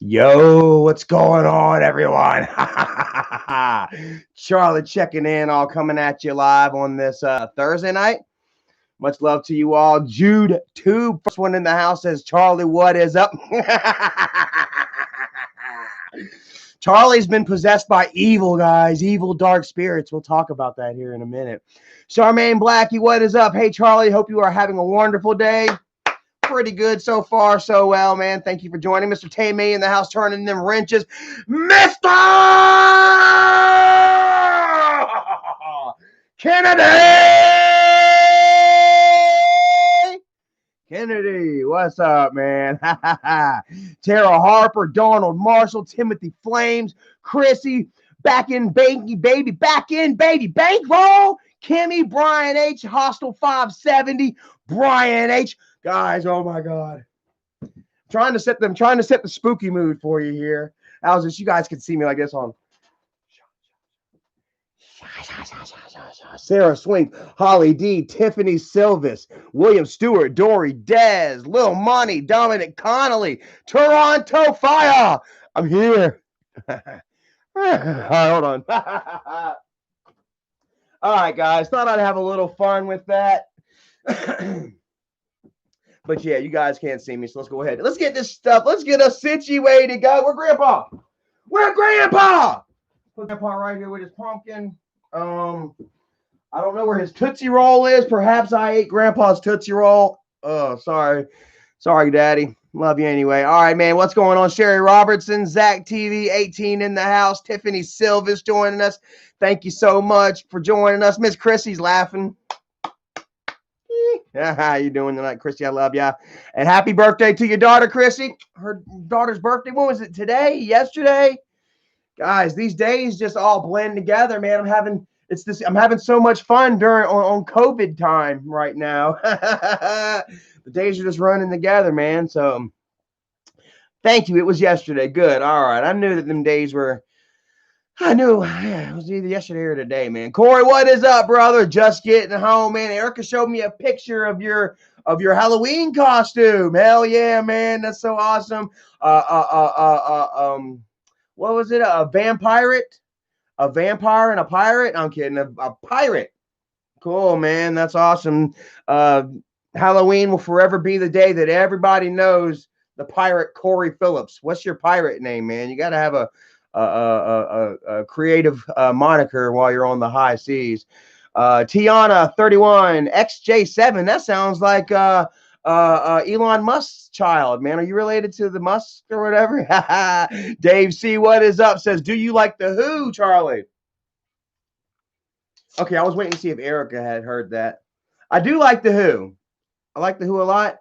Yo, what's going on, everyone? Charlie checking in, all coming at you live on this Thursday night. Much love to you all. Jude Tube, first one in the house, says, Charlie, what is up? Charlie's been possessed by evil, guys, evil dark spirits. We'll talk about that here in a minute. Charmaine Blackie, what is up? Hey, Charlie, hope you are having a wonderful day. Pretty good so far, so well, man. Thank you for joining. Mr. Tammy in the house turning them wrenches. Mr. Kennedy, what's up, man? Tara Harper, Donald Marshall, Timothy Flames, Chrissy, back in baby, back in baby, bankroll, Kimmy, Brian H, Hostel 570, Brian H. Guys, oh my God. Trying to set the spooky mood for you here. How's this? You guys can see me like this on Sarah Swing, Holly D, Tiffany Silvis, William Stewart, Dory Dez, Lil Money, Dominic Connolly, Toronto Fire. I'm here. All right, hold on. All right, guys. Thought I'd have a little fun with that. But yeah, you guys can't see me, so let's go ahead. Let's get this stuff. Let's get us situated, guys. Where's Grandpa? Where's Grandpa? Put Grandpa right here with his pumpkin. I don't know where his Tootsie Roll is. Perhaps I ate Grandpa's Tootsie Roll. Oh, sorry. Sorry, Daddy. Love you anyway. All right, man. What's going on? Sherry Robertson, Zach TV, 18 in the house. Tiffany Silvis joining us. Thank you so much for joining us. Miss Chrissy's laughing. How you doing tonight, Chrissy? I love ya. And happy birthday to your daughter, Chrissy. Her daughter's birthday. When was it? Today? Yesterday? Guys, these days just all blend together, man. I'm having so much fun on COVID time right now. The days are just running together, man. So thank you. It was yesterday. Good. All right. I knew that them days were. It was either yesterday or today, man. Corey, what is up, brother? Just getting home, man. Erica showed me a picture of your Halloween costume. Hell yeah, man. That's so awesome. What was it? A vampire and a pirate? I'm kidding. A pirate. Cool, man. That's awesome. Halloween will forever be the day that everybody knows the pirate Corey Phillips. What's your pirate name, man? You got to have a creative moniker while you're on the high seas. Tiana 31 XJ7. That sounds like Elon Musk's child, man. Are you related to the Musk or whatever? Dave C, what is up? Says, do you like the Who, Charlie? Okay, I was waiting to see if Erica had heard that. I do like the Who. I like the Who a lot.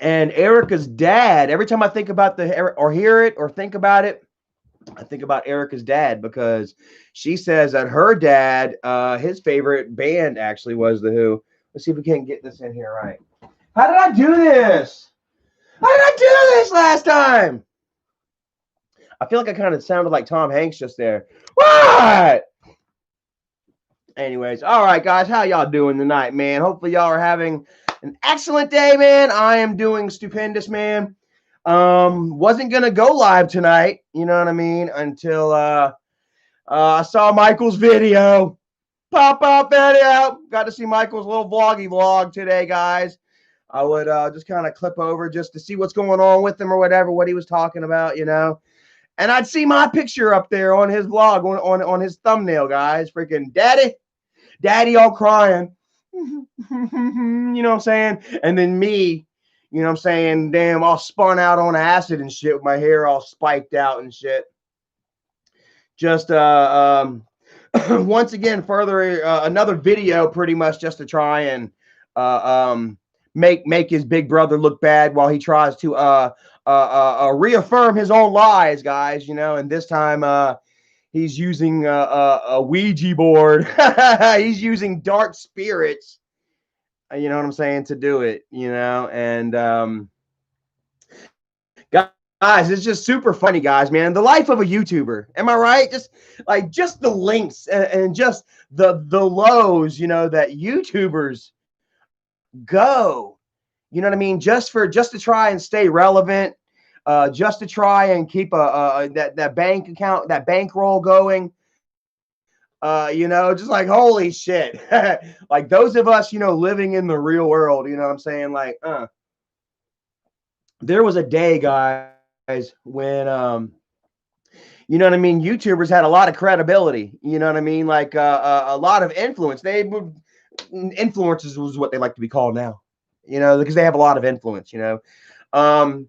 And Erica's dad, every time I think about or hear it or think about it, I think about Erica's dad because she says that her dad, his favorite band actually was the Who. Let's see if we can get this in here right. How did I do this? How did I do this last time? I feel like I kind of sounded like Tom Hanks just there. What? Anyways, all right, guys, how y'all doing tonight, man? Hopefully y'all are having an excellent day, man. I am doing stupendous, man. Wasn't gonna go live tonight, you know what I mean, until I saw Michael's video. Pop-up video. Got to see Michael's little vloggy vlog today, guys. I would just kind of clip over just to see what's going on with him or whatever, what he was talking about, you know. And I'd see my picture up there on his vlog, on his thumbnail, guys. Freaking daddy all crying. You know what I'm saying? And then me, you know what I'm saying, damn, all spun out on acid and shit with my hair all spiked out and shit. Just once again, further another video pretty much just to try and make his big brother look bad while he tries to reaffirm his own lies, guys, you know. And this time he's using a Ouija board. He's using dark spirits, you know what I'm saying, to do it, you know. And guys, it's just super funny, guys, man. The life of a YouTuber. Am I right? Just the links and just the lows, you know, that YouTubers go, You know what I mean? Just to try and stay relevant, just to try and keep that bank account, that bankroll going. Just like holy shit. Like those of us, living in the real world, you know what I'm saying? Like, there was a day, guys, when you know what I mean, YouTubers had a lot of credibility, you know what I mean? Like a lot of influence. Influencers was what they like to be called now, because they have a lot of influence, um,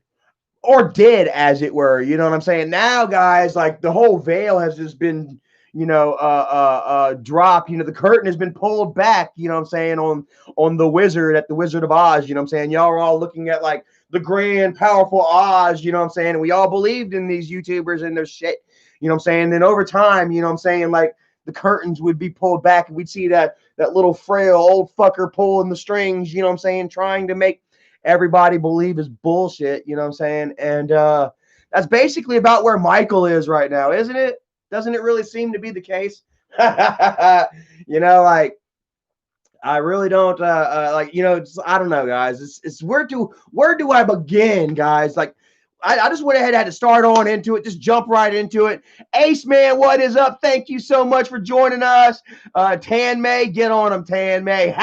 or did, as it were, you know what I'm saying? Now, guys, like the whole veil has just been, dropped. The curtain has been pulled back, you know what I'm saying, on the wizard at the Wizard of Oz, you know what I'm saying? Y'all are all looking at like the grand, powerful Oz, you know what I'm saying? And we all believed in these YouTubers and their shit, you know what I'm saying? Then over time, you know what I'm saying, like the curtains would be pulled back and we'd see that little frail old fucker pulling the strings, you know what I'm saying, trying to make everybody believe is bullshit, you know what I'm saying? And that's basically about where Michael is right now, isn't it? Doesn't it really seem to be the case? Like I really don't I don't know, guys. It's where do I begin, guys? Like I just went ahead and had to start on into it, just jump right into it. Ace Man, what is up? Thank you so much for joining us. Tan May, get on them, Tan May.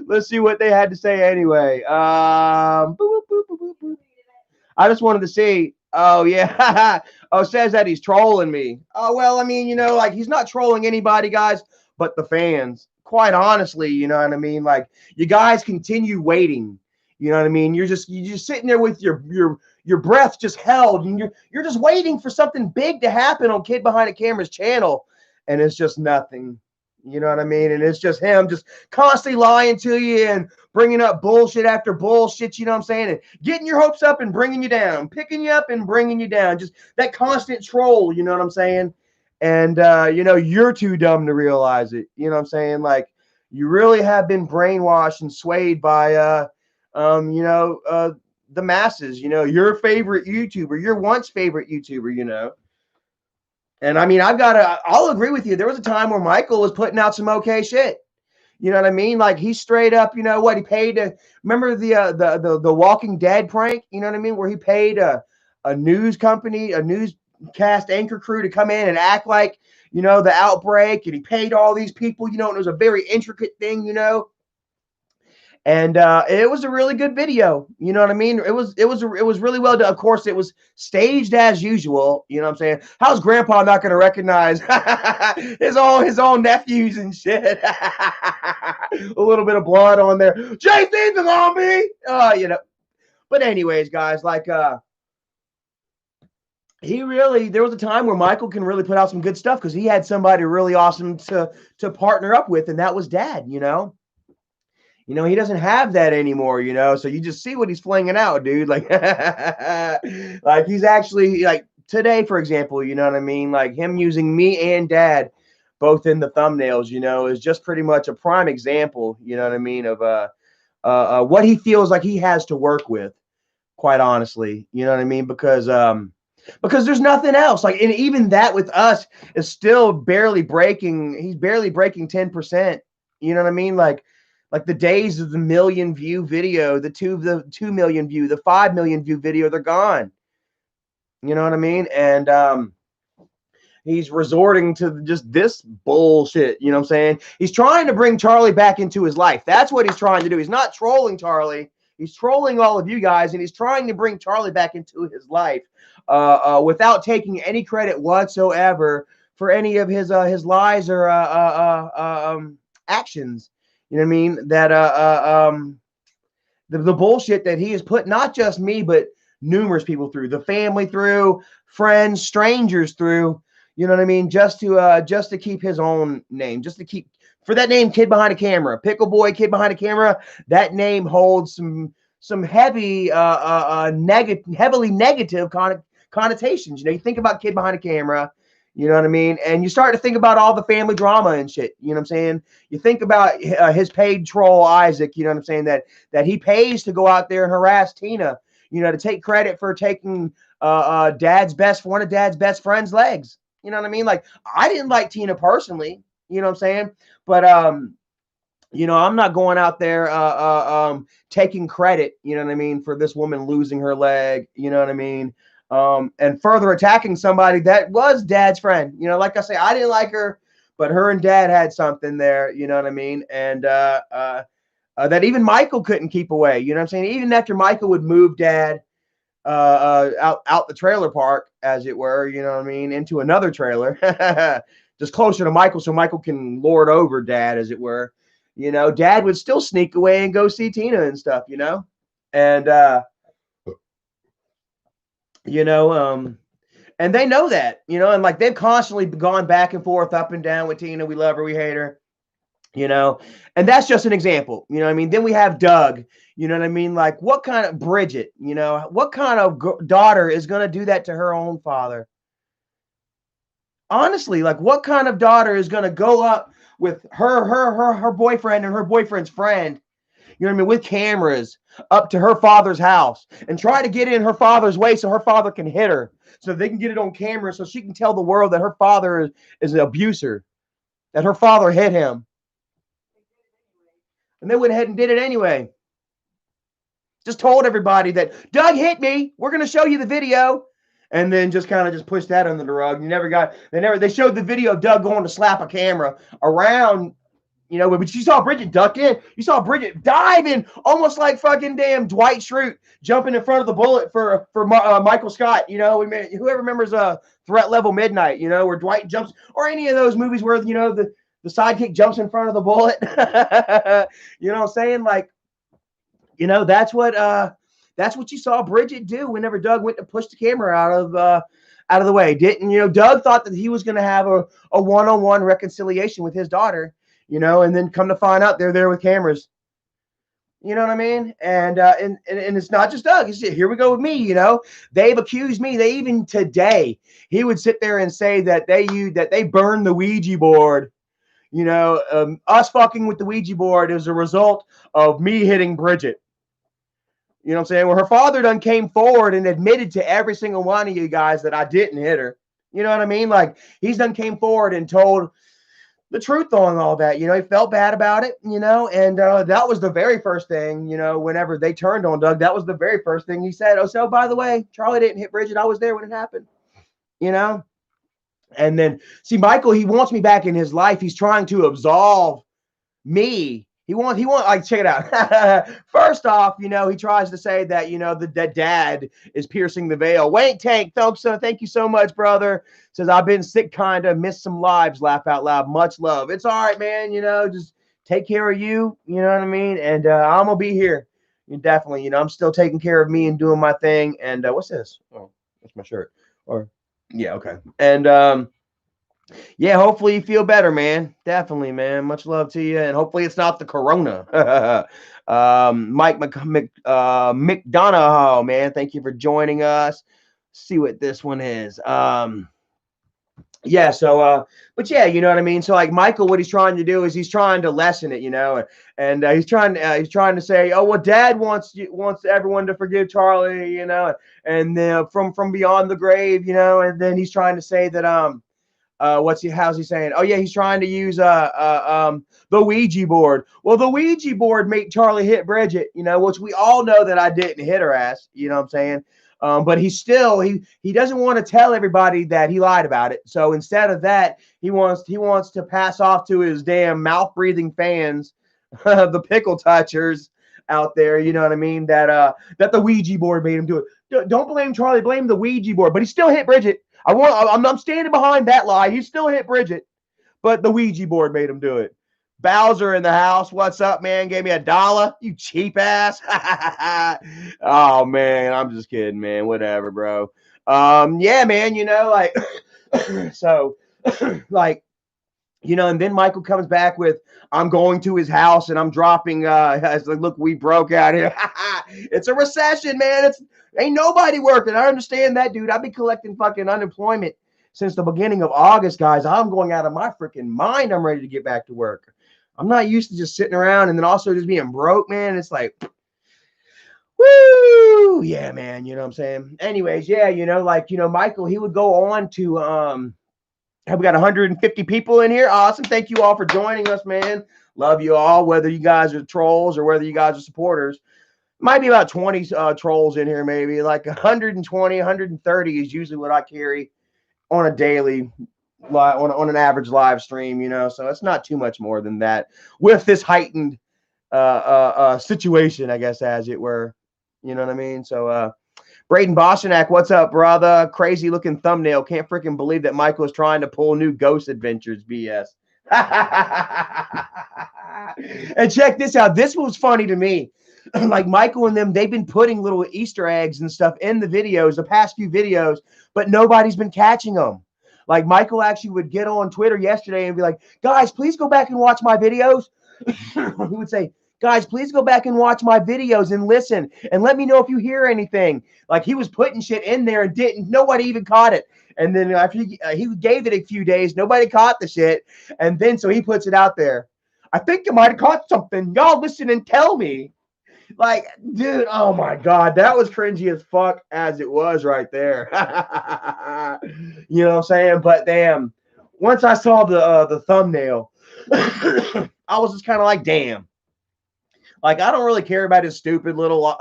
Let's see what they had to say anyway. Boop, boop, boop, boop, boop. I just wanted to see. Oh yeah. Oh, says that he's trolling me. Oh well, I mean, like he's not trolling anybody, guys, but the fans. Quite honestly, you know what I mean? Like you guys continue waiting. You know what I mean? You're just sitting there with your breath just held, and you're just waiting for something big to happen on Kid Behind the Camera's channel, and it's just nothing. You know what I mean? And it's just him just constantly lying to you and bringing up bullshit after bullshit, you know what I'm saying? And getting your hopes up and bringing you down, picking you up and bringing you down. Just that constant troll, you know what I'm saying? And, you're too dumb to realize it. You know what I'm saying? Like, you really have been brainwashed and swayed by, the masses, your favorite YouTuber, your once favorite YouTuber, And I mean, I'll agree with you. There was a time where Michael was putting out some okay shit. You know what I mean? Like he straight up, he paid to remember the Walking Dead prank, you know what I mean? Where he paid a news company, a newscast anchor crew to come in and act like, the outbreak, and he paid all these people, and it was a very intricate thing, And it was a really good video. You know what I mean? It was really well done. Of course, it was staged as usual. You know what I'm saying? How's Grandpa not going to recognize his own nephews and shit? A little bit of blood on there. JC's the zombie. But anyways, guys, like there was a time where Michael can really put out some good stuff because he had somebody really awesome to partner up with, and that was Dad. He doesn't have that anymore, so you just see what he's flinging out, dude. Like, like he's actually like today, for example, you know what I mean? Like him using me and Dad both in the thumbnails, is just pretty much a prime example, you know what I mean, of what he feels like he has to work with, quite honestly, you know what I mean? Because there's nothing else. Like, and even that with us is still barely breaking. He's barely breaking 10%. You know what I mean? Like the days of the million view video, the 2 million view, the 5 million view video, they're gone. You know what I mean? And he's resorting to just this bullshit. You know what I'm saying? He's trying to bring Charlie back into his life. That's what he's trying to do. He's not trolling Charlie. He's trolling all of you guys, and he's trying to bring Charlie back into his life without taking any credit whatsoever for any of his lies or actions. You know what I mean? That the bullshit that he has put not just me, but numerous people through, the family through, friends, strangers through. You know what I mean? Just to keep his own name, just to keep for that name, Kid Behind a Camera, Pickle Boy, Kid Behind a Camera. That name holds some heavy, heavily negative connotations. You think about Kid Behind a Camera. You know what I mean? And you start to think about all the family drama and shit. You know what I'm saying? You think about his paid troll, Isaac, you know what I'm saying? That he pays to go out there and harass Tina, to take credit for taking one of Dad's best friend's legs. You know what I mean? Like, I didn't like Tina personally, you know what I'm saying? But, You know, I'm not going out there taking credit, you know what I mean, for this woman losing her leg, you know what I mean, and further attacking somebody that was dad's friend. You know, like I say, I didn't like her, but her and dad had something there, you know what I mean, and that even Michael couldn't keep away. You know what I'm saying? Even after Michael would move dad out the trailer park, as it were, you know what I mean, into another trailer, just closer to Michael, so Michael can lord over dad, as it were. You know, dad would still sneak away and go see Tina and stuff, you know, and you know, and they know that, you know, and like they've constantly gone back and forth, up and down with Tina. We love her, we hate her, you know, and that's just an example, you know what I mean. Then we have Doug, you know what I mean, like what kind of Bridget, you know, what kind of daughter is going to do that to her own father? Honestly, like what kind of daughter is going to go up with her boyfriend and her boyfriend's friend, you know what I mean, with cameras up to her father's house and try to get in her father's way so her father can hit her, so they can get it on camera so she can tell the world that her father is an abuser, that her father hit him, and they went ahead and did it anyway. Just told everybody that Doug hit me. We're going to show you the video. And then just kind of just pushed that under the rug. They showed the video of Doug going to slap a camera around, you know, but you saw Bridget duck in. You saw Bridget dive in almost like fucking damn Dwight Schrute jumping in front of the bullet for Michael Scott. You know, whoever remembers Threat Level Midnight, you know, where Dwight jumps, or any of those movies where, you know, the sidekick jumps in front of the bullet. You know what I'm saying? Like, you know, that's what you saw Bridget do whenever Doug went to push the camera out of the way. Didn't, you know, Doug thought that he was going to have a one-on-one reconciliation with his daughter, you know, and then come to find out they're there with cameras. You know what I mean? And it's not just Doug. It's here we go with me. You know, they've accused me. They even today he would sit there and say that they burned the Ouija board. You know, us fucking with the Ouija board is a result of me hitting Bridget. You know what I'm saying? Well, her father done came forward and admitted to every single one of you guys that I didn't hit her. You know what I mean? Like he's done came forward and told the truth on all that. You know, he felt bad about it, you know, and that was the very first thing, you know, whenever they turned on Doug, that was the very first thing he said. Oh, so by the way, Charlie didn't hit Bridget. I was there when it happened, you know? And then see, Michael, he wants me back in his life. He's trying to absolve me. He wants like, check it out. First off, you know, he tries to say that, you know, that dad is piercing the veil. Wait, Tank, thank you so much, brother. Says I've been sick, kind of missed some lives. Laugh out loud. Much love. It's all right, man. You know, just take care of you. You know what I mean? And I'm gonna be here. Definitely. You know, I'm still taking care of me and doing my thing. And what's this? Oh, that's my shirt. Or yeah, okay. And yeah, hopefully you feel better, man. Definitely, man. Much love to you, and hopefully it's not the corona. Mike McDonough, man. Thank you for joining us. See what this one is. Yeah, so but yeah, you know what I mean. So like Michael, what he's trying to do is he's trying to lessen it, you know, and he's trying to say, oh well, Dad wants everyone to forgive Charlie, you know, and from beyond the grave, you know, and then he's trying to say that how's he saying? Oh yeah, he's trying to use the Ouija board. Well, the Ouija board made Charlie hit Bridget, you know, which we all know that I didn't hit her ass, you know what I'm saying? But he doesn't want to tell everybody that he lied about it. So instead of that, he wants to pass off to his damn mouth breathing fans, the pickle touchers out there, you know what I mean? That the Ouija board made him do it. Don't blame Charlie, blame the Ouija board. But he still hit Bridget. I'm standing behind that lie. He still hit Bridget, but the Ouija board made him do it. Bowser in the house. What's up, man? Gave me $1. You cheap ass. Oh man, I'm just kidding, man. Whatever, bro. Yeah, man. You know, like, so, like, you know, and then Michael comes back with, I'm going to his house and I'm dropping, it's like, look, we broke out here. It's a recession, man. Ain't nobody working. I understand that, dude. I've been collecting fucking unemployment since the beginning of August, guys. I'm going out of my freaking mind. I'm ready to get back to work. I'm not used to just sitting around and then also just being broke, man. It's like, woo, yeah, man. You know what I'm saying? Anyways, yeah, you know, like, you know, Michael, he would go on to, Have we got 150 people in here? Awesome. Thank you all for joining us, man. Love you all, whether you guys are trolls or whether you guys are supporters. Might be about 20 trolls in here, maybe. Like 120, 130 is usually what I carry on a daily, on an average live stream, you know. So it's not too much more than that with this heightened situation, I guess, as it were. You know what I mean? So Braden Boschenak, what's up, brother? Crazy looking thumbnail. Can't freaking believe that Michael is trying to pull new Ghost Adventures BS. And check this out. This was funny to me. Like Michael and them, they've been putting little Easter eggs and stuff in the videos, the past few videos, but nobody's been catching them. Like Michael actually would get on Twitter yesterday and be like, guys, please go back and watch my videos. He would say, guys, please go back and watch my videos and listen and let me know if you hear anything. Like he was putting shit in there and nobody even caught it. And then after he gave it a few days, nobody caught the shit. And then so he puts it out there. I think you might have caught something. Y'all listen and tell me. Like, dude, oh my God, that was cringy as fuck as it was right there. You know what I'm saying? But damn, once I saw the thumbnail, I was just kind of like, damn. Like, I don't really care about his stupid little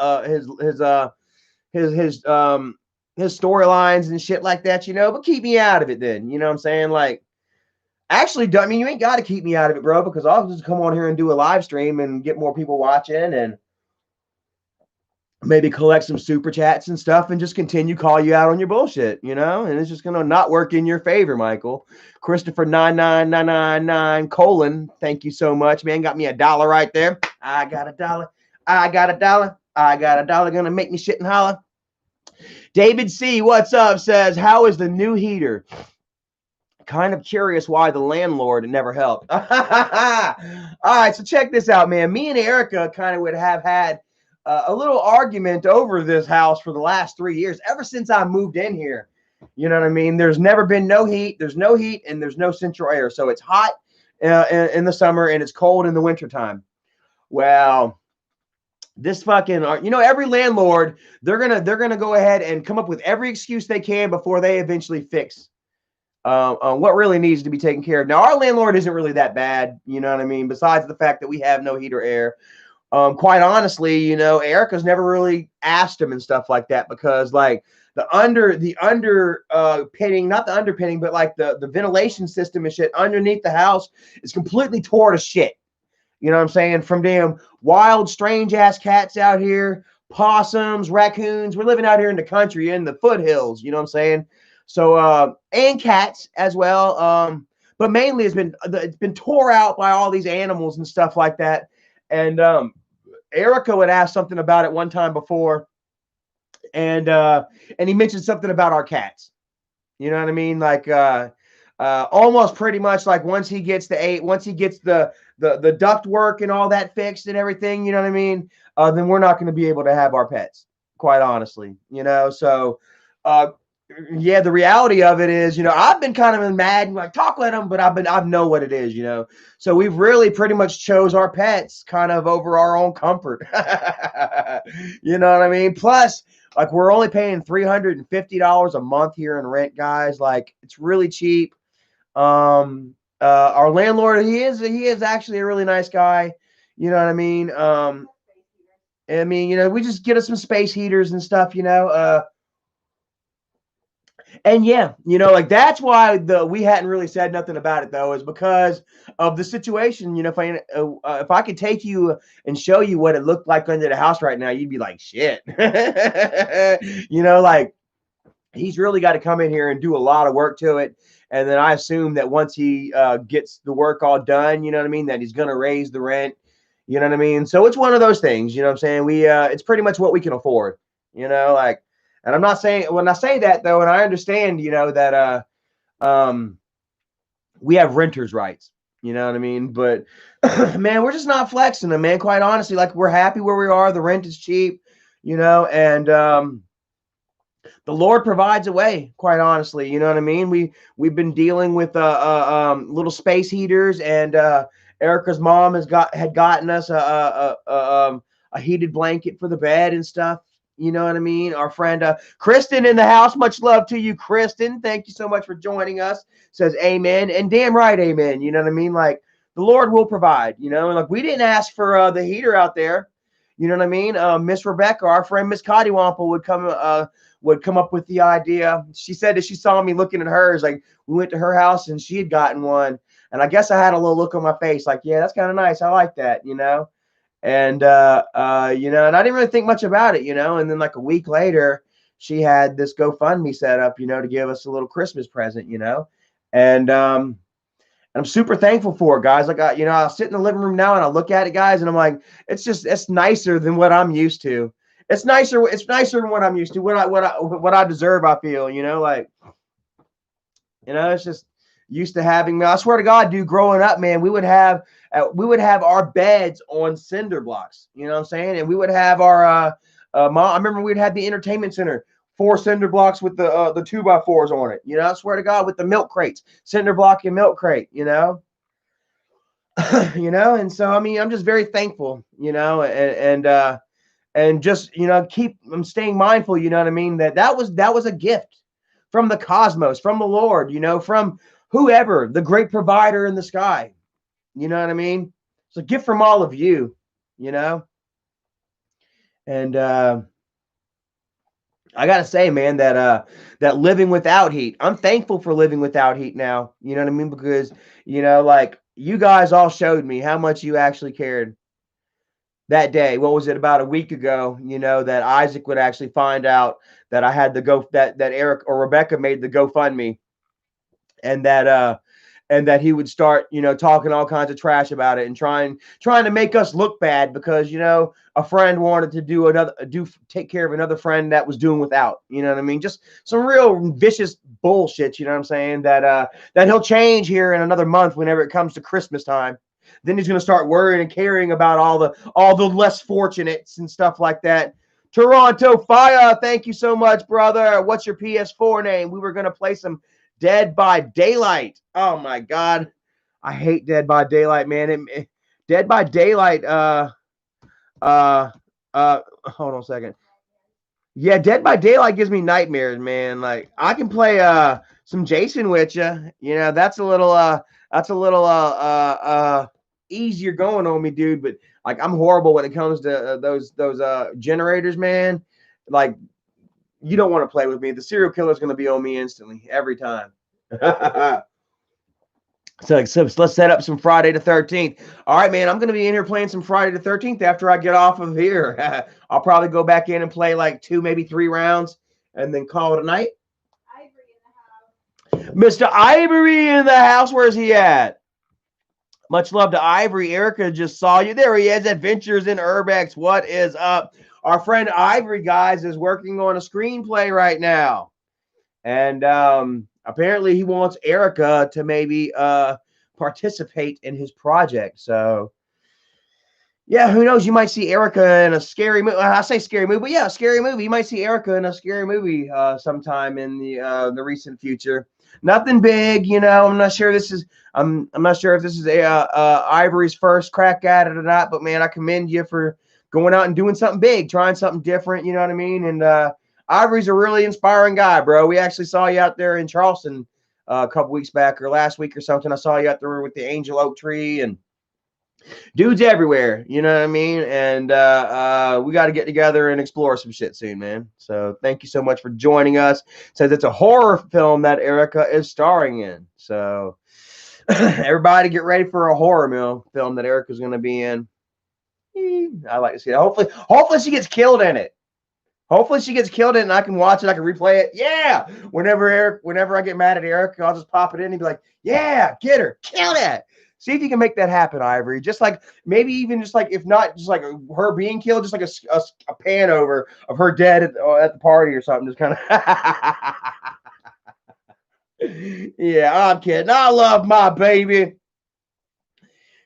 his storylines and shit like that, you know, but keep me out of it then. You know what I'm saying? Like, actually, I mean, you ain't got to keep me out of it, bro, because I'll just come on here and do a live stream and get more people watching and maybe collect some super chats and stuff and just continue call you out on your bullshit, you know, and it's just going to not work in your favor, Michael. Christopher 99999 : thank you so much, man. Got me $1 right there. I got $1. I got $1. I got $1. Gonna make me shit and holler. David C, what's up, says, how is the new heater? Kind of curious why the landlord never helped. All right, so check this out, man. Me and Erica kind of would have had a little argument over this house for the last 3 years, ever since I moved in here. You know what I mean? There's never been no heat. There's no heat and there's no central air. So it's hot in the summer and it's cold in the wintertime. Well, this fucking, you know, every landlord, they're gonna go ahead and come up with every excuse they can before they eventually fix what really needs to be taken care of. Now, our landlord isn't really that bad. You know what I mean? Besides the fact that we have no heat or air. Quite honestly, you know, Erica's never really asked him and stuff like that because like the underpinning, not the underpinning, but like the ventilation system and shit underneath the house is completely tore to shit. You know what I'm saying? From damn wild, strange ass cats out here, possums, raccoons. We're living out here in the country in the foothills. You know what I'm saying? So, and cats as well. But mainly it's been tore out by all these animals and stuff like that. And Erica would ask something about it one time before, and he mentioned something about our cats. You know what I mean? Like almost pretty much like once he gets the duct work and all that fixed and everything, you know what I mean? Then we're not going to be able to have our pets, quite honestly. You know, so yeah, the reality of it is, you know, I've been kind of mad and like talk with them, but I know what it is, you know. So we've really pretty much chose our pets kind of over our own comfort. You know what I mean? Plus, like we're only paying $350 a month here in rent, guys. Like it's really cheap. Our landlord, he is actually a really nice guy. You know what I mean? You know, we just get us some space heaters and stuff, you know. And yeah, you know, like that's why we hadn't really said nothing about it though, is because of the situation. You know, if I could take you and show you what it looked like under the house right now, you'd be like, shit. You know, like he's really got to come in here and do a lot of work to it. And then I assume that once he gets the work all done, you know what I mean, that he's going to raise the rent. You know what I mean? So it's one of those things, you know what I'm saying? It's pretty much what we can afford, you know, like. And I'm not saying, when I say that though, and I understand, you know, that we have renters' rights, you know what I mean? But man, we're just not flexing them, man. Quite honestly, like we're happy where we are. The rent is cheap, you know, and the Lord provides a way, quite honestly. You know what I mean? We've been dealing with little space heaters, and Erica's mom had gotten us a heated blanket for the bed and stuff. You know what I mean? Our friend Kristen in the house. Much love to you, Kristen. Thank you so much for joining us. Says amen. And damn right, amen. You know what I mean? Like the Lord will provide, you know, and like we didn't ask for the heater out there. You know what I mean? Miss Rebecca, our friend Miss Cottywample would come up with the idea. She said that she saw me looking at hers. Like we went to her house and she had gotten one. And I guess I had a little look on my face, like, yeah, that's kind of nice. I like that, you know. And you know, and I didn't really think much about it, you know. And then like a week later, she had this GoFundMe set up, you know, to give us a little Christmas present, you know. And I'm super thankful for it, guys. Like you know, I'll sit in the living room now and I look at it, guys, and I'm like, it's nicer than what I'm used to. It's nicer than what I'm used to. What I deserve, I feel, you know, like, you know, it's just used to having. I swear to God, dude, growing up, man, we would have our beds on cinder blocks. You know what I'm saying? And we would have our mom. I remember we'd have the entertainment center, 4 cinder blocks with the 2x4s on it. You know, I swear to God, with the milk crates, cinder block and milk crate. You know, you know, and so I mean, I'm just very thankful. You know, and just, you know, I'm staying mindful. You know what I mean? That was a gift from the cosmos, from the Lord. You know, from whoever, the great provider in the sky. You know what I mean? It's a gift from all of you, you know? And I gotta say, man, that living without heat, I'm thankful for living without heat now. You know what I mean? Because, you know, like you guys all showed me how much you actually cared that day. What was it, about a week ago, you know, that Isaac would actually find out that I had that Eric or Rebecca made the GoFundMe, and that he would start, you know, talking all kinds of trash about it and trying to make us look bad because, you know, a friend wanted to take care of another friend that was doing without. You know what I mean? Just some real vicious bullshit. You know what I'm saying? That he'll change here in another month whenever it comes to Christmas time. Then he's gonna start worrying and caring about all the less fortunates and stuff like that. Toronto Fire, thank you so much, brother. What's your PS4 name? We were gonna play some Dead by Daylight. Oh my God, I hate Dead by Daylight, man. Dead by Daylight. Hold on a second. Yeah, Dead by Daylight gives me nightmares, man. Like I can play some Jason with you. You know, that's a little easier going on me, dude. But like I'm horrible when it comes to those generators, man. Like you don't want to play with me. The serial killer is going to be on me instantly every time. So let's set up some Friday the 13th. All right, man. I'm going to be in here playing some Friday the 13th after I get off of here. I'll probably go back in and play like 2, maybe 3 rounds and then call it a night. Ivory in the house. Mr. Ivory in the house. Where's he at? Much love to Ivory. Erica just saw you. There he is. Adventures in Urbex. What is up? Our friend Ivory, guys, is working on a screenplay right now. And apparently he wants Erica to maybe participate in his project. So, yeah, who knows? You might see Erica in a scary movie. I say scary movie, but yeah, a scary movie. You might see Erica in a scary movie sometime in the recent future. Nothing big, you know. I'm not sure this is. I'm not sure if this is Ivory's first crack at it or not. But man, I commend you for going out and doing something big, trying something different. You know what I mean? And Ivory's a really inspiring guy, bro. We actually saw you out there in Charleston a couple weeks back or last week or something. I saw you out there with the angel oak tree and dudes everywhere. You know what I mean? And we got to get together and explore some shit soon, man. So thank you so much for joining us. It says it's a horror film that Erica is starring in. So everybody get ready for a horror film that Erica's going to be in. I like to see it. Hopefully she gets killed in it. Hopefully she gets killed in it and I can watch it. I can replay it. Yeah. Whenever I get mad at Eric, I'll just pop it in and be like, yeah, get her. Kill that. See if you can make that happen, Ivory. Just like maybe even just like, if not just like her being killed, just like a pan over of her dead at the party or something. Just kind of. Yeah, I'm kidding. I love my baby.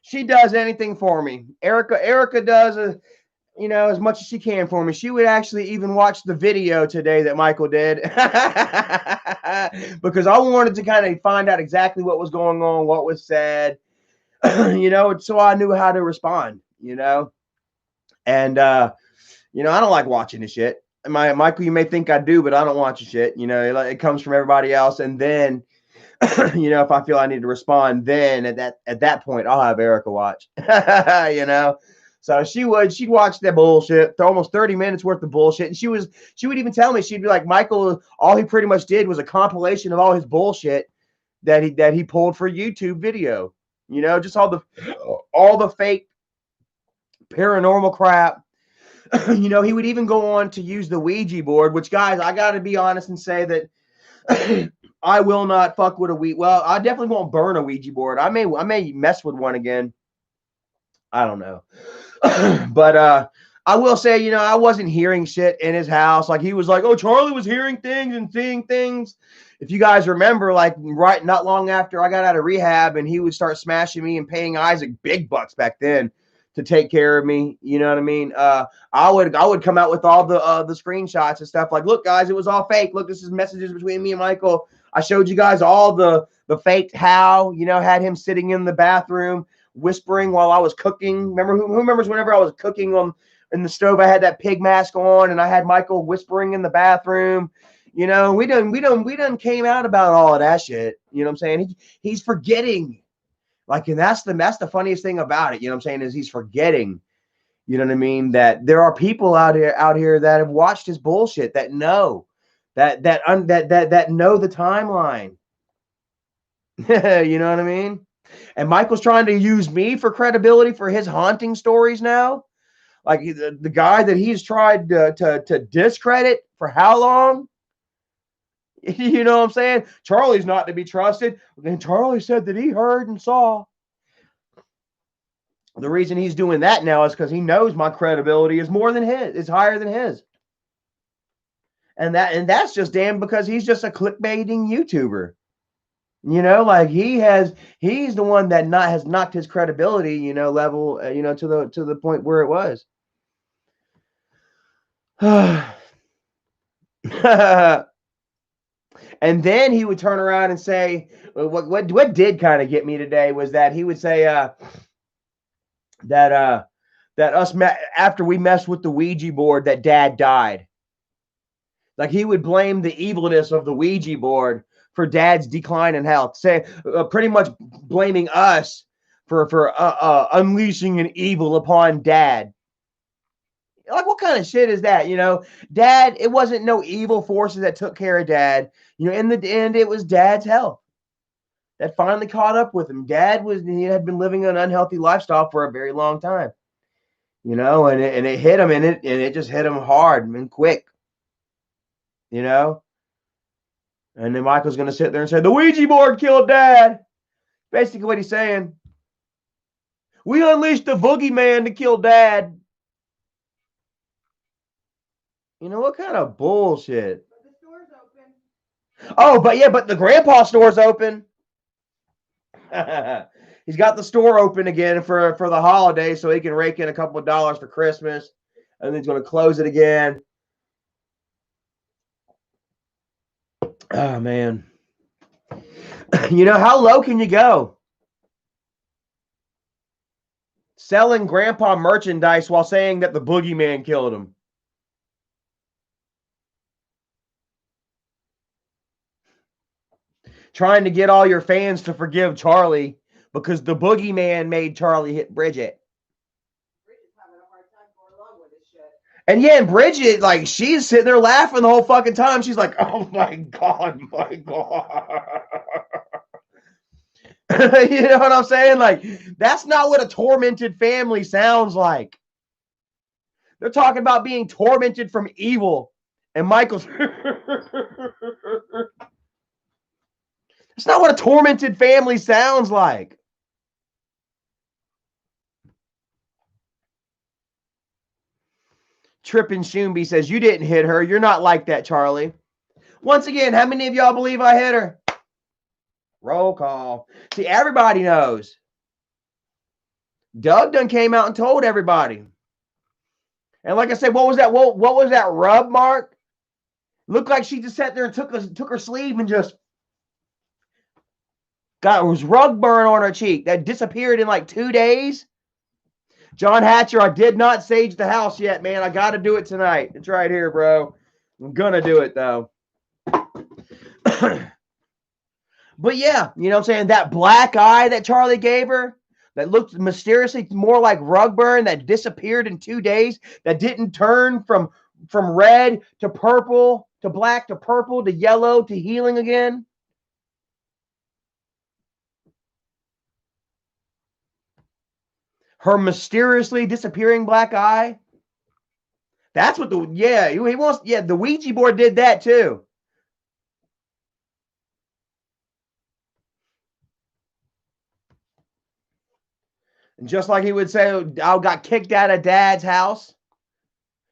She does anything for me. Erica does you know, as much as she can for me. She would actually even watch the video today that Michael did because I wanted to kind of find out exactly what was going on, what was said, you know, so I knew how to respond, you know. And you know, I don't like watching this shit. Michael, you may think I do, but I don't watch your shit. You know, it comes from everybody else, and then you know, if I feel I need to respond, then at that point, I'll have Erica watch. You know, so she'd watch that bullshit, almost 30 minutes worth of bullshit, and she would even tell me, she'd be like, Michael, all he pretty much did was a compilation of all his bullshit that he pulled for YouTube video. You know, just all the fake paranormal crap. You know, he would even go on to use the Ouija board, which, guys, I got to be honest and say that I will not fuck with a Ouija. Well, I definitely won't burn a Ouija board. I may mess with one again. I don't know. But I will say, you know, I wasn't hearing shit in his house. Like, he was like, oh, Charlie was hearing things and seeing things. If you guys remember, like, right not long after I got out of rehab, and he would start smashing me and paying Isaac big bucks back then to take care of me. You know what I mean? I would come out with all the screenshots and stuff like, look, guys, it was all fake. Look, this is messages between me and Michael. I showed you guys all the faked how, you know, had him sitting in the bathroom whispering while I was cooking. Remember who remembers whenever I was cooking in the stove, I had that pig mask on and I had Michael whispering in the bathroom. You know, we done came out about all of that shit. You know what I'm saying? He's forgetting. Like, and that's the funniest thing about it, you know what I'm saying, is he's forgetting, you know what I mean, that there are people out here that have watched his bullshit, that know that know the timeline. You know what I mean? And Michael's trying to use me for credibility for his haunting stories now. Like, the guy that he's tried to discredit for how long? You know what I'm saying? Charlie's not to be trusted. And Charlie said that he heard and saw. The reason he's doing that now is because he knows my credibility is more than his, is higher than his. And that's just damn because he's just a clickbaiting YouTuber. You know, like he's the one that has knocked his credibility, you know, level, you know, to the point where it was. And then he would turn around and say, what did kind of get me today was that he would say that us after we messed with the Ouija board, that Dad died. Like, he would blame the evilness of the Ouija board for Dad's decline in health, say pretty much blaming us for unleashing an evil upon Dad. Like, what kind of shit is that? You know, Dad, it wasn't no evil forces that took care of Dad. You know, in the end, it was Dad's health that finally caught up with him. He had been living an unhealthy lifestyle for a very long time. You know, and it hit him, and it just hit him hard and quick. You know? And then Michael's going to sit there and say, the Ouija board killed Dad. Basically what he's saying. We unleashed the boogeyman to kill Dad. You know, what kind of bullshit? But the store's open. Oh, but the grandpa store's open. He's got the store open again for the holiday so he can rake in a couple of dollars for Christmas. And then he's going to close it again. Oh, man. You know, how low can you go? Selling grandpa merchandise while saying that the boogeyman killed him. Trying to get all your fans to forgive Charlie because the boogeyman made Charlie hit Bridget. Bridget's having a hard time going along with this shit. And yeah, and Bridget, like, she's sitting there laughing the whole fucking time. She's like, oh my God, my God. You know what I'm saying? Like, that's not what a tormented family sounds like. They're talking about being tormented from evil. And Michael's... It's not what a tormented family sounds like. Trippin' Shoomby says, you didn't hit her. You're not like that, Charlie. Once again, how many of y'all believe I hit her? Roll call. See, everybody knows. Doug done came out and told everybody. And like I said, what was that? What was that rub mark? Looked like she just sat there and took her sleeve and just was rug burn on her cheek that disappeared in like 2 days. John Hatcher, I did not sage the house yet, man. I got to do it tonight. It's right here, bro. I'm going to do it, though. But yeah, you know what I'm saying? That black eye that Charlie gave her, that looked mysteriously more like rug burn, that disappeared in 2 days, that didn't turn from red to purple to black to purple to yellow to healing again. Her mysteriously disappearing black eye. That's what the, yeah, he wants, yeah, the Ouija board did that too. And just like he would say, I got kicked out of Dad's house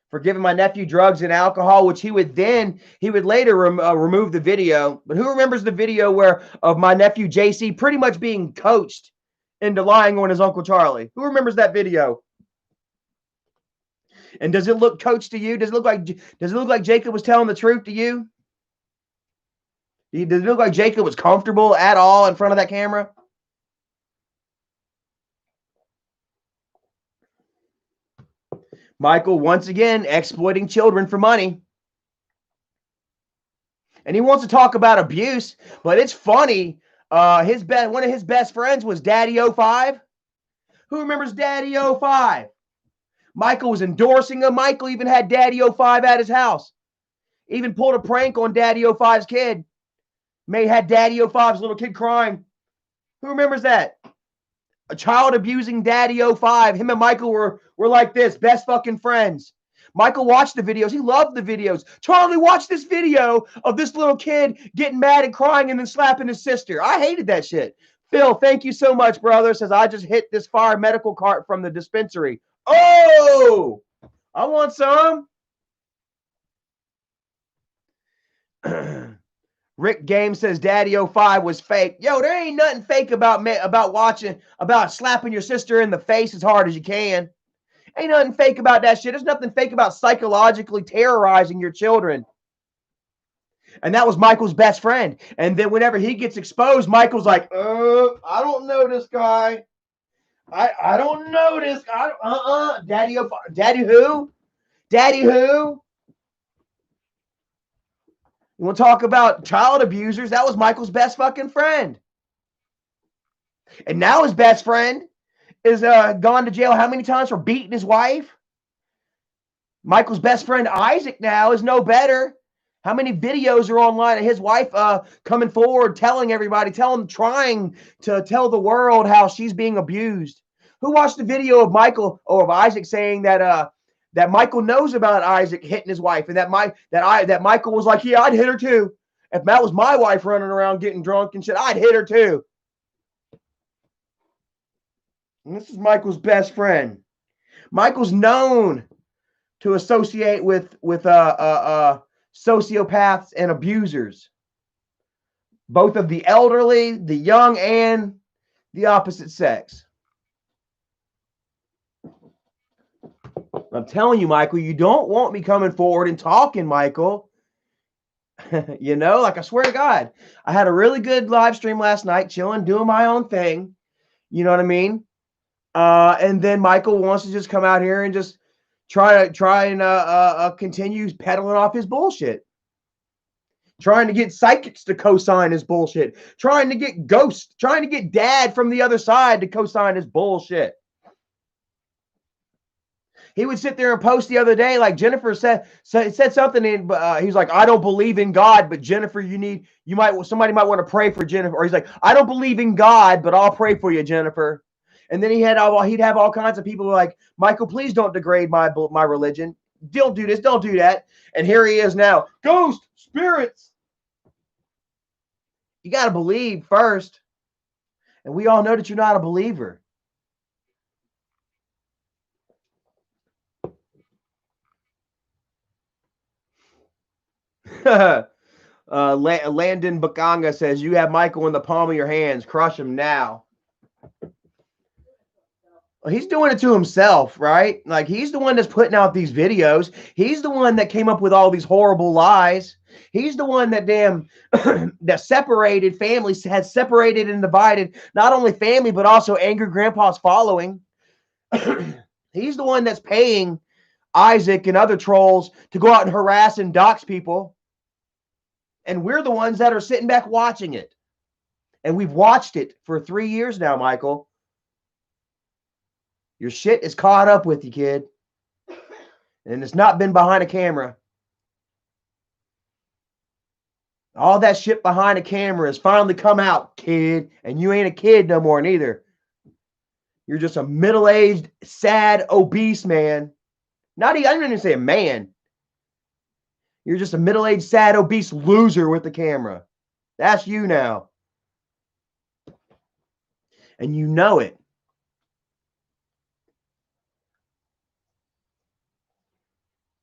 for giving my nephew drugs and alcohol, which he would later remove the video. But who remembers the video where of my nephew JC pretty much being coached into lying on his Uncle Charlie? Who remembers that video? And does it look coached to you? Does it look like Jacob was telling the truth to you? Does it look like Jacob was comfortable at all in front of that camera? Michael, once again, exploiting children for money. And he wants to talk about abuse, but it's funny. One of his best friends was Daddy 05. Who remembers Daddy 05? Michael was endorsing him. Michael even had Daddy 05 at his house. Even pulled a prank on Daddy 05's kid. Had Daddy 05's little kid crying. Who remembers that? A child abusing Daddy 05. Him and Michael were like this, best fucking friends. Michael watched the videos. He loved the videos. Charlie, watched this video of this little kid getting mad and crying and then slapping his sister. I hated that shit. Phil, thank you so much, brother. Says, I just hit this fire medical cart from the dispensary. Oh, I want some. Rick Game says Daddy 05 was fake. Yo, there ain't nothing fake about slapping your sister in the face as hard as you can. Ain't nothing fake about that shit. There's nothing fake about psychologically terrorizing your children. And that was Michael's best friend. And then whenever he gets exposed, Michael's like, I don't know this guy. I don't know this guy. Daddy who? Daddy who? You want to talk about child abusers? That was Michael's best fucking friend. And now his best friend is gone to jail how many times for beating his wife? Michael's best friend Isaac now is no better. How many videos are online of his wife coming forward, trying to tell the world how she's being abused? Who watched the video of Michael or of Isaac saying that that Michael knows about Isaac hitting his wife, and that Michael was like, yeah, I'd hit her too. If that was my wife running around getting drunk and shit, I'd hit her too. And this is Michael's best friend. Michael's known to associate with sociopaths and abusers, both of the elderly, the young, and the opposite sex. I'm telling you, Michael, you don't want me coming forward and talking, Michael. You know, like I swear to God, I had a really good live stream last night, chilling, doing my own thing. You know what I mean? And then Michael wants to just come out here and just try and continue peddling off his bullshit. Trying to get psychics to co-sign his bullshit. Trying to get ghosts. Trying to get Dad from the other side to co-sign his bullshit. He would sit there and post the other day, like Jennifer said something. He was like, I don't believe in God, but Jennifer, somebody might want to pray for Jennifer. Or he's like, I don't believe in God, but I'll pray for you, Jennifer. And then he'd have all kinds of people like, Michael, please don't degrade my religion. Don't do this. Don't do that. And here he is now. Ghost, spirits. You got to believe first. And we all know that you're not a believer. Landon Bakanga says, you have Michael in the palm of your hands. Crush him now. He's doing it to himself, right? Like, he's the one that's putting out these videos. He's the one that came up with all these horrible lies. He's the one that that separated families, has separated and divided not only family, but also angry grandpa's following. He's the one that's paying Isaac and other trolls to go out and harass and dox people. And we're the ones that are sitting back watching it. And we've watched it for 3 years now, Michael. Your shit is caught up with you, kid. And it's not been behind a camera. All that shit behind a camera has finally come out, kid. And you ain't a kid no more, neither. You're just a middle-aged, sad, obese man. I didn't even say a man. You're just a middle-aged, sad, obese loser with the camera. That's you now. And you know it.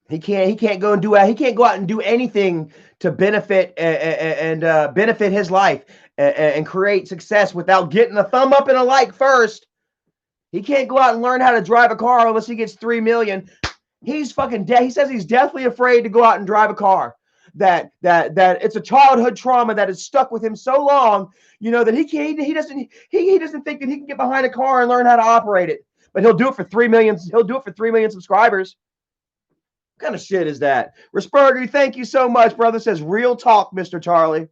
He can't go out and do anything to benefit and benefit his life and create success without getting a thumb up and a like first. He can't go out and learn how to drive a car unless he gets 3 million. He's fucking dead. He says he's deathly afraid to go out and drive a car. That it's a childhood trauma that has stuck with him so long, that he doesn't think that he can get behind a car and learn how to operate it. But he'll do it for 3 million. He'll do it for 3 million subscribers. What kind of shit is that? Risperger, thank you so much, brother. Says real talk, Mr. Charlie.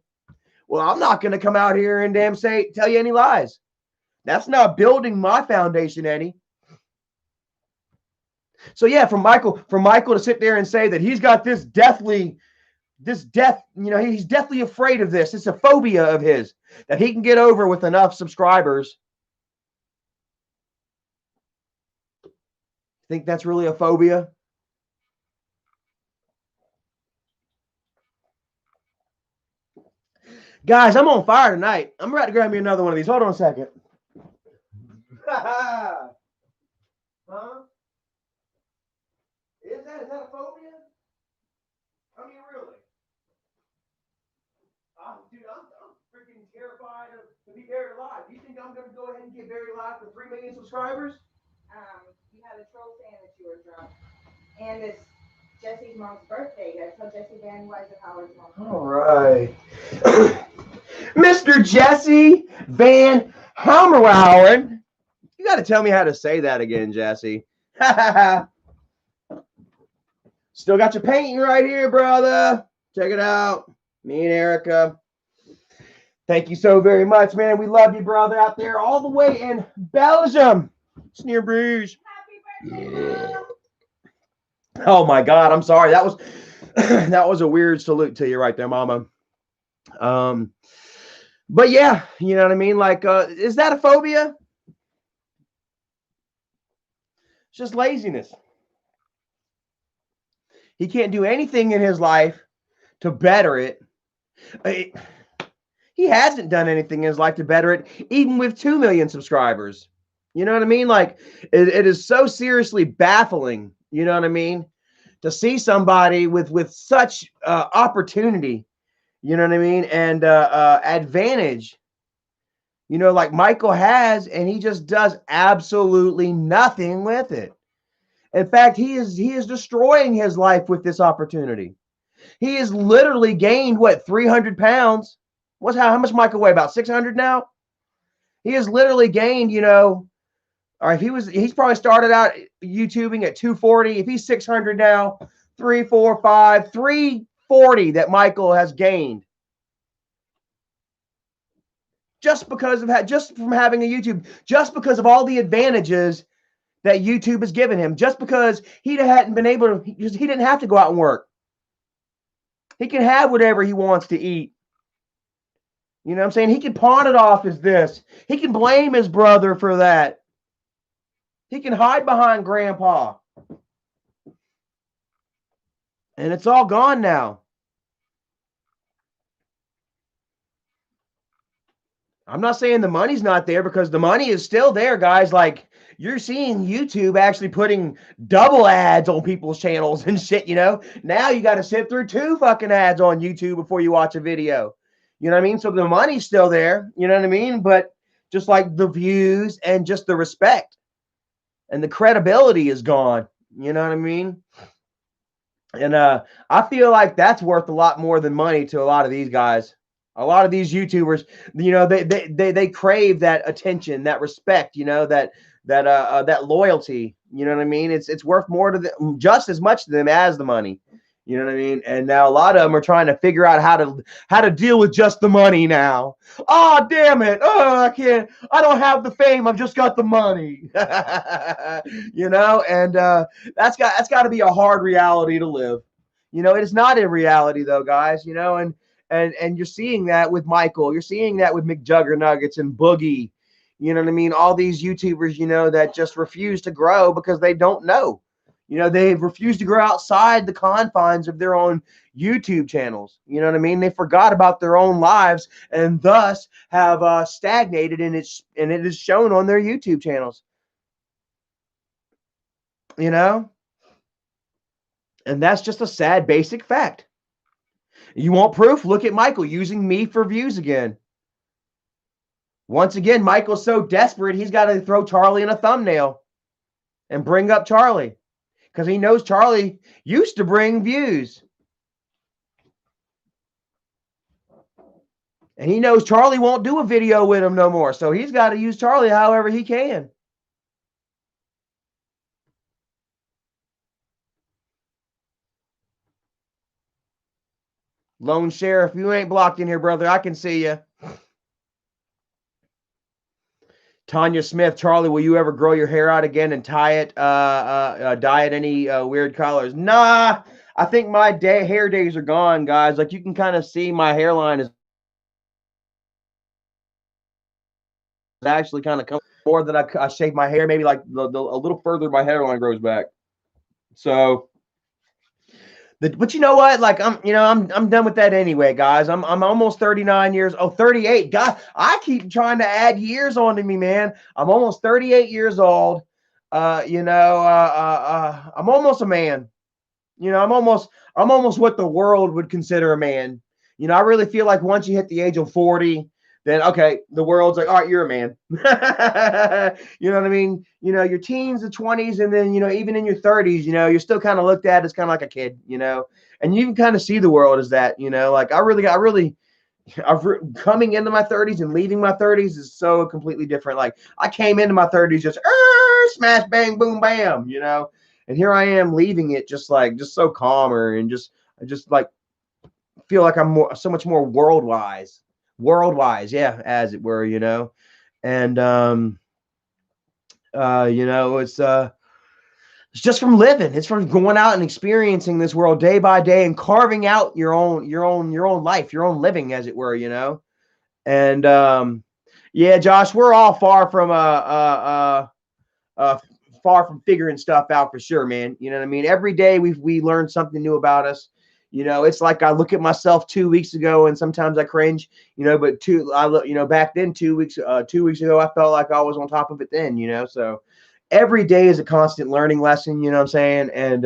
Well, I'm not going to come out here and tell you any lies. That's not building my foundation any. So yeah, for Michael to sit there and say that he's got he's deathly afraid of this. It's a phobia of his that he can get over with enough subscribers. Think that's really a phobia? Guys, I'm on fire tonight. I'm about to grab me another one of these. Hold on a second. Huh? Is that a phobia? I mean, really? Dude, I'm freaking terrified to be buried alive. Do you think I'm going to go ahead and get buried alive for 3 million subscribers? You had a troll saying that you were drunk. And it's Jesse's mom's birthday. You gotta tell Jesse Van Weiss and Howard's mom. All right. Mr. Jesse Van Hammerauer. You got to tell me how to say that again, Jesse. Still got your painting right here, brother. Check it out. Me and Erica. Thank you so very much, man. We love you, brother, out there all the way in Belgium. It's near Bruges. Happy birthday, Mom. Oh my God, I'm sorry. That was a weird salute to you right there, Mama. But yeah, you know what I mean? Like, is that a phobia? It's just laziness. He can't do anything in his life to better it. He hasn't done anything in his life to better it, even with 2 million subscribers. You know what I mean? Like, it is so seriously baffling, you know what I mean, to see somebody with such opportunity, you know what I mean, and advantage, like Michael has, and he just does absolutely nothing with it. In fact, he is destroying his life with this opportunity. He has literally gained, 300 pounds? How much Michael weigh? About 600 now? He has literally gained, all right, he's probably started out YouTubing at 240. If he's 600 now, 340 that Michael has gained. Just from having a YouTube, just because of all the advantages that YouTube has given him, just because he hadn't been able to, he didn't have to go out and work. He can have whatever he wants to eat. You know what I'm saying? He can pawn it off as this. He can blame his brother for that. He can hide behind grandpa. And it's all gone now. I'm not saying the money's not there, because the money is still there, guys. Like, you're seeing YouTube actually putting double ads on people's channels and shit, Now you got to sit through 2 fucking ads on YouTube before you watch a video. You know what I mean? So the money's still there, you know what I mean? But just like the views and just the respect and the credibility is gone, you know what I mean? And I feel like that's worth a lot more than money to a lot of these guys. A lot of these YouTubers, they crave that attention, that respect, that loyalty, You know what I mean? It's worth more to them, just as much to them as the money. You know what I mean? And now a lot of them are trying to figure out how to deal with just the money now. Oh, damn it. Oh, I don't have the fame. I've just got the money. You know, and that's got to be a hard reality to live. You know, it is not in reality though, guys, you know, and you're seeing that with Michael. You're seeing that with McJuggernuggets and Boogie. You know what I mean? All these YouTubers, you know, that just refuse to grow because they don't know. You know, they've refused to grow outside the confines of their own YouTube channels. You know what I mean? They forgot about their own lives and thus have stagnated, and it is shown on their YouTube channels. You know? And that's just a sad basic fact. You want proof? Look at Michael using me for views again. Once again, Michael's so desperate, he's got to throw Charlie in a thumbnail and bring up Charlie because he knows Charlie used to bring views. And he knows Charlie won't do a video with him no more, so he's got to use Charlie however he can. Lone Sheriff, you ain't blocked in here, brother. I can see you. Tanya Smith, Charlie, will you ever grow your hair out again and dye it any weird colors? Nah, I think my hair days are gone, guys. Like, you can kind of see my hairline is actually kind of come more that I shave my hair, maybe like a little further my hairline grows back. So, but you know what? Like, I'm done with that anyway, guys. I'm almost 39 years. Oh, 38. God, I keep trying to add years onto me, man. I'm almost 38 years old. I'm almost a man. You know, I'm almost what the world would consider a man. You know, I really feel like once you hit the age of 40, then okay, the world's like, all right, you're a man. You know what I mean? You know, your teens, the 20s, and then, you know, even in your 30s, you know, you're still kind of looked at as kind of like a kid, you know, and you can kind of see the world as that, you know, like coming into my 30s and leaving my 30s is so completely different. Like, I came into my 30s just smash, bang, boom, bam, you know, and here I am leaving it just so calmer and I just like feel like I'm so much more worldwise, yeah, as it were, you know. And you know, it's just from living. It's from going out and experiencing this world day by day and carving out your own life, your own living, as it were, you know. And yeah, Josh, we're all far from far from figuring stuff out for sure, man. You know what I mean? Every day we learn something new about us. You know, it's like I look at myself 2 weeks ago and sometimes I cringe, you know, but back then 2 weeks ago, I felt like I was on top of it then, you know. So every day is a constant learning lesson, you know what I'm saying? And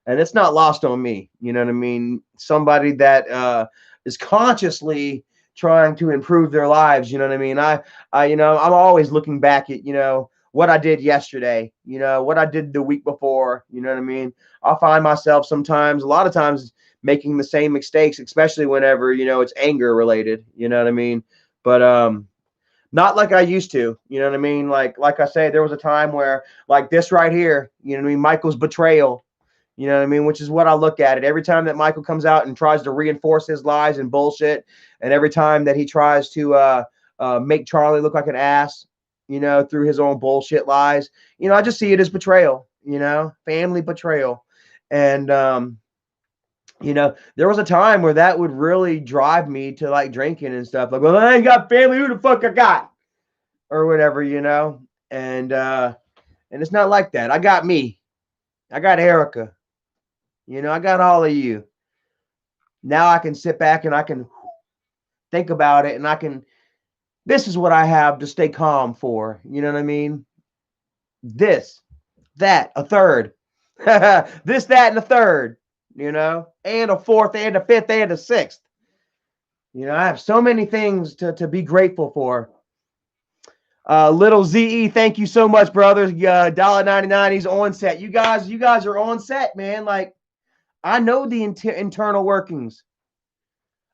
it's not lost on me, you know what I mean? Somebody that is consciously trying to improve their lives, you know what I mean? I'm always looking back at, you know, what I did yesterday, you know, what I did the week before, you know what I mean? I'll find myself sometimes, a lot of times, making the same mistakes, especially whenever, you know, it's anger related, you know what I mean? But not like I used to, you know what I mean? Like I say, there was a time where, like this right here, you know what I mean, Michael's betrayal, you know what I mean, which is what I look at it every time that Michael comes out and tries to reinforce his lies and bullshit, and every time that he tries to make Charlie look like an ass, you know, through his own bullshit lies, you know, I just see it as betrayal, you know, family betrayal. And you know, there was a time where that would really drive me to like drinking and stuff. Like, well, I ain't got family. Who the fuck I got? Or whatever, you know. And it's not like that. I got me. I got Erica. You know, I got all of you. Now I can sit back and I can think about it, and this is what I have to stay calm for. You know what I mean? This, that, a third. This, that, and a third. You know, and a fourth, and a fifth, and a sixth. You know, I have so many things to be grateful for. Little ZE, thank you so much, brothers. $1.99, he's on set. You guys are on set, man. Like, I know the internal workings.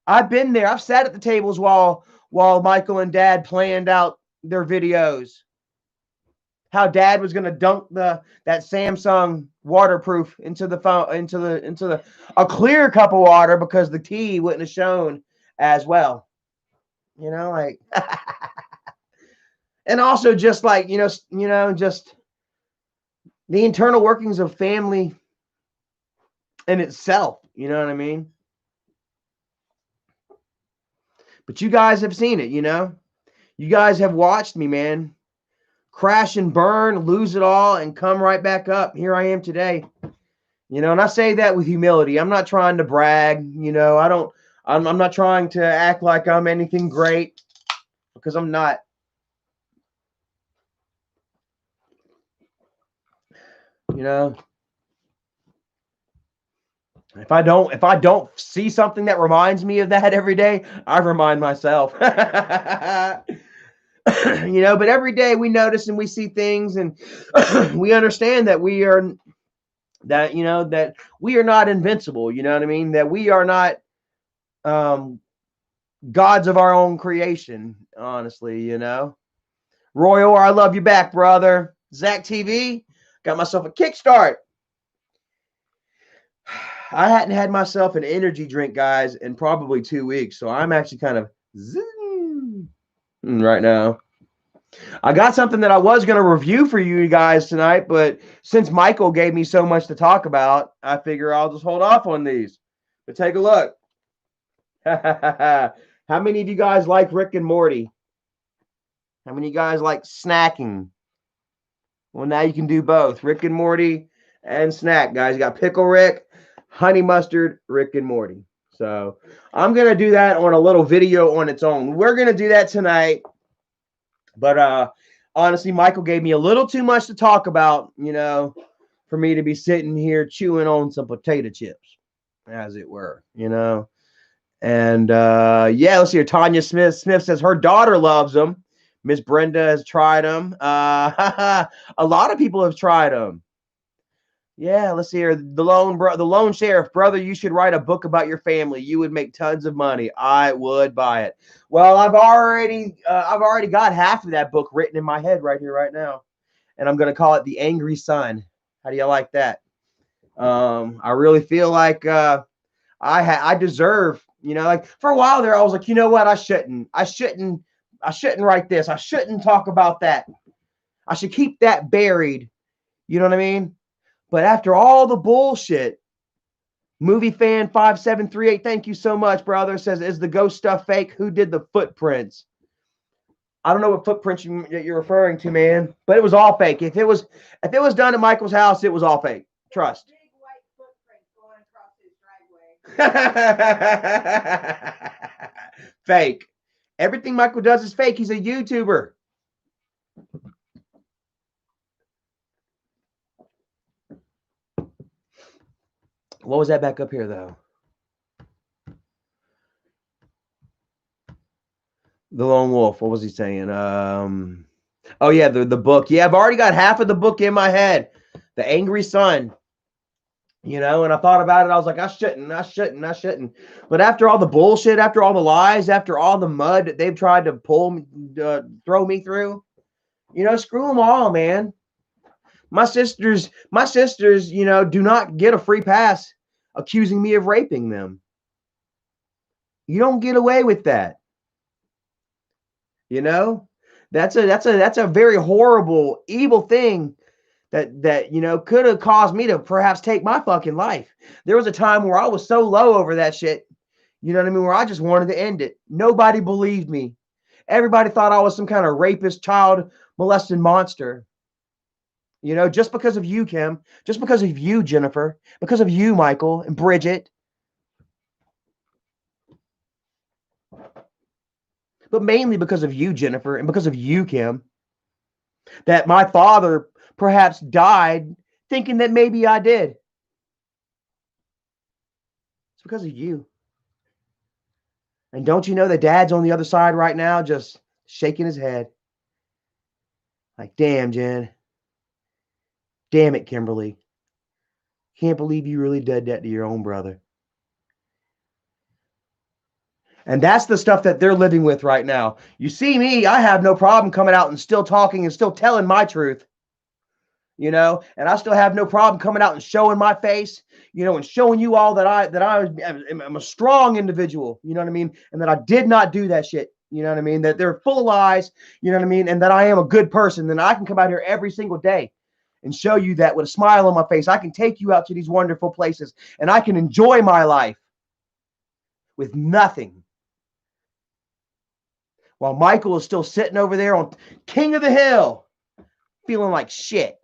I've been there. I've sat at the tables while Michael and Dad planned out their videos. how Dad was gonna dunk that Samsung waterproof into the phone, into a clear cup of water because the tea wouldn't have shown as well. You know, like, and also just like just the internal workings of family in itself. You know what I mean? But you guys have seen it. You guys have watched me, man. Crash and burn, lose it all, and come right back up. Here I am today. And I say that with humility. I'm not trying to brag. I'm not trying to act like I'm anything great, because I'm not. If I don't see something that reminds me of that every day, I remind myself. But every day we notice and we see things, and we understand that we are not invincible. You know what I mean? That we are not gods of our own creation, honestly. Royal, I love you back, brother. Zach TV, got myself a kickstart. I hadn't had myself an energy drink, guys, in probably 2 weeks, so I'm actually kind of zen right now. I got something that I was going to review for you guys tonight, but since Michael gave me so much to talk about, I figure I'll just hold off on these. But take a look. How many of you guys like Rick and Morty? How many of you guys like snacking? Well, now you can do both. Rick and Morty and snack, guys. You got Pickle Rick, Honey Mustard, Rick and Morty. So I'm going to do that on a little video on its own. We're going to do that tonight. But honestly, Michael gave me a little too much to talk about, for me to be sitting here chewing on some potato chips, as it were, And yeah, let's see here. Tanya Smith says her daughter loves them. Miss Brenda has tried them. A lot of people have tried them. Yeah, let's see here. The lone sheriff, brother, you should write a book about your family. You would make tons of money. I would buy it. Well, I've already got half of that book written in my head right here, right now, and I'm gonna call it The Angry Son. How do you like that? I really feel like I deserve. Like for a while there, I was like, you know what? I shouldn't write this. I shouldn't talk about that. I should keep that buried. You know what I mean? But after all the bullshit, Movie Fan 5738, thank you so much, brother, says, is the ghost stuff fake? Who did the footprints? I don't know what footprints you're referring to, man, but it was all fake. If it was done at Michael's house, it was all fake. Trust. Big white footprint going across his driveway. Fake. Everything Michael does is fake. He's a YouTuber. What was that back up here, though? The Lone Wolf. What was he saying? Oh, yeah, the book. Yeah, I've already got half of the book in my head. The Angry Son. And I thought about it. I was like, I shouldn't. But after all the bullshit, after all the lies, after all the mud that they've tried to throw me through, screw them all, man. My sisters, do not get a free pass accusing me of raping them. You don't get away with that. That's a very horrible, evil thing that could have caused me to perhaps take my fucking life. There was a time where I was so low over that shit, you know what I mean, where I just wanted to end it. Nobody believed me. Everybody thought I was some kind of rapist, child molesting monster. Just because of you, Kim, just because of you, Jennifer, because of you, Michael and Bridget. But mainly because of you, Jennifer, and because of you, Kim, that my father perhaps died thinking that maybe I did. It's because of you. And don't you know that Dad's on the other side right now just shaking his head? Like, damn, Jen. Damn it, Kimberly. Can't believe you really did that to your own brother. And that's the stuff that they're living with right now. You see me, I have no problem coming out and still talking and still telling my truth. you know, and I still have no problem coming out and showing my face, you know, and showing you all that I'm a strong individual, you know what I mean, and that I did not do that shit, you know what I mean, that they're full of lies, you know what I mean, and that I am a good person. Then I can come out here every single day and show you that with a smile on my face. I can take you out to these wonderful places, and I can enjoy my life with nothing, while Michael is still sitting over there on King of the Hill, feeling like shit.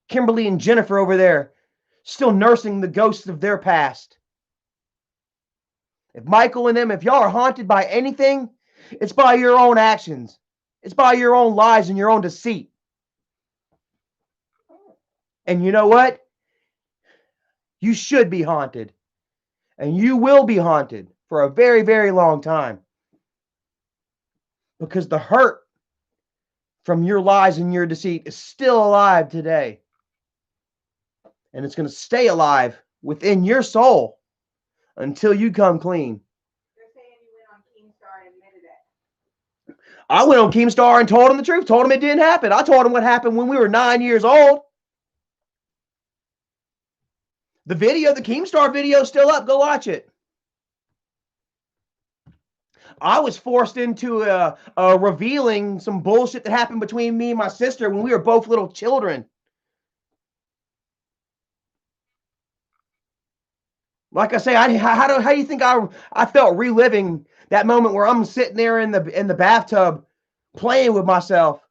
Kimberly and Jennifer over there, still nursing the ghosts of their past. If Michael and them, if y'all are haunted by anything, it's by your own actions. It's by your own lies and your own deceit. And you know what? You should be haunted. And you will be haunted for a very, very long time. Because the hurt from your lies and your deceit is still alive today. And it's going to stay alive within your soul until you come clean. They're saying you went on Keemstar and admitted it. I went on Keemstar and told him the truth, told him it didn't happen. I told him what happened when we were 9 years old. The video, the Keemstar video is still up. Go watch it. I was forced into revealing some bullshit that happened between me and my sister when we were both little children. Like I say, how do you think I felt reliving that moment where I'm sitting there in the bathtub playing with myself,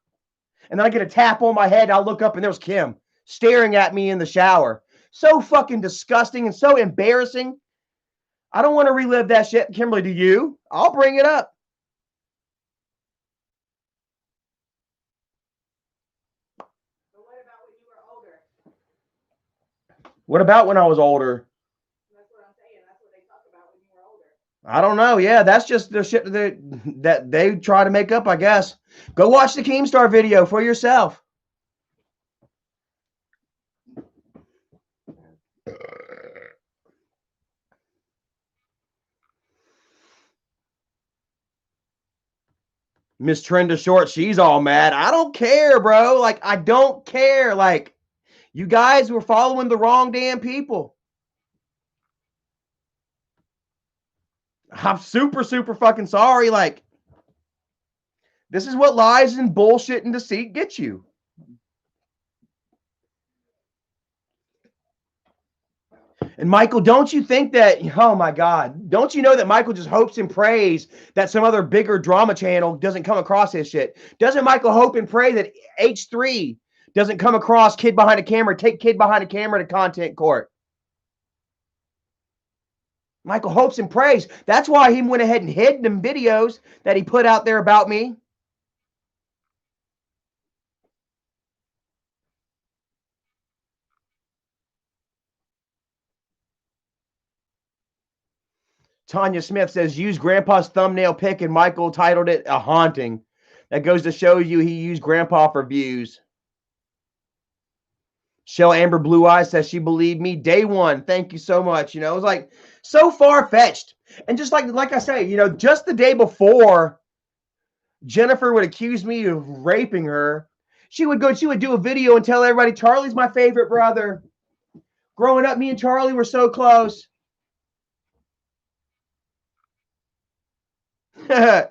and then I get a tap on my head, and I look up and there's Kim staring at me in the shower. So fucking disgusting and so embarrassing. I don't want to relive that shit. Kimberly, do you? I'll bring it up. But what about when you were older? What about when I was older? That's what I'm saying. That's what they talk about when you were older. I don't know. Yeah, that's just the shit that they try to make up, I guess. Go watch the Keemstar video for yourself. Miss Trenda Short, she's all mad. I don't care, bro. Like, I don't care. Like, you guys were following the wrong damn people. I'm super, super fucking sorry. Like, this is what lies and bullshit and deceit get you. And Michael, don't you think that, oh my God, don't you know that Michael just hopes and prays that some other bigger drama channel doesn't come across his shit? Doesn't Michael hope and pray that H3 doesn't come across Kid Behind a Camera, take Kid Behind a Camera to content court? Michael hopes and prays. That's why he went ahead and hid them videos that he put out there about me. Tanya Smith says, use Grandpa's thumbnail pic, and Michael titled it A Haunting. That goes to show you he used Grandpa for views. Shell Amber Blue Eyes says she believed me day one. Thank you so much. You know, it was like so far-fetched. And just like I say, you know, just the day before Jennifer would accuse me of raping her, she would do a video and tell everybody, Charlie's my favorite brother. Growing up, me and Charlie were so close. And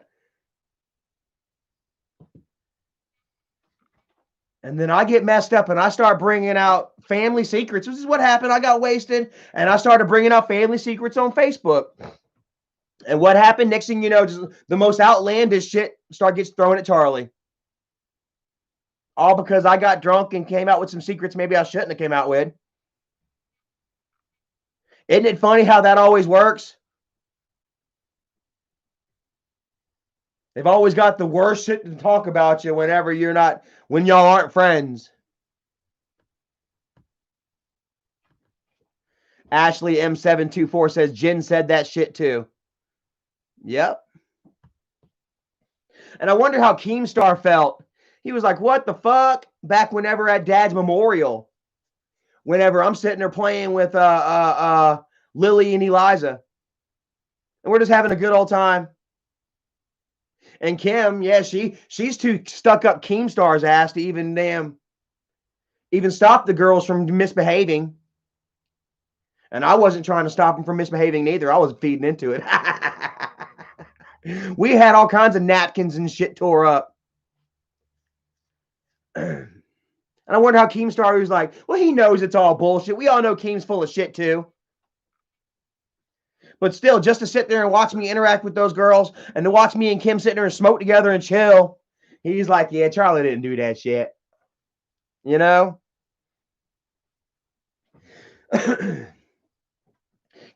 then I get messed up and I start bringing out family secrets. This is what happened. I got wasted and I started bringing out family secrets on Facebook. And what happened? Next thing you know, just the most outlandish shit gets thrown at Charlie. All because I got drunk and came out with some secrets maybe I shouldn't have came out with. Isn't it funny how that always works? They've always got the worst shit to talk about you when y'all aren't friends. Ashley M724 says Jen said that shit too. Yep. And I wonder how Keemstar felt. He was like, what the fuck? Back whenever at Dad's memorial. Whenever I'm sitting there playing with Lily and Eliza. And we're just having a good old time. And Kim, yeah, she's too stuck up Keemstar's ass to even stop the girls from misbehaving. And I wasn't trying to stop them from misbehaving neither. I was feeding into it. We had all kinds of napkins and shit tore up. And I wonder how Keemstar was like, well, he knows it's all bullshit. We all know Keem's full of shit too. But still, just to sit there and watch me interact with those girls and to watch me and Kim sitting there and smoke together and chill, he's like, yeah, Charlie didn't do that shit. You know?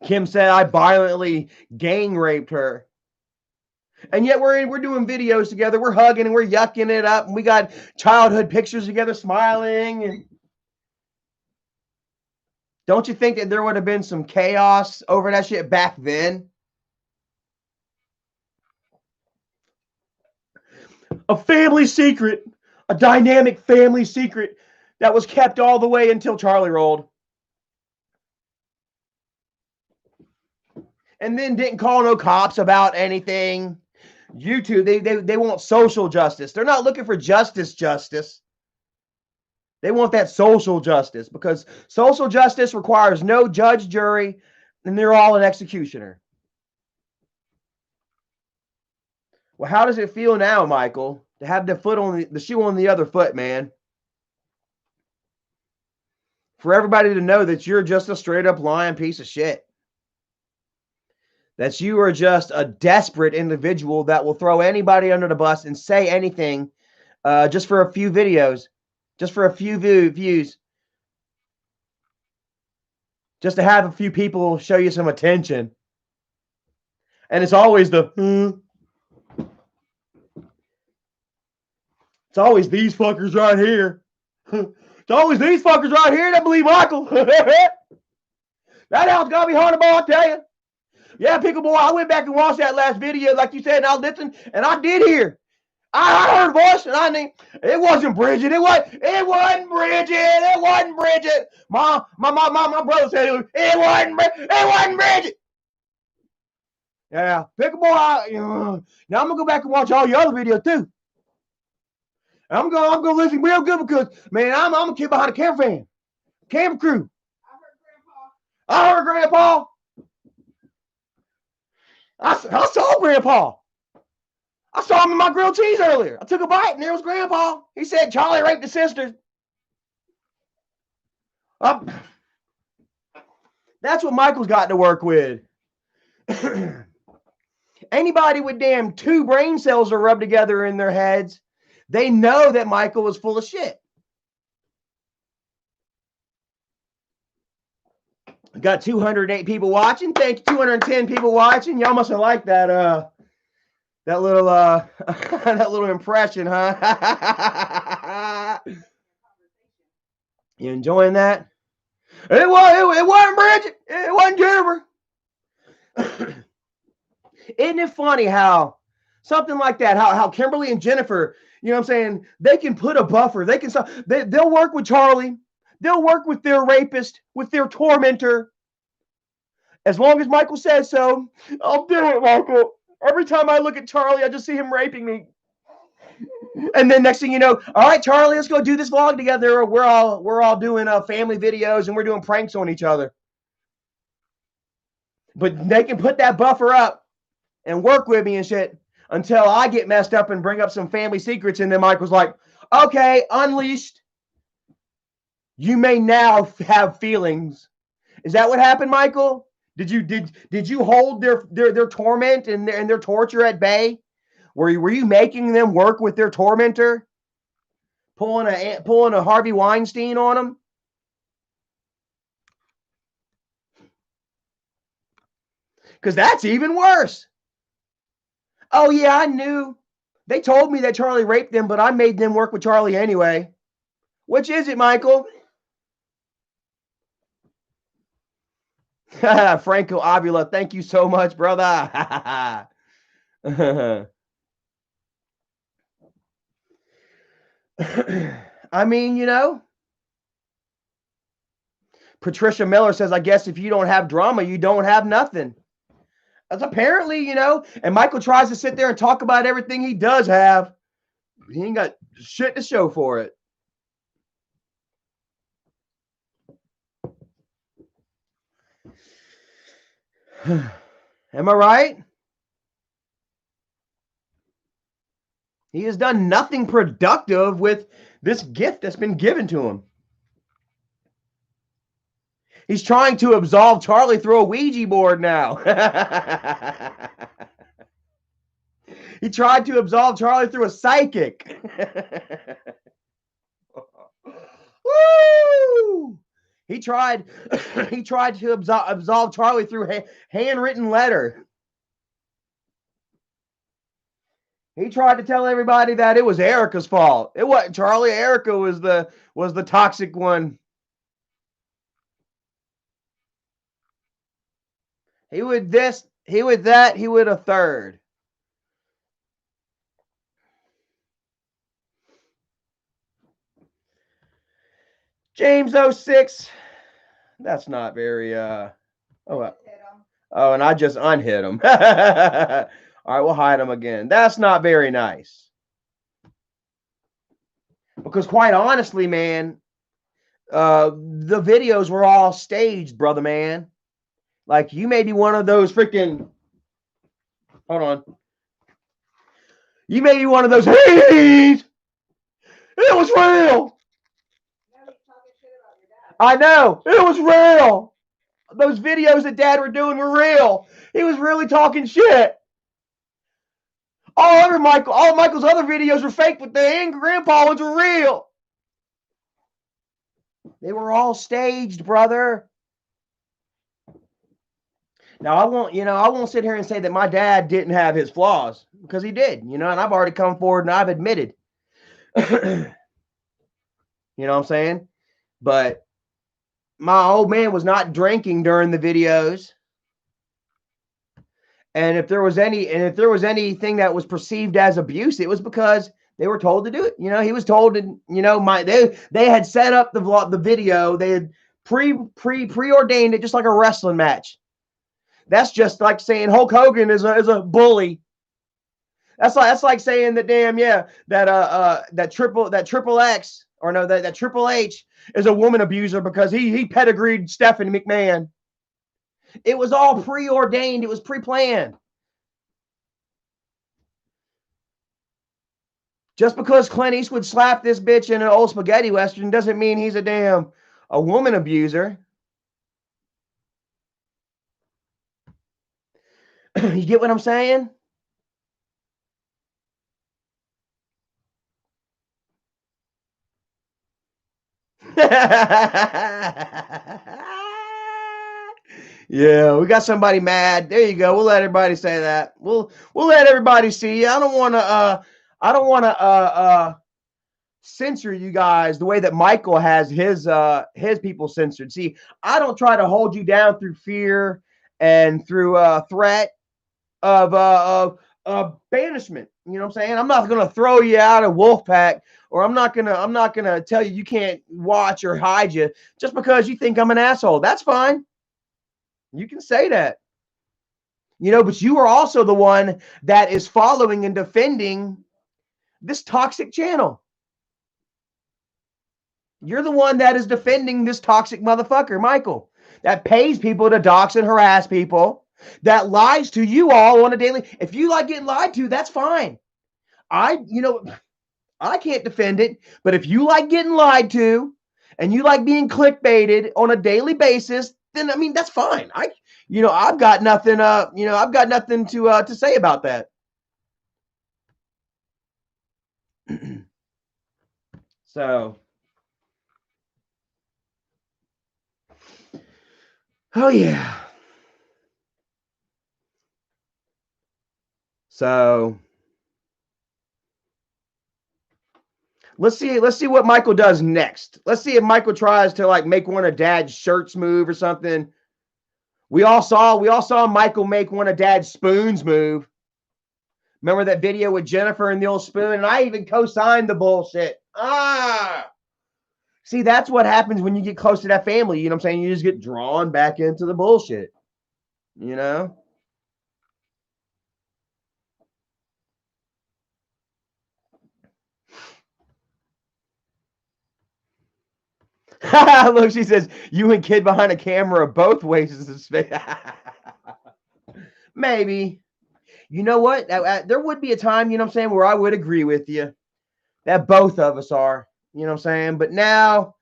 Kim said I violently gang raped her. And yet we're doing videos together. We're hugging and we're yucking it up. And we got childhood pictures together smiling. And don't you think that there would have been some chaos over that shit back then? A family secret. A dynamic family secret that was kept all the way until Charlie rolled. And then didn't call no cops about anything. YouTube, they want social justice. They're not looking for justice. They want that social justice because social justice requires no judge, jury, and they're all an executioner. Well, how does it feel now, Michael, to have the shoe on the other foot, man? For everybody to know that you're just a straight up lying piece of shit. That you are just a desperate individual that will throw anybody under the bus and say anything just for a few videos, just for a few views, just to have a few people show you some attention. And it's always it's always these fuckers right here. It's always these fuckers right here that believe Michael. That house got to be haunted, boy, I tell you. Yeah, Pickle Boy, I went back and watched that last video, like you said, and I listened, and I did hear. I heard a voice, and I knew it wasn't Bridget. It wasn't Bridget. It wasn't Bridget. My brother said it wasn't Bridget. Yeah, Pickle Boy. Now I'm gonna go back and watch all your other videos too. I'm gonna listen real good because man, I'm a kid behind a camper crew. I heard Grandpa. I saw Grandpa. I saw him in my grilled cheese earlier. I took a bite and there was Grandpa. He said Charlie raped his sister. That's what Michael's got to work with. Anybody with damn 2 brain cells are rubbed together in their heads, they know that Michael was full of shit. Got 208 people watching. Thank you, 210 people watching. Y'all must have liked that little that little impression, huh? You enjoying that? It wasn't Bridget. It wasn't Jennifer. Isn't it funny how something like that, how Kimberly and Jennifer, you know what I'm saying, they can put a buffer. They'll work with Charlie. They'll work with their rapist, with their tormentor. As long as Michael says so, I'll do it, Michael. Every time I look at Charlie, I just see him raping me. And then next thing you know, all right, Charlie, let's go do this vlog together. We're all doing family videos and we're doing pranks on each other. But they can put that buffer up and work with me and shit until I get messed up and bring up some family secrets. And then Michael's like, okay, unleashed. You may now have feelings. Is that what happened, Michael? Did you hold their torment and their torture at bay? Were you making them work with their tormentor? Pulling a Harvey Weinstein on them? Because that's even worse. Oh yeah, I knew. They told me that Charlie raped them, but I made them work with Charlie anyway. Which is it, Michael? Franco Avila, thank you so much, brother. I mean, you know, Patricia Miller says, I guess if you don't have drama, you don't have nothing. That's apparently, you know, and Michael tries to sit there and talk about everything he does have. He ain't got shit to show for it. Am I right? He has done nothing productive with this gift that's been given to him. He's trying to absolve Charlie through a Ouija board now. He tried to absolve Charlie through a psychic. Woo! He tried to absolve Charlie through a handwritten letter. He tried to tell everybody that it was Erica's fault. It wasn't Charlie. Erica was the toxic one. He would this, he would that, he would a third. James 06. That's not very oh, and I just unhit him. All right, we'll hide him again. That's not very nice. Because quite honestly, man, the videos were all staged, brother man. Like, you may be one of those freaking, hold on. You may be one of those, hey, it was real. I know, it was real. Those videos that Dad were doing were real. He was really talking shit. All Michael's other videos were fake, but the grandpa ones were real. They were all staged, brother. Now I won't sit here and say that my dad didn't have his flaws, because he did, and I've already come forward and I've admitted. You know what I'm saying? But my old man was not drinking during the videos. And if there was anything that was perceived as abuse, it was because they were told to do it. He was told to, they had set up the video. They had preordained it, just like a wrestling match. That's just like saying Hulk Hogan is a bully. That's like saying that that Triple X, or no, that Triple H is a woman abuser because he pedigreed Stephanie McMahon. It was all preordained. It was pre-planned. Just because Clint Eastwood slapped this bitch in an old spaghetti western doesn't mean he's a woman abuser. You get what I'm saying? Yeah, we got somebody mad. There you go. We'll let everybody say that. We'll let everybody see you. I don't want to censor you guys the way that Michael has his people censored. See, I don't try to hold you down through fear and through threat of banishment. You know what I'm saying? I'm not gonna throw you out of Wolfpack, or I'm not gonna tell you can't watch or hide you just because you think I'm an asshole. That's fine. You can say that. But you are also the one that is following and defending this toxic channel. You're the one that is defending this toxic motherfucker, Michael, that pays people to dox and harass people, that lies to you all on a daily. If you like getting lied to, that's fine. I can't defend it, but if you like getting lied to and you like being clickbaited on a daily basis, then that's fine. I've got nothing to say about that. So, oh yeah. So let's see what Michael does next. Let's see if Michael tries to make one of Dad's shirts move or something. We all saw Michael make one of Dad's spoons move. Remember that video with Jennifer and the old spoon? And I even co-signed the bullshit. See, that's what happens when you get close to that family. You know what I'm saying? You just get drawn back into the bullshit. Look, she says, you and kid behind a camera both wastes of space. Maybe. You know what? There would be a time, you know what I'm saying, where I would agree with you that both of us are, you know what I'm saying? But now,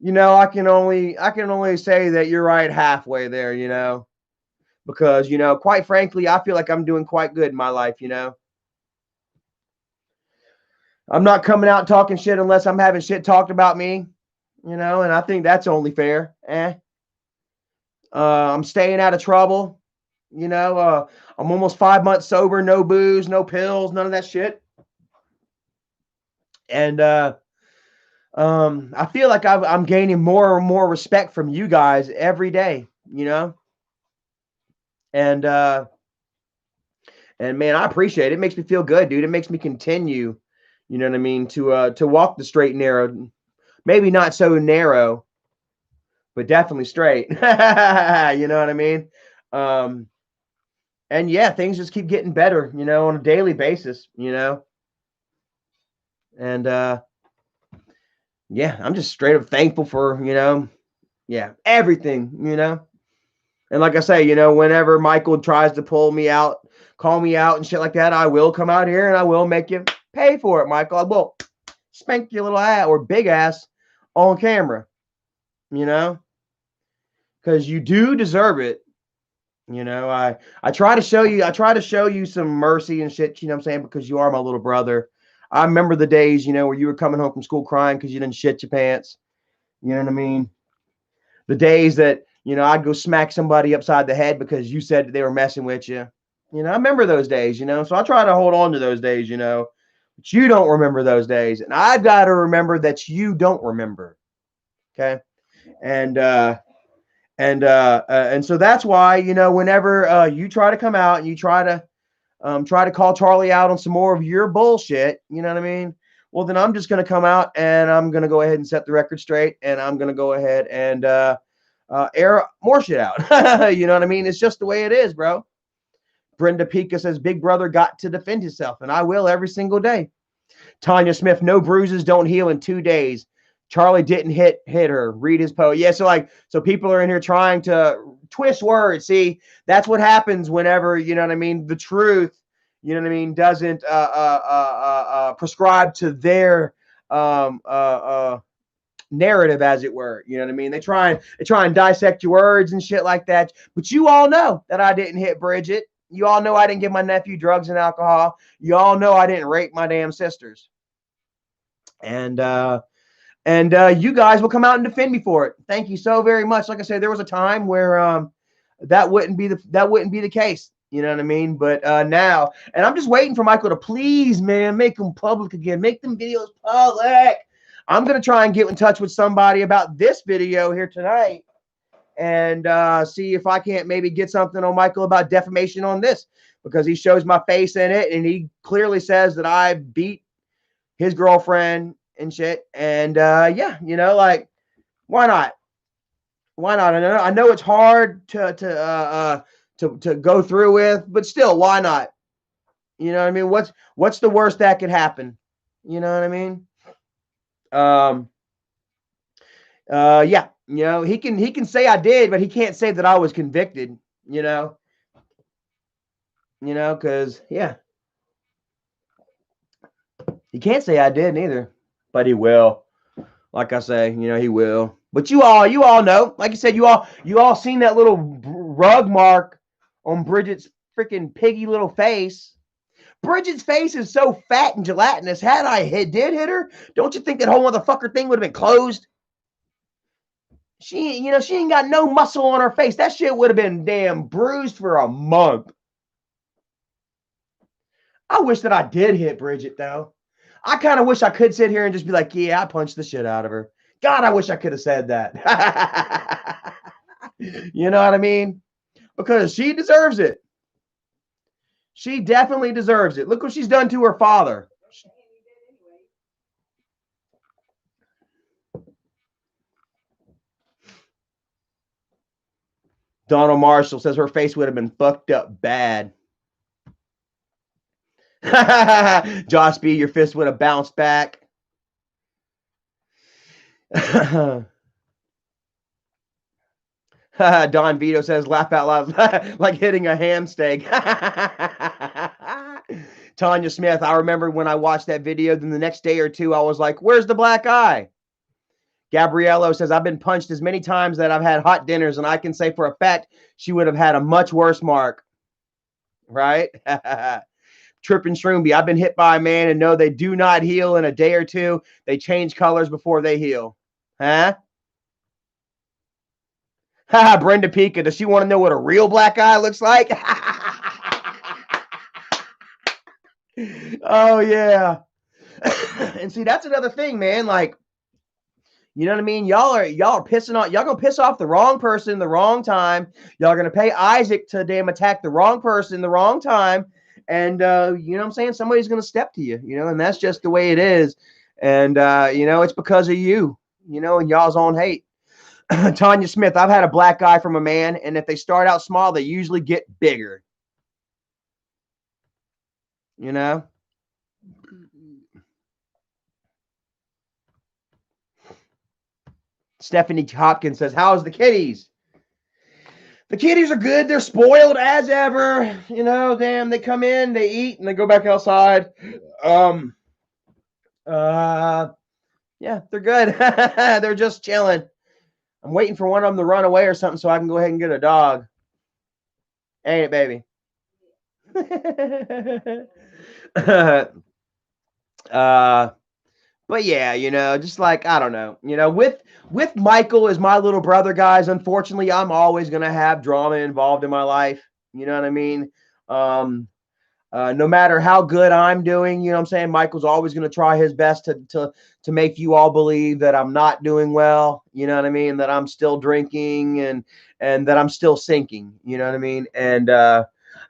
I can only say that you're right halfway there, because, quite frankly, I feel like I'm doing quite good in my life. I'm not coming out talking shit unless I'm having shit talked about me, and I think that's only fair. I'm staying out of trouble. I'm almost 5 months sober, no booze, no pills, none of that shit. And I feel like I'm gaining more and more respect from you guys every day, and man, I appreciate it. It makes me feel good, dude. It makes me continue, you know what I mean, to walk the straight and narrow, maybe not so narrow, but definitely straight. You know what I mean? And yeah, things just keep getting better, on a daily basis, and yeah, I'm just straight up thankful for, yeah, everything, And like I say, whenever Michael tries to pull me out, call me out and shit like that, I will come out here and I will make you pay for it, Michael. I will spank your little ass or big ass on camera, because you do deserve it. I try to show you some mercy and shit, what I'm saying, because you are my little brother. I remember the days, where you were coming home from school crying because you didn't shit your pants. You know what I mean? The days that, I'd go smack somebody upside the head because you said that they were messing with you. I remember those days, so I try to hold on to those days, but you don't remember those days. And I've got to remember that you don't remember. Okay. And, and so that's why, whenever you try to come out and you try to call Charlie out on some more of your bullshit, you know what I mean? Well, then I'm just going to come out and I'm going to go ahead and set the record straight, and I'm going to go ahead and air more shit out. You know what I mean? It's just the way it is, bro. Brenda Pika says, Big Brother got to defend himself, and I will every single day. Tanya Smith, no bruises don't heal in 2 days. Charlie didn't hit her. Read his post. Yeah, so people are in here trying to twist words. See, that's what happens whenever, you know what I mean, the truth, you know what I mean, doesn't prescribe to their narrative, as it were. You know what I mean? They try and dissect your words and shit like that. But you all know that I didn't hit Bridget. You all know I didn't give my nephew drugs and alcohol. You all know I didn't rape my damn sisters. And you guys will come out and defend me for it. Thank you so very much. Like I said, there was a time where that wouldn't be the case. You know what I mean? But now, and I'm just waiting for Michael to please, man, make them public again. Make them videos public. I'm gonna try and get in touch with somebody about this video here tonight, and see if I can't maybe get something on Michael about defamation on this, because he shows my face in it and he clearly says that I beat his girlfriend and shit. And yeah, like, why not? Why not? I know it's hard to go through with, but still, why not? You know what I mean? What's the worst that could happen? You know what I mean? Yeah, he can say I did, but he can't say that I was convicted, because yeah, he can't say I did neither, but he will. Like I say, he will. But you all know, like you said, you all seen that little rug mark on Bridget's freaking piggy little face. Bridget's face is so fat and gelatinous. Had I did hit her, don't you think that whole motherfucker thing would have been closed? She ain't got no muscle on her face. That shit would have been damn bruised for a month. I wish that I did hit Bridget, though. I kind of wish I could sit here and just be like, yeah, I punched the shit out of her. God, I wish I could have said that. You know what I mean? Because she deserves it. She definitely deserves it. Look what she's done to her father. Donald Marshall says her face would have been fucked up bad. Josh B, your fist would have bounced back. Don Vito says, laugh out loud, like hitting a ham steak. Tanya Smith, I remember when I watched that video, then the next day or two, I was like, where's the black eye? Gabriello says, I've been punched as many times that I've had hot dinners, and I can say for a fact she would have had a much worse mark. Right? Tripping Shroomby, I've been hit by a man and know they do not heal in a day or two. They change colors before they heal. Huh? Brenda Pika, does she want to know what a real black eye looks like? Oh, yeah. And see, that's another thing, man. Like, you know what I mean? Y'all are pissing off. Y'all gonna piss off the wrong person the wrong time. Y'all gonna pay Isaac to damn attack the wrong person the wrong time. And you know what I'm saying? Somebody's gonna step to you, you know, and that's just the way it is. And you know, it's because of you, you know, and y'all's own hate. Tanya Smith, I've had a black eye from a man, and if they start out small, they usually get bigger. You know? Stephanie Hopkins says, how's the kitties? The kitties are good. They're spoiled as ever. You know, damn, they come in, they eat, and they go back outside. Yeah, they're good. They're just chilling. I'm waiting for one of them to run away or something so I can go ahead and get a dog. Ain't it, baby? But yeah, you know, just like, I don't know, you know, with Michael as my little brother, guys, unfortunately, I'm always going to have drama involved in my life. You know what I mean? No matter how good I'm doing, you know what I'm saying? Michael's always going to try his best to make you all believe that I'm not doing well. You know what I mean? That I'm still drinking and that I'm still sinking. You know what I mean? And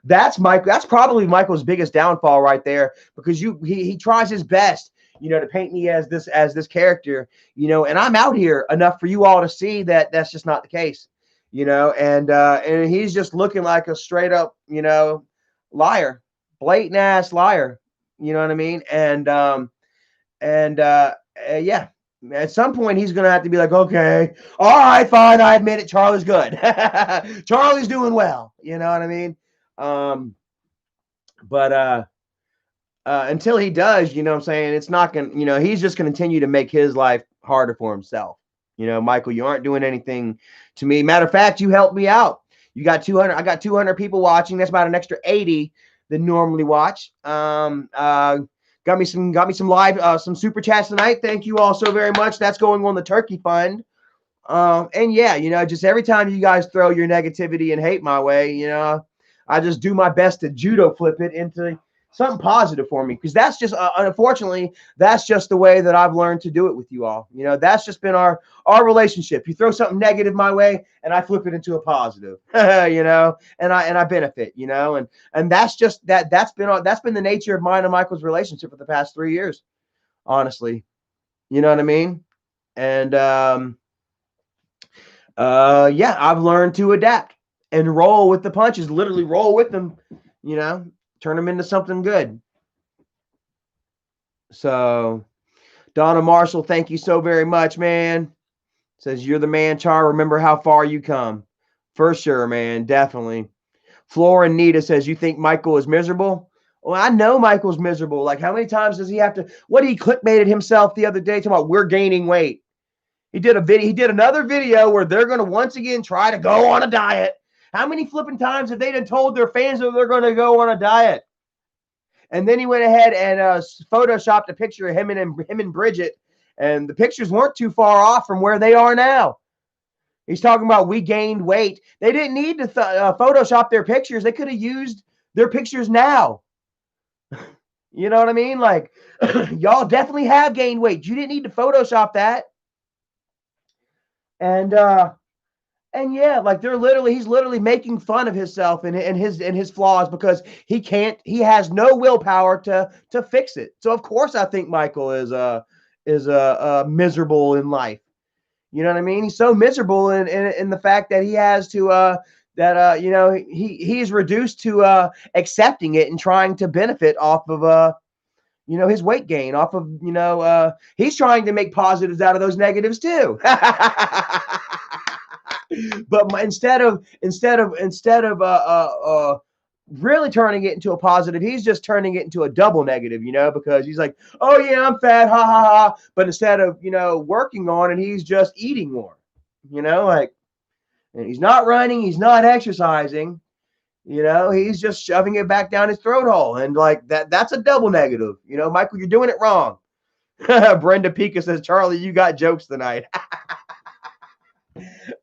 that's probably Michael's biggest downfall right there, because he tries his best, you know, to paint me as this character, you know, and I'm out here enough for you all to see that that's just not the case, you know, and he's just looking like a straight up, you know, liar. Blatant ass liar, you know what I mean? And yeah, at some point he's gonna have to be like, okay, all right, fine, I admit it, Charlie's good. Charlie's doing well, you know what I mean? But until he does, you know what I'm saying, it's not gonna, you know, he's just gonna continue to make his life harder for himself. You know, Michael, you aren't doing anything to me. Matter of fact, you helped me out. You got 200, I got 200 people watching. That's about an extra 80 than normally watch. Got me some live, some super chats tonight. Thank you all so very much. That's going on the turkey fund. And yeah, you know, just every time you guys throw your negativity and hate my way, you know, I just do my best to judo flip it into something positive for me, because that's just unfortunately, that's just the way that I've learned to do it with you all. You know, that's just been our relationship. You throw something negative my way and I flip it into a positive. You know, and I benefit, you know, and that's just that's been the nature of mine and Michael's relationship for the past 3 years, honestly. You know what I mean? And yeah, I've learned to adapt and roll with the punches, literally roll with them, you know, turn them into something good. So Donna Marshall, thank you so very much, man. Says, you're the man, Char. Remember how far you come. For sure, man. Definitely. Flora Nita says, you think Michael is miserable? Well, I know Michael's miserable. Like, how many times does he have to, what he clickbaited himself the other day talking about we're gaining weight? He did another video where they're going to once again try to go on a diet. How many flipping times have they done told their fans that they're going to go on a diet? And then he went ahead and photoshopped a picture of him and Bridget, and the pictures weren't too far off from where they are now. He's talking about we gained weight. They didn't need to Photoshop their pictures. They could have used their pictures now. You know what I mean? Like, y'all definitely have gained weight. You didn't need to Photoshop that. And yeah, like he's literally making fun of himself and his flaws, because he has no willpower to fix it. So of course I think Michael is miserable in life. You know what I mean? He's so miserable in the fact that he has to you know, he's reduced to accepting it and trying to benefit off of you know, his weight gain, off of, you know, he's trying to make positives out of those negatives too. But instead of really turning it into a positive, he's just turning it into a double negative, because he's like, oh yeah, I'm fat, ha ha ha. But instead of working on it, he's just eating more, like, and he's not running, he's not exercising, he's just shoving it back down his throat hole, and like that's a double negative, Michael, you're doing it wrong. Brenda Pika says, Charlie, you got jokes tonight.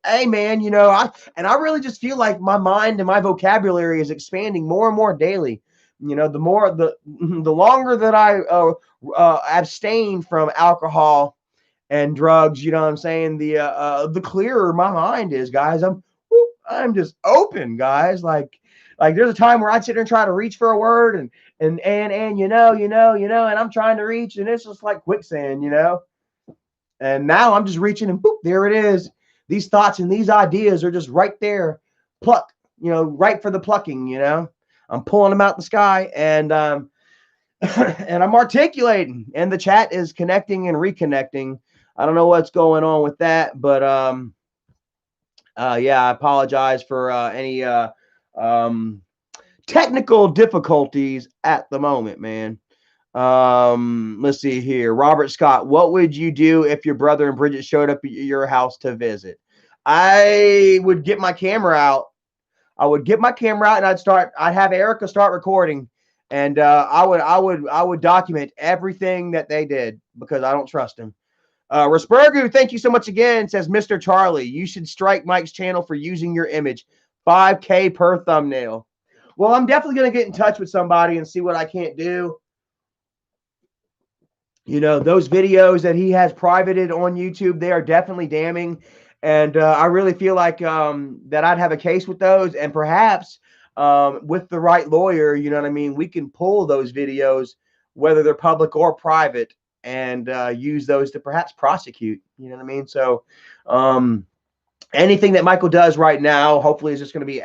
Hey man, I really just feel like my mind and my vocabulary is expanding more and more daily. The more the longer that I abstain from alcohol and drugs, you know what I'm saying, the clearer my mind is, guys. I'm just open, guys. Like there's a time where I'd sit there and try to reach for a word and and I'm trying to reach, and it's just like quicksand, And now I'm just reaching, and boop, there it is. These thoughts and these ideas are just right there, pluck, right for the plucking, I'm pulling them out the sky, and and I'm articulating, and the chat is connecting and reconnecting. I don't know what's going on with that, but yeah, I apologize for any technical difficulties at the moment, man. Let's see here. Robert Scott, what would you do if your brother and Bridget showed up at your house to visit? I would get my camera out. And I'd have Erica start recording, and I would document everything that they did, because I don't trust them. Raspergu, thank you so much again. Says, Mr. Charlie, you should strike Mike's channel for using your image. 5K per thumbnail. Well, I'm definitely going to get in touch with somebody and see what I can't do. Those videos that he has privated on YouTube, they are definitely damning. And I really feel like that I'd have a case with those. And perhaps with the right lawyer, we can pull those videos, whether they're public or private, and use those to perhaps prosecute. So anything that Michael does right now, hopefully, is just going to be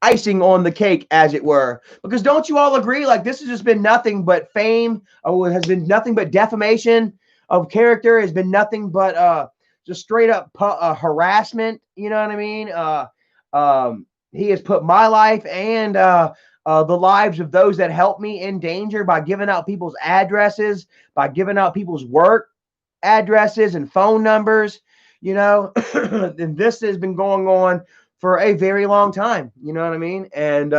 icing on the cake, as it were. Because don't you all agree? Like, this has just been nothing but fame. It has been nothing but defamation of character. Has been nothing but just straight up harassment. You know what I mean? He has put my life and the lives of those that help me in danger by giving out people's addresses, by giving out people's work addresses and phone numbers. And this has been going on for a very long time. You know what I mean? And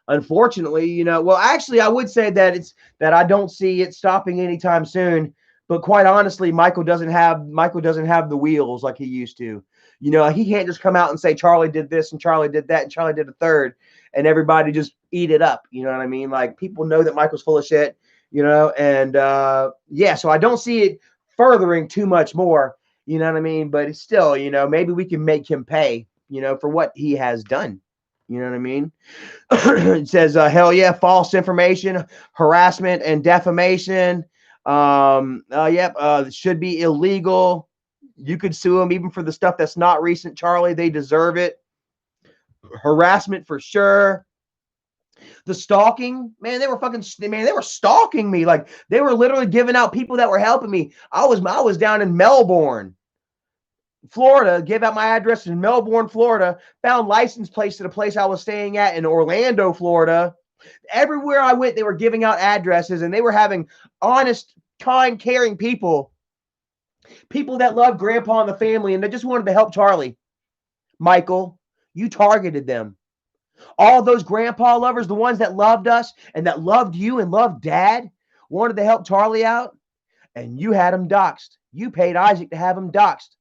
unfortunately, well, actually, I would say that I don't see it stopping anytime soon. But quite honestly, Michael doesn't have the wheels like he used to. He can't just come out and say Charlie did this and Charlie did that and Charlie did a third, and everybody just eat it up. You know what I mean? Like, people know that Michael's full of shit. And yeah, so I don't see it furthering too much more. You know what I mean? But it's still, maybe we can make him pay, for what he has done. You know what I mean? It says, hell yeah, false information, harassment, and defamation. Should be illegal. You could sue them even for the stuff that's not recent, Charlie. They deserve it. Harassment for sure. The stalking, man, they were stalking me. Like, they were literally giving out people that were helping me. I was down in Melbourne, Florida, gave out my address in Melbourne, Florida, found license plates to the place I was staying at in Orlando, Florida. Everywhere I went, they were giving out addresses, and they were having honest, kind, caring people that loved Grandpa and the family, and they just wanted to help Charlie. Michael, you targeted them. All those grandpa lovers, the ones that loved us and that loved you and loved Dad, wanted to help Charlie out, and you had him doxxed. You paid Isaac to have him doxxed,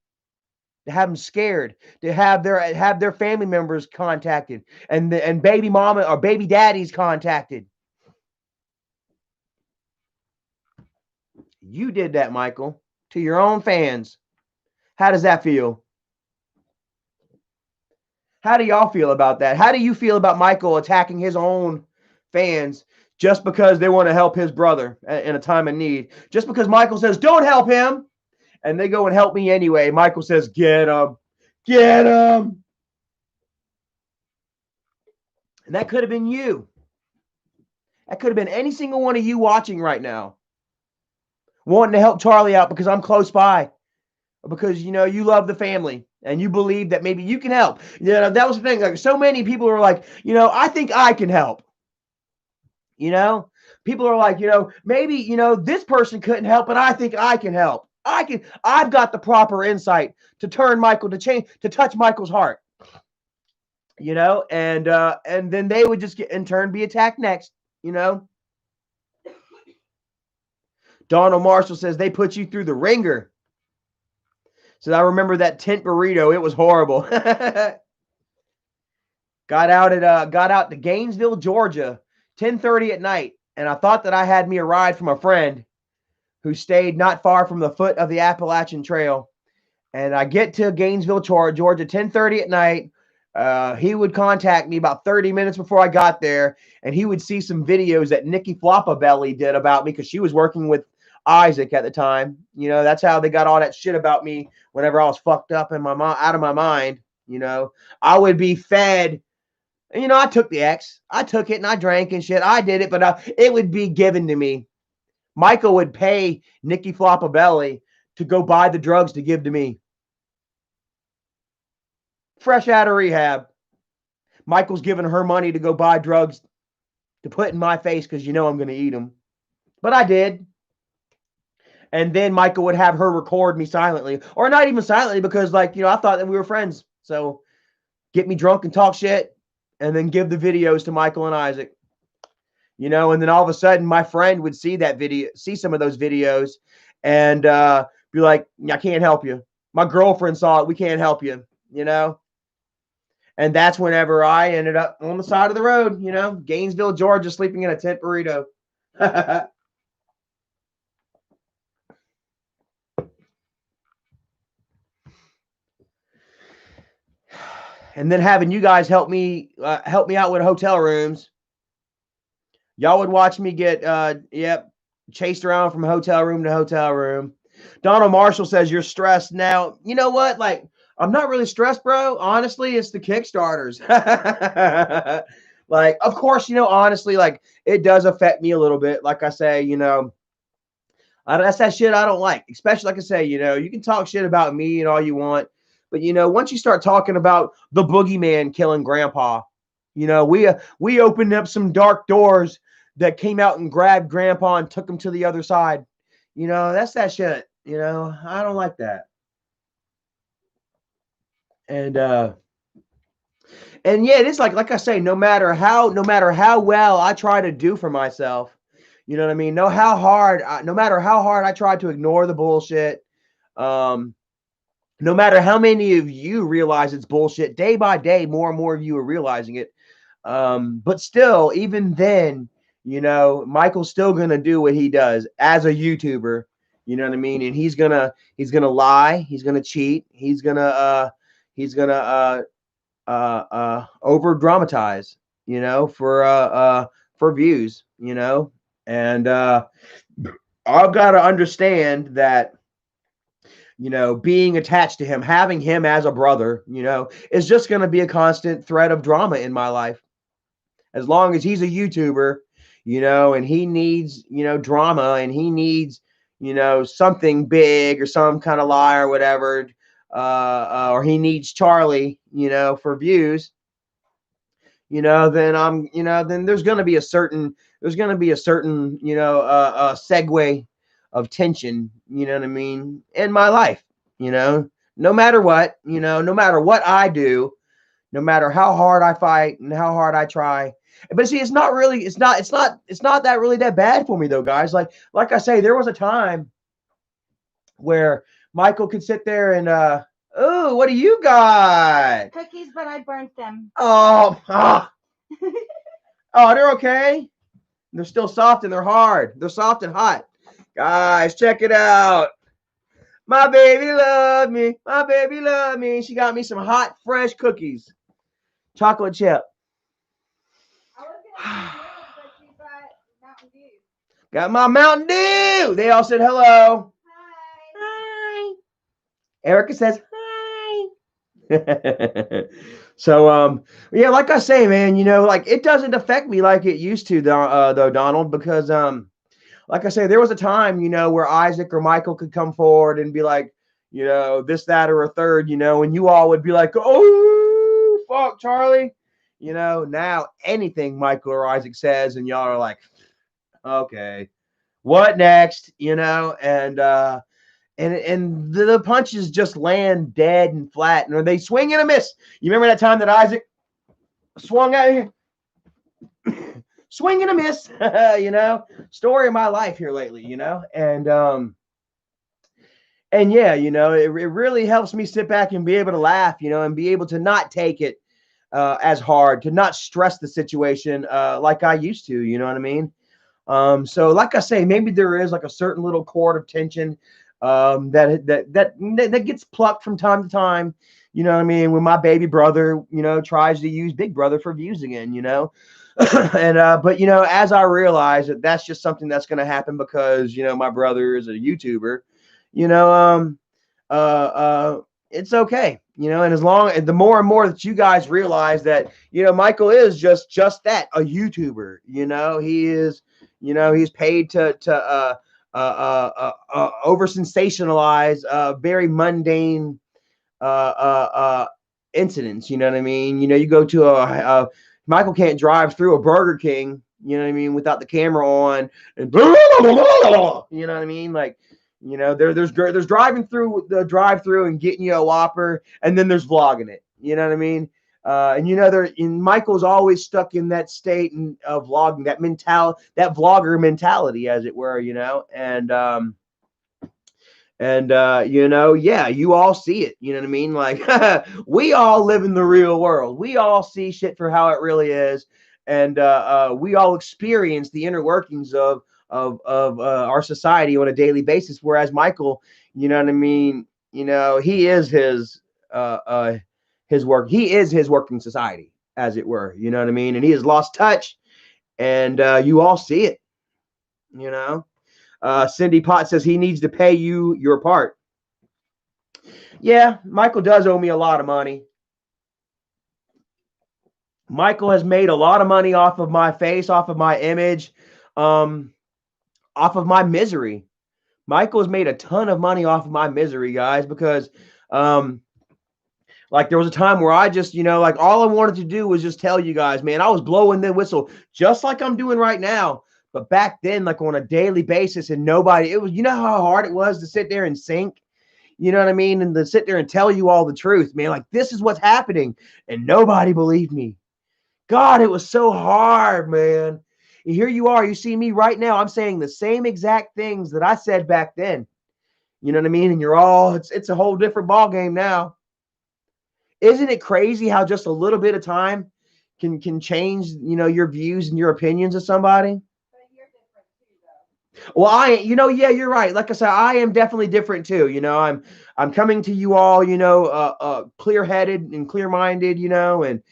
to have him scared, to have their family members contacted, and baby mama or baby daddies contacted. You did that, Michael, to your own fans. How does that feel? How do y'all feel about that? How do you feel about Michael attacking his own fans just because they want to help his brother in a time of need? Just because Michael says, don't help him, and they go and help me anyway. Michael says, get him. Get him. And that could have been you. That could have been any single one of you watching right now, wanting to help Charlie out because I'm close by. because, you know, you love the family and you believe that maybe you can help. You know, that was the thing. Like, so many people were like, you know, I think I can help. You know, people are like, you know, maybe, you know, this person couldn't help, but I think I can help. I've got the proper insight to turn Michael, to change, to touch Michael's heart, you know, and then they would just get in turn be attacked next, you know. Donald Marshall says they put you through the ringer. So I remember that tent burrito. It was horrible. got out to Gainesville, Georgia, 10:30 at night, and I thought that I had me a ride from a friend who stayed not far from the foot of the Appalachian Trail. And I get to Gainesville, Georgia, 10:30 at night. He would contact me about 30 minutes before I got there, and he would see some videos that Nikki Floppabelly did about me because she was working with Isaac at the time. You know, that's how they got all that shit about me whenever I was fucked up in my out of my mind. You know, I would be fed. You know, I took the X. I took it and I drank and shit. I did it, but it would be given to me. Michael would pay Nikki Floppabelly to go buy the drugs to give to me. Fresh out of rehab. Michael's giving her money to go buy drugs to put in my face because you know I'm going to eat them. But I did. And then Michael would have her record me silently. Or not even silently because, like, you know, I thought that we were friends. So get me drunk and talk shit and then give the videos to Michael and Isaac. You know, and then all of a sudden my friend would see that video, see some of those videos and be like, I can't help you. My girlfriend saw it. We can't help you, you know? And that's whenever I ended up on the side of the road, you know, Gainesville, Georgia, sleeping in a tent burrito. And then having you guys help me out with hotel rooms. Y'all would watch me get chased around from hotel room to hotel room. Donald Marshall says you're stressed now. You know what? Like, I'm not really stressed, bro. Honestly, it's the Kickstarters. Like, of course, you know, honestly, like, it does affect me a little bit. Like I say, you know, that's that shit I don't like. Especially, like I say, you know, you can talk shit about me and all you want. But, you know, once you start talking about the boogeyman killing grandpa, you know, we opened up some dark doors that came out and grabbed grandpa and took him to the other side. You know, that's that shit. You know, I don't like that. And yeah, it is like I say, no matter how well I try to do for myself, you know what I mean? No matter how hard I try to ignore the bullshit, no matter how many of you realize it's bullshit, day by day, more and more of you are realizing it. But still, even then, you know, Michael's still gonna do what he does as a YouTuber. You know what I mean? And he's gonna lie, he's gonna cheat, he's gonna over dramatize, you know, for views, you know. And I've got to understand that, you know, being attached to him, having him as a brother, you know, is just going to be a constant thread of drama in my life. As long as he's a YouTuber, you know, and he needs, you know, drama and he needs, you know, something big or some kind of lie or whatever, or he needs Charlie, you know, for views, you know, then then there's going to be a certain, you know, segue of tension, you know what I mean, in my life, you know, no matter what, you know, no matter what I do, no matter how hard I fight and how hard I try. But see, it's not that really that bad for me though, guys. Like I say, there was a time where Michael could sit there and oh, what do you got? Cookies, but I burnt them. Oh, oh, they're okay. They're still soft and they're hard. They're soft and hot. Guys, check it out. My baby love me. My baby love me. She got me some hot, fresh cookies. Chocolate chip. I was gonna do but she bought Mountain Dew. Got my Mountain Dew. They all said hello. Hi. Hi. Erica says hi. So yeah, like I say, man, you know, like it doesn't affect me like it used to though, Donald, because like I say, there was a time, you know, where Isaac or Michael could come forward and be like, you know, this, that, or a third, you know, and you all would be like, oh, fuck, Charlie. You know, now anything Michael or Isaac says, and y'all are like, okay, what next? You know, and the punches just land dead and flat, and they swing and a miss. You remember that time that Isaac swung at you? Swing and a miss, you know, story of my life here lately, you know, and yeah, you know, it really helps me sit back and be able to laugh, you know, and be able to not take it as hard, to not stress the situation like I used to, you know what I mean? So like I say, maybe there is like a certain little cord of tension that gets plucked from time to time. You know what I mean? When my baby brother, you know, tries to use Big Brother for views again, you know, and but you know, as I realize that that's just something that's going to happen because you know my brother is a YouTuber, you know, it's okay, you know, and as long and the more and more that you guys realize that you know Michael is just that, a YouTuber, you know, he is, you know, he's paid to over sensationalize very mundane uh, uh, uh, incidents. You know what I mean? You know, you go to a Michael can't drive through a Burger King. You know what I mean? Without the camera on, and you know what I mean? Like, you know, there's driving through the drive-through and getting you a Whopper, and then there's vlogging it. You know what I mean? And you know, Michael's always stuck in that state of vlogging, that vlogger mentality, as it were. You know, and you know, yeah, you all see it, you know what I mean? Like we all live in the real world, we all see shit for how it really is, and we all experience the inner workings of our society on a daily basis, whereas Michael, you know what I mean, you know, he is his work, he is his working society, as it were, you know what I mean, and he has lost touch, and you all see it, you know. Cindy Potts says he needs to pay you your part. Yeah, Michael does owe me a lot of money. Michael has made a lot of money off of my face, off of my image, um, off of my misery. Michael has made a ton of money off of my misery, guys, because um, like there was a time where I just, you know, like all I wanted to do was just tell you guys, man, I was blowing the whistle just like I'm doing right now. But back then, like on a daily basis, and nobody, it was, you know how hard it was to sit there and think. You know what I mean? And to sit there and tell you all the truth, man. Like, this is what's happening. And nobody believed me. God, it was so hard, man. And here you are. You see me right now. I'm saying the same exact things that I said back then. You know what I mean? And you're all, it's a whole different ball game now. Isn't it crazy how just a little bit of time can change, you know, your views and your opinions of somebody? Well, you know, yeah, you're right. Like I said, I am definitely different too. You know, I'm coming to you all, you know, clear-headed and clear-minded, you know, and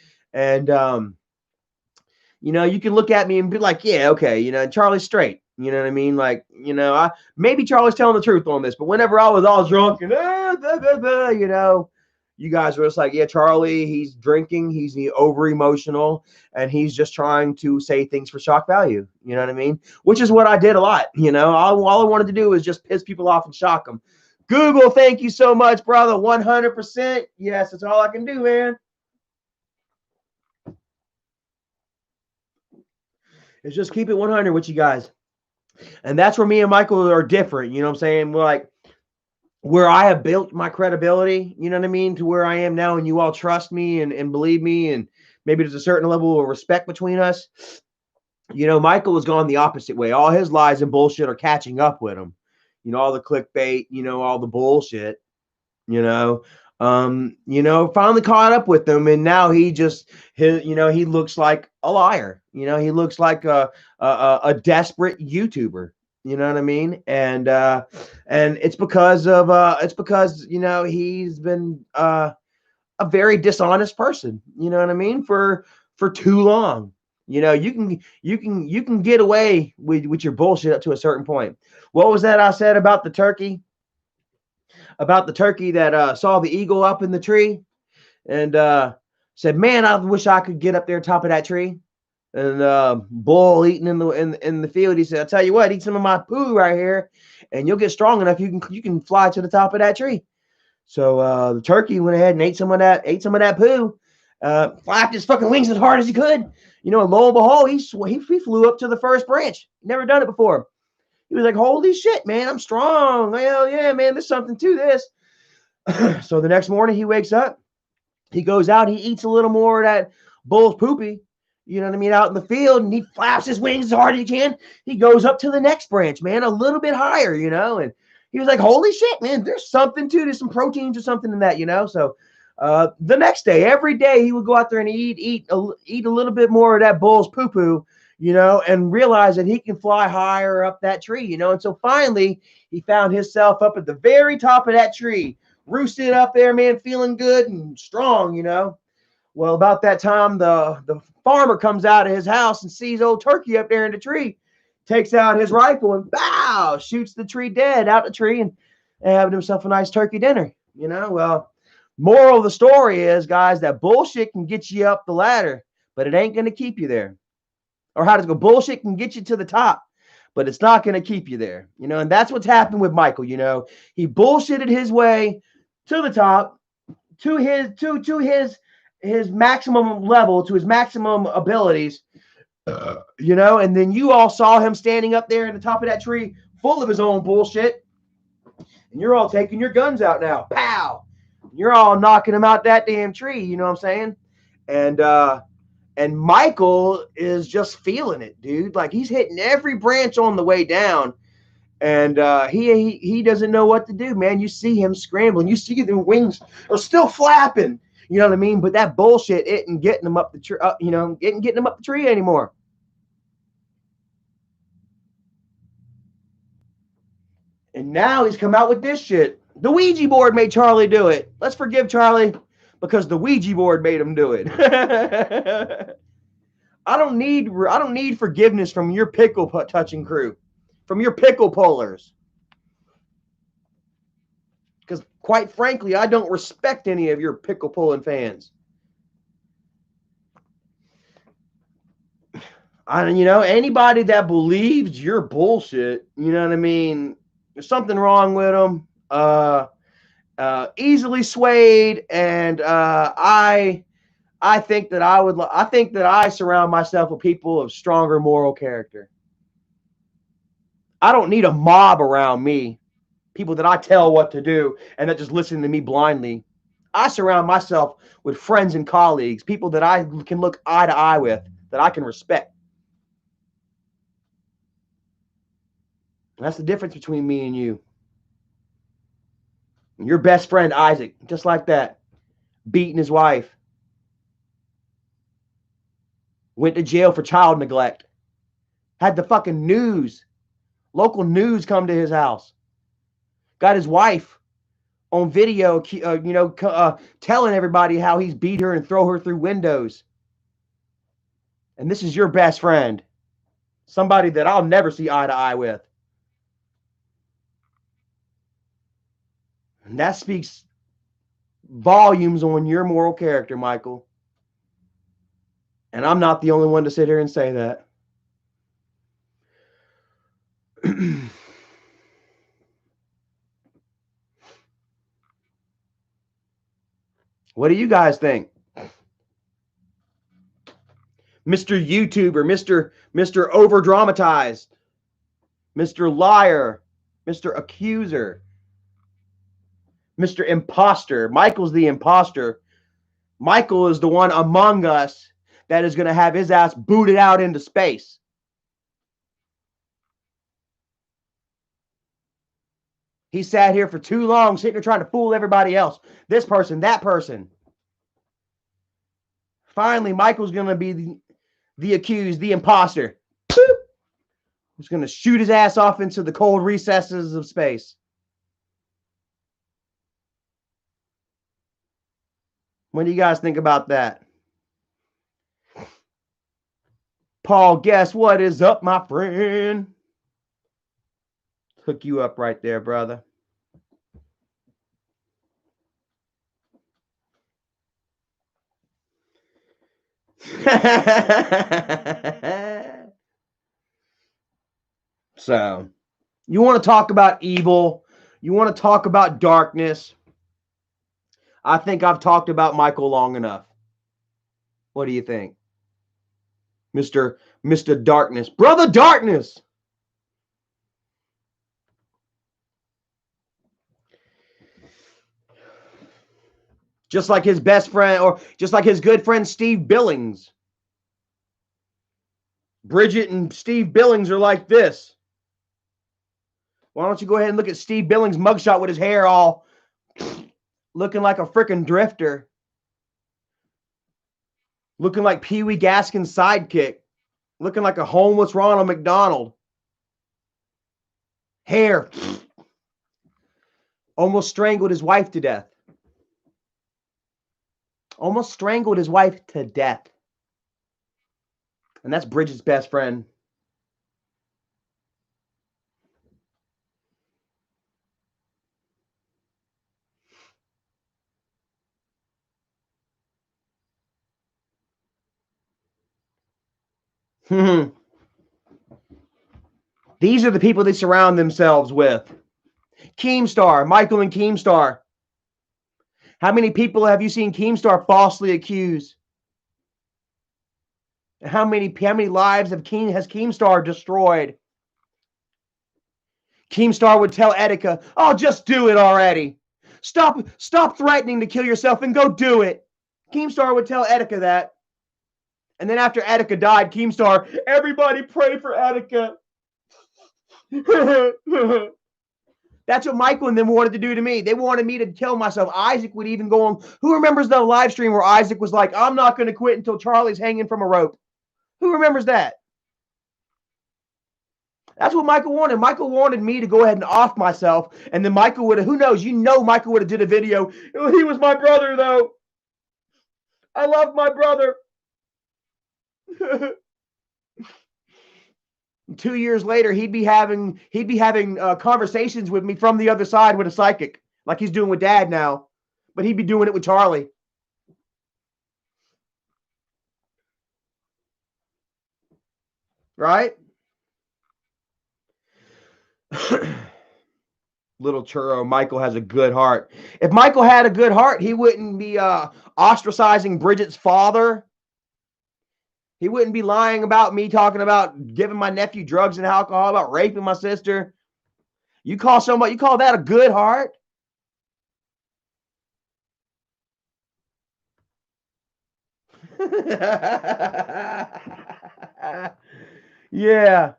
you know, you can look at me and be like, yeah, okay, you know, Charlie's straight. You know what I mean? Like, you know, maybe Charlie's telling the truth on this, but whenever I was all drunk and you know, you guys were just like, yeah, Charlie, he's drinking, he's over emotional, and he's just trying to say things for shock value. You know what I mean? Which is what I did a lot. You know, all I wanted to do was just piss people off and shock them. Google, thank you so much, brother. 100%. Yes, that's all I can do, man. It's just keep it 100 with you guys. And that's where me and Michael are different. You know what I'm saying? We're like, where I have built my credibility, you know what I mean, to where I am now, and you all trust me and believe me, and maybe there's a certain level of respect between us. You know, Michael has gone the opposite way. All his lies and bullshit are catching up with him. You know, all the clickbait, you know, all the bullshit, you know, finally caught up with them, and now you know, he looks like a liar. You know, he looks like a desperate YouTuber. You know what I mean? And it's because you know, he's been a very dishonest person. You know what I mean? For too long. You know, you can get away with your bullshit up to a certain point. What was that I said about the turkey? About the turkey that saw the eagle up in the tree and said, "Man, I wish I could get up there top of that tree." And bull eating in the field, he said, "I tell you what, eat some of my poo right here, and you'll get strong enough. You can fly to the top of that tree." So the turkey went ahead and ate some of that poo, flapped his fucking wings as hard as he could. You know, and lo and behold, he flew up to the first branch. Never done it before. He was like, "Holy shit, man, I'm strong. Hell yeah, man, there's something to this." So the next morning he wakes up, he goes out, he eats a little more of that bull's poopy, you know what I mean, out in the field, and he flaps his wings as hard as he can. He goes up to the next branch, man, a little bit higher, you know, and he was like, "Holy shit, man, there's something to this, some proteins or something in that, you know." So the next day, every day, he would go out there and eat a little bit more of that bull's poo poo, you know, and realize that he can fly higher up that tree, you know. And so finally, he found himself up at the very top of that tree, roosted up there, man, feeling good and strong, you know. Well, about that time, the farmer comes out of his house and sees old turkey up there in the tree, takes out his rifle and bow, shoots the tree dead out the tree, and having himself a nice turkey dinner. You know, well, moral of the story is, guys, that bullshit can get you up the ladder, but it ain't going to keep you there. Or how does it go? Bullshit can get you to the top, but it's not going to keep you there. You know, and that's what's happened with Michael. You know, he bullshitted his way to the top, to his maximum level, to his maximum abilities, you know, and then you all saw him standing up there in the top of that tree full of his own bullshit, and you're all taking your guns out now. Pow! You're all knocking him out that damn tree, you know what I'm saying? And Michael is just feeling it, dude. Like, he's hitting every branch on the way down, and he doesn't know what to do, man. You see him scrambling. You see the wings are still flapping. You know what I mean? But that bullshit isn't getting him up the tree. You know, getting him up the tree anymore. And now he's come out with this shit. The Ouija board made Charlie do it. Let's forgive Charlie because the Ouija board made him do it. I don't need forgiveness from your pickle touching crew, from your pickle pullers. Because quite frankly, I don't respect any of your pickle pulling fans. You know, anybody that believes you're bullshit, you know what I mean? There's something wrong with them. Easily swayed, and I think that I surround myself with people of stronger moral character. I don't need a mob around me, people that I tell what to do and that just listen to me blindly. I surround myself with friends and colleagues, people that I can look eye to eye with, that I can respect. And that's the difference between me and you. Your best friend, Isaac, just like that, beating his wife, went to jail for child neglect, had the fucking local news come to his house, got his wife on video, telling everybody how he's beat her and throw her through windows. And this is your best friend, somebody that I'll never see eye to eye with. And that speaks volumes on your moral character, Michael. And I'm not the only one to sit here and say that. What do you guys think? Mr. YouTuber, Mr. Over dramatized, Mr. Liar, Mr. Accuser, Mr. Imposter. Michael's the imposter. Michael is the one among us that is going to have his ass booted out into space. He sat here for too long, sitting there trying to fool everybody else. This person, that person. Finally, Michael's going to be the accused, the imposter. Boop. He's going to shoot his ass off into the cold recesses of space. What do you guys think about that? Paul, guess what is up, my friend? Hook you up right there, brother. So, you want to talk about evil? You want to talk about darkness? I think I've talked about Michael long enough. What do you think? Mr. Darkness. Brother Darkness! Just like his best friend, or just like his good friend Steve Billings. Bridget and Steve Billings are like this. Why don't you go ahead and look at Steve Billings' mugshot with his hair all looking like a freaking drifter. Looking like Pee Wee Gaskin's sidekick. Looking like a homeless Ronald McDonald. Hair. Almost strangled his wife to death. Almost strangled his wife to death. And that's Bridget's best friend. These are the people they surround themselves with. Keemstar, Michael and Keemstar. How many people have you seen Keemstar falsely accuse? How many lives has Keemstar destroyed? Keemstar would tell Etika, "Oh, just do it already. Stop threatening to kill yourself and go do it." Keemstar would tell Etika that. And then after Etika died, Keemstar, "Everybody pray for Etika." That's what Michael and them wanted to do to me. They wanted me to kill myself. Isaac would even go on. Who remembers the live stream where Isaac was like, "I'm not going to quit until Charlie's hanging from a rope"? Who remembers that? That's what Michael wanted. Michael wanted me to go ahead and off myself. And then Michael would have, who knows, Michael would have did a video. "He was my brother, though. I love my brother." 2 years later, he'd be having conversations with me from the other side with a psychic, like he's doing with Dad now. But he'd be doing it with Charlie. Right? Little churro, Michael has a good heart. If Michael had a good heart, he wouldn't be ostracizing Bridget's father. He wouldn't be lying about me, talking about giving my nephew drugs and alcohol, about raping my sister. You call that a good heart? Yeah.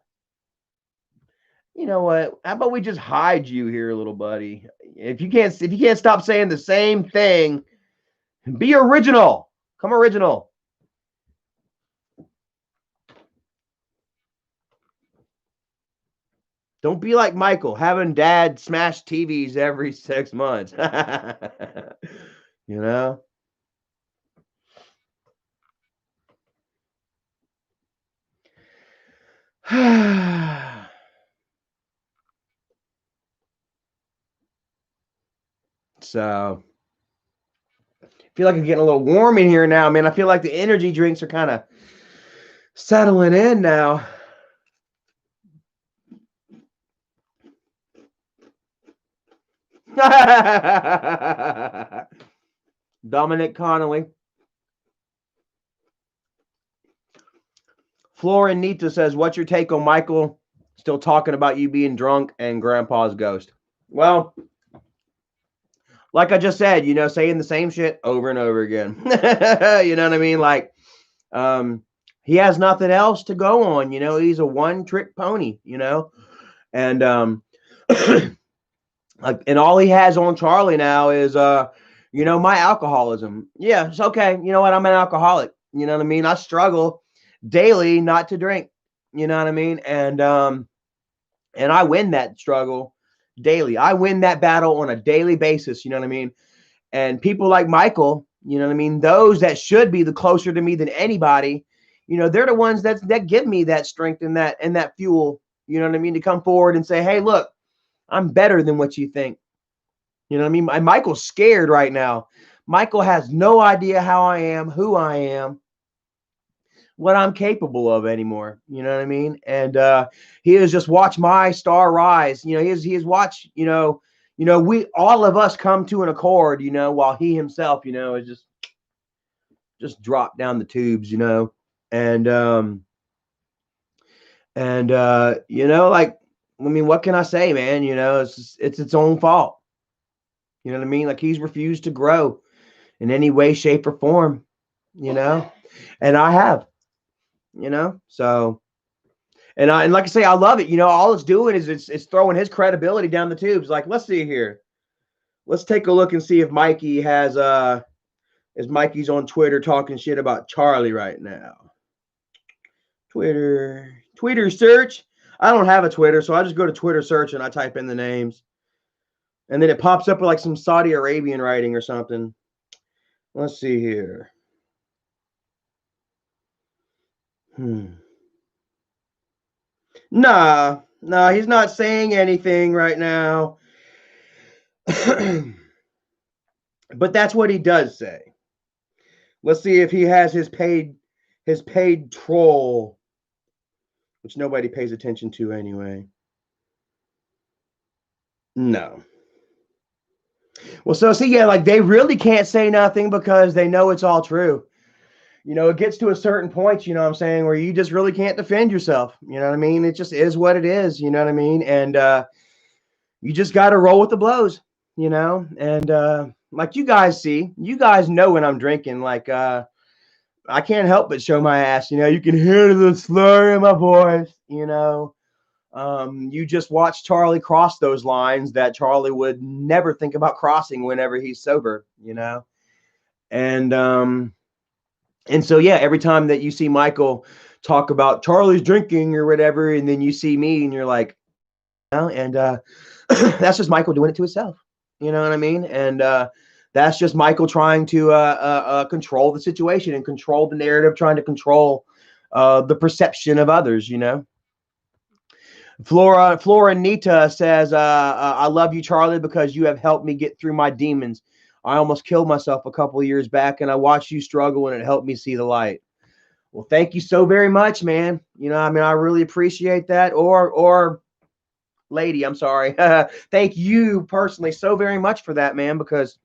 You know what? How about we just hide you here, little buddy? If you can't stop saying the same thing, be original. Come original. Don't be like Michael, having Dad smash TVs every 6 months. You know? So, I feel like I'm getting a little warm in here now, man. I feel like the energy drinks are kind of settling in now. Dominic Connolly. Florinita says, "What's your take on Michael still talking about you being drunk and Grandpa's ghost?" Well, like I just said, saying the same shit over and over again. You know what I mean? Like, he has nothing else to go on. He's a one-trick pony. And and all he has on Charlie now is my alcoholism. Yeah, it's okay. You know what? I'm an alcoholic. You know what I mean? I struggle daily not to drink. You know what I mean? And I win that struggle daily. I win that battle on a daily basis. You know what I mean? And people like Michael, you know what I mean? Those that should be the closer to me than anybody, they're the ones that give me that strength and that fuel. You know what I mean? To come forward and say, "Hey, look, I'm better than what you think." You know what I mean? Michael's scared right now. Michael has no idea how I am, who I am, what I'm capable of anymore. You know what I mean? And he has just watched my star rise. He has watched, you know, all of us come to an accord, you know, while he himself, you know, is just dropped down the tubes, you know. And you know, like, I mean, what can I say, man? You know, it's its own fault. You know what I mean? Like, he's refused to grow in any way, shape, or form, you know. And I have, you know. So, and like I say, I love it. You know, all it's doing is it's throwing his credibility down the tubes. Like, let's see here. Let's take a look and see if Mikey has is Mikey's on Twitter talking shit about Charlie right now. Twitter search. I don't have a Twitter, so I just go to Twitter search and I type in the names. And then it pops up with like some Saudi Arabian writing or something. Let's see here. Nah, he's not saying anything right now. But that's what he does say. Let's see if he has his paid troll, which nobody pays attention to anyway. No. Well, so see, yeah, like they really can't say nothing because they know it's all true. You know, it gets to a certain point, you know what I'm saying, where you just really can't defend yourself. You know what I mean? It just is what it is, you know what I mean? And you just got to roll with the blows, you know? And like you guys see, you guys know when I'm drinking, like I can't help but show my ass, you know, you can hear the slur in my voice, you know. You just watch Charlie cross those lines that Charlie would never think about crossing whenever he's sober, you know. And so yeah, every time that you see Michael talk about Charlie's drinking or whatever, and then you see me and you're like, oh, and that's just Michael doing it to himself. You know what I mean? And that's just Michael trying to control the situation and control the narrative, trying to control the perception of others, you know. Flora Nita says, I love you, Charlie, because you have helped me get through my demons. I almost killed myself a couple of years back, and I watched you struggle, and it helped me see the light. Well, thank you so very much, man. You know, I mean, I really appreciate that. Or lady, I'm sorry. Thank you personally so very much for that, man, because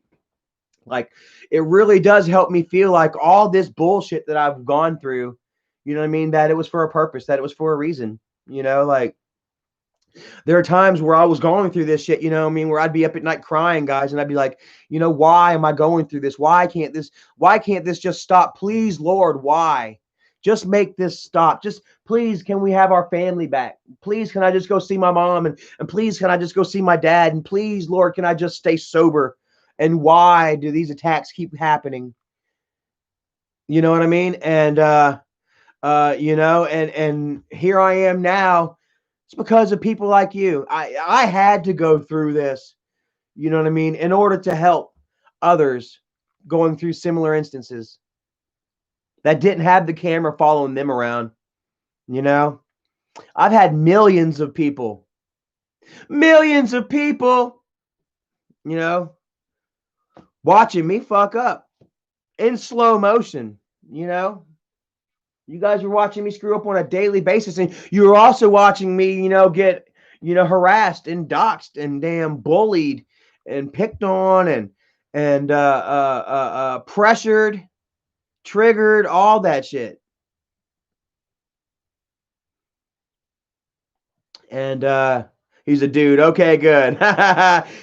like it really does help me feel like all this bullshit that I've gone through, you know what I mean, that it was for a purpose, that it was for a reason, you know, like there are times where I was going through this shit, you know what I mean, where I'd be up at night crying, guys, and I'd be like, you know, why am I going through this? Why can't this just stop? Please, Lord, why? Just make this stop. Just please, can we have our family back? Please, can I just go see my mom? And please, can I just go see my dad? And please, Lord, can I just stay sober? And why do these attacks keep happening? You know what I mean? And you know, and here I am now. It's because of people like you. I had to go through this, you know what I mean, in order to help others going through similar instances that didn't have the camera following them around, you know. I've had millions of people, you know, watching me fuck up in slow motion, you know. You guys were watching me screw up on a daily basis, and you were also watching me, you know, get, you know, harassed and doxxed and damn bullied and picked on and pressured, triggered, all that shit. And he's a dude. Okay, good.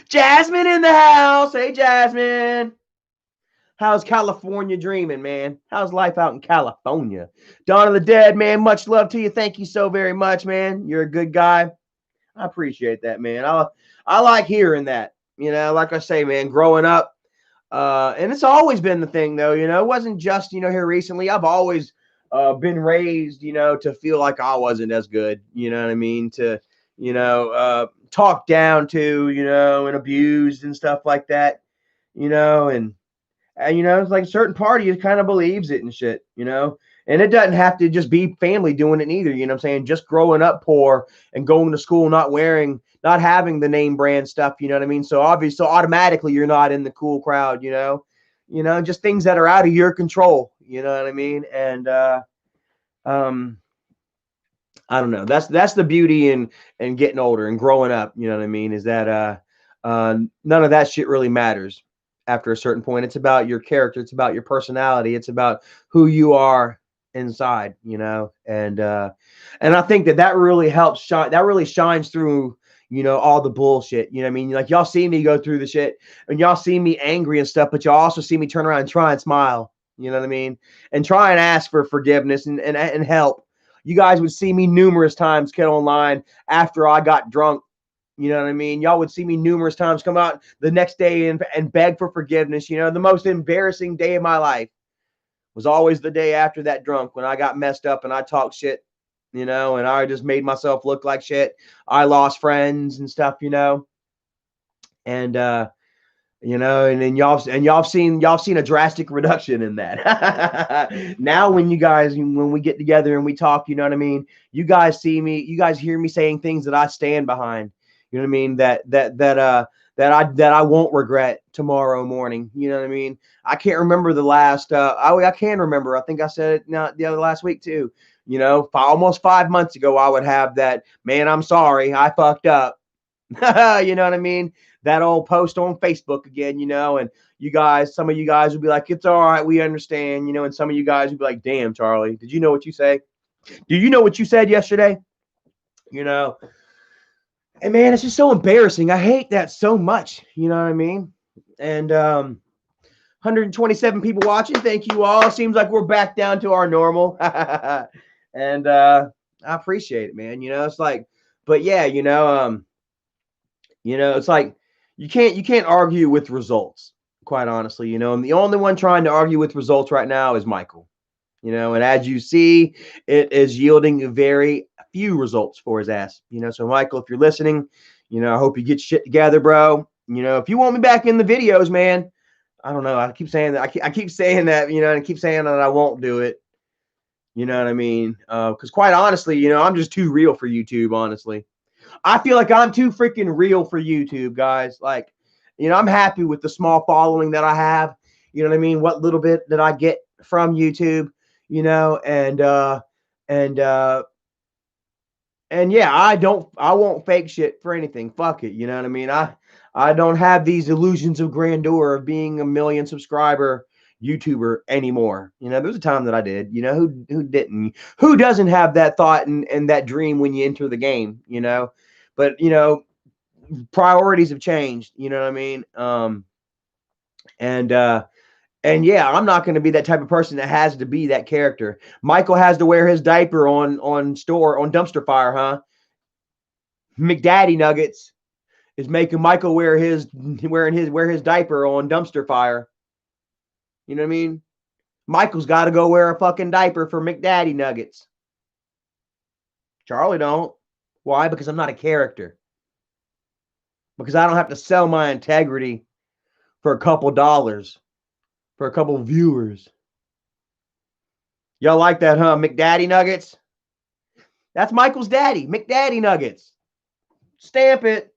Jasmine in the house. Hey, Jasmine. How's California dreaming, man? How's life out in California? Dawn of the Dead, man. Much love to you. Thank you so very much, man. You're a good guy. I appreciate that, man. I like hearing that. You know, like I say, man, growing up, and it's always been the thing, though. You know, it wasn't just, you know, here recently. I've always been raised, you know, to feel like I wasn't as good. You know what I mean? To, you know, talked down to, you know, and abused and stuff like that. You know, and you know, it's like a certain party kind of believes it and shit, you know. And it doesn't have to just be family doing it either, you know what I'm saying? Just growing up poor and going to school not having the name brand stuff, you know what I mean? So obviously, so automatically you're not in the cool crowd, you know. You know, just things that are out of your control, you know what I mean? And I don't know. That's the beauty in getting older and growing up, you know what I mean? Is that None of that shit really matters after a certain point. It's about your character. It's about your personality. It's about who you are inside, you know? And I think that really helps shine. That really shines through, you know, all the bullshit. You know what I mean? Like, y'all see me go through the shit and y'all see me angry and stuff, but y'all also see me turn around and try and smile. You know what I mean? And try and ask for forgiveness and help. You guys would see me numerous times get online after I got drunk. You know what I mean? Y'all would see me numerous times come out the next day and beg for forgiveness. You know, the most embarrassing day of my life was always the day after that drunk, when I got messed up and I talked shit, you know, and I just made myself look like shit. I lost friends and stuff, you know. And you know, and then y'all seen a drastic reduction in that. Now when we get together and we talk, you know what I mean, you guys hear me saying things that I stand behind. You know what I mean? That I won't regret tomorrow morning. You know what I mean? I can't remember the last I can remember. I think I said it the other last week too. You know, almost 5 months ago, I would have that, man, I'm sorry, I fucked up. You know what I mean? That old post on Facebook again, you know, and some of you guys would be like, it's all right, we understand, you know, and some of you guys would be like, damn, Charlie, did you know what you say? Do you know what you said yesterday? You know, and man, it's just so embarrassing. I hate that so much, you know what I mean? And 127 people watching. Thank you all. Seems like we're back down to our normal. And I appreciate it, man. You know, it's like, but yeah, you know, it's like you can't argue with results, quite honestly, you know. And the only one trying to argue with results right now is Michael. You know, and as you see, it is yielding very few results for his ass. You know, so Michael, if you're listening, you know, I hope you get shit together, bro. You know, if you want me back in the videos, man, I don't know. I keep saying that. I keep saying that, you know, and I keep saying that I won't do it. You know what I mean? Because quite honestly, you know, I'm just too real for YouTube, honestly. I feel like I'm too freaking real for YouTube, guys. Like, you know, I'm happy with the small following that I have. You know what I mean? What little bit that I get from YouTube, you know, and yeah, I won't fake shit for anything. Fuck it. You know what I mean? I don't have these illusions of grandeur of being a 1 million subscriber YouTuber anymore. You know, there's a time that I did. You know, who didn't? Who doesn't have that thought and that dream when you enter the game, you know? But, you know, priorities have changed, you know what I mean? And yeah, I'm not going to be that type of person that has to be that character. Michael has to wear his diaper on dumpster fire, huh? McDaddy Nuggets is making Michael wear his diaper on dumpster fire. You know what I mean? Michael's got to go wear a fucking diaper for McDaddy Nuggets. Charlie don't. Why? Because I'm not a character. Because I don't have to sell my integrity for a couple dollars, for a couple viewers. Y'all like that, huh? McDaddy Nuggets? That's Michael's daddy, McDaddy Nuggets. Stamp it.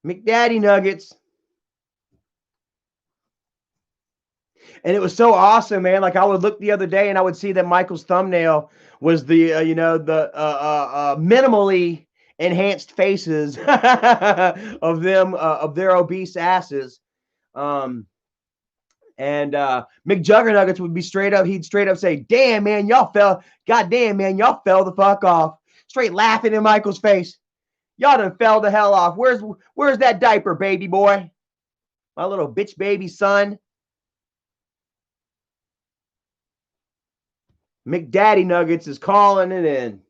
McDaddy Nuggets. And it was so awesome, man. Like, I would look the other day and I would see that Michael's thumbnail was the, you know, the minimally enhanced faces of them, of their obese asses. And McJuggernuggets would be he'd straight up say, damn, man, goddamn, man, y'all fell the fuck off. Straight laughing in Michael's face. Y'all done fell the hell off. Where's that diaper, baby boy? My little bitch baby son. McDaddy Nuggets is calling it in.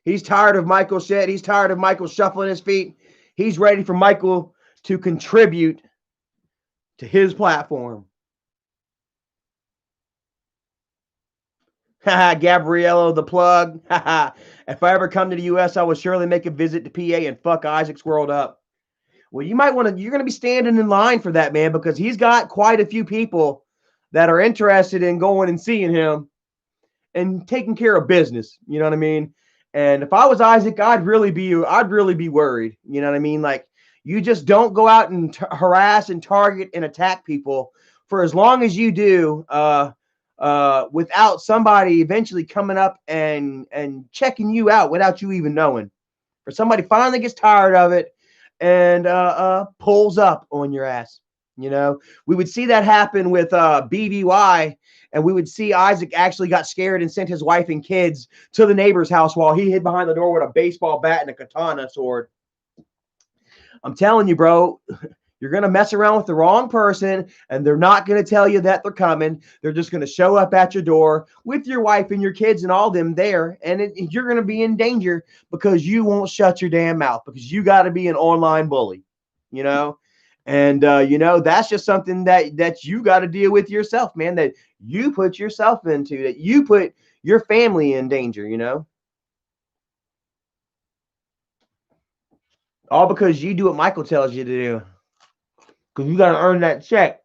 He's tired of Michael's shit. He's tired of Michael shuffling his feet. He's ready for Michael to contribute to his platform. Gabriello the plug. If I ever come to the U.S., I will surely make a visit to PA and fuck Isaac's World up. Well, you're going to be standing in line for that, man, because he's got quite a few people that are interested in going and seeing him and taking care of business. You know what I mean? And if I was Isaac, I'd really be worried. You know what I mean? Like, you just don't go out and harass and target and attack people for as long as you do, without somebody eventually coming up and checking you out without you even knowing. or somebody finally gets tired of it and pulls up on your ass. You know, we would see that happen with BBY, and we would see Isaac actually got scared and sent his wife and kids to the neighbor's house while he hid behind the door with a baseball bat and a katana sword. I'm telling you, bro, you're going to mess around with the wrong person, and they're not going to tell you that they're coming. They're just going to show up at your door with your wife and your kids and all them there, and you're going to be in danger because you won't shut your damn mouth, because you got to be an online bully, you know? And, you know, that's just something that you got to deal with yourself, man, that you put yourself into, that you put your family in danger, you know? All because you do what Michael tells you to do. Because you got to earn that check.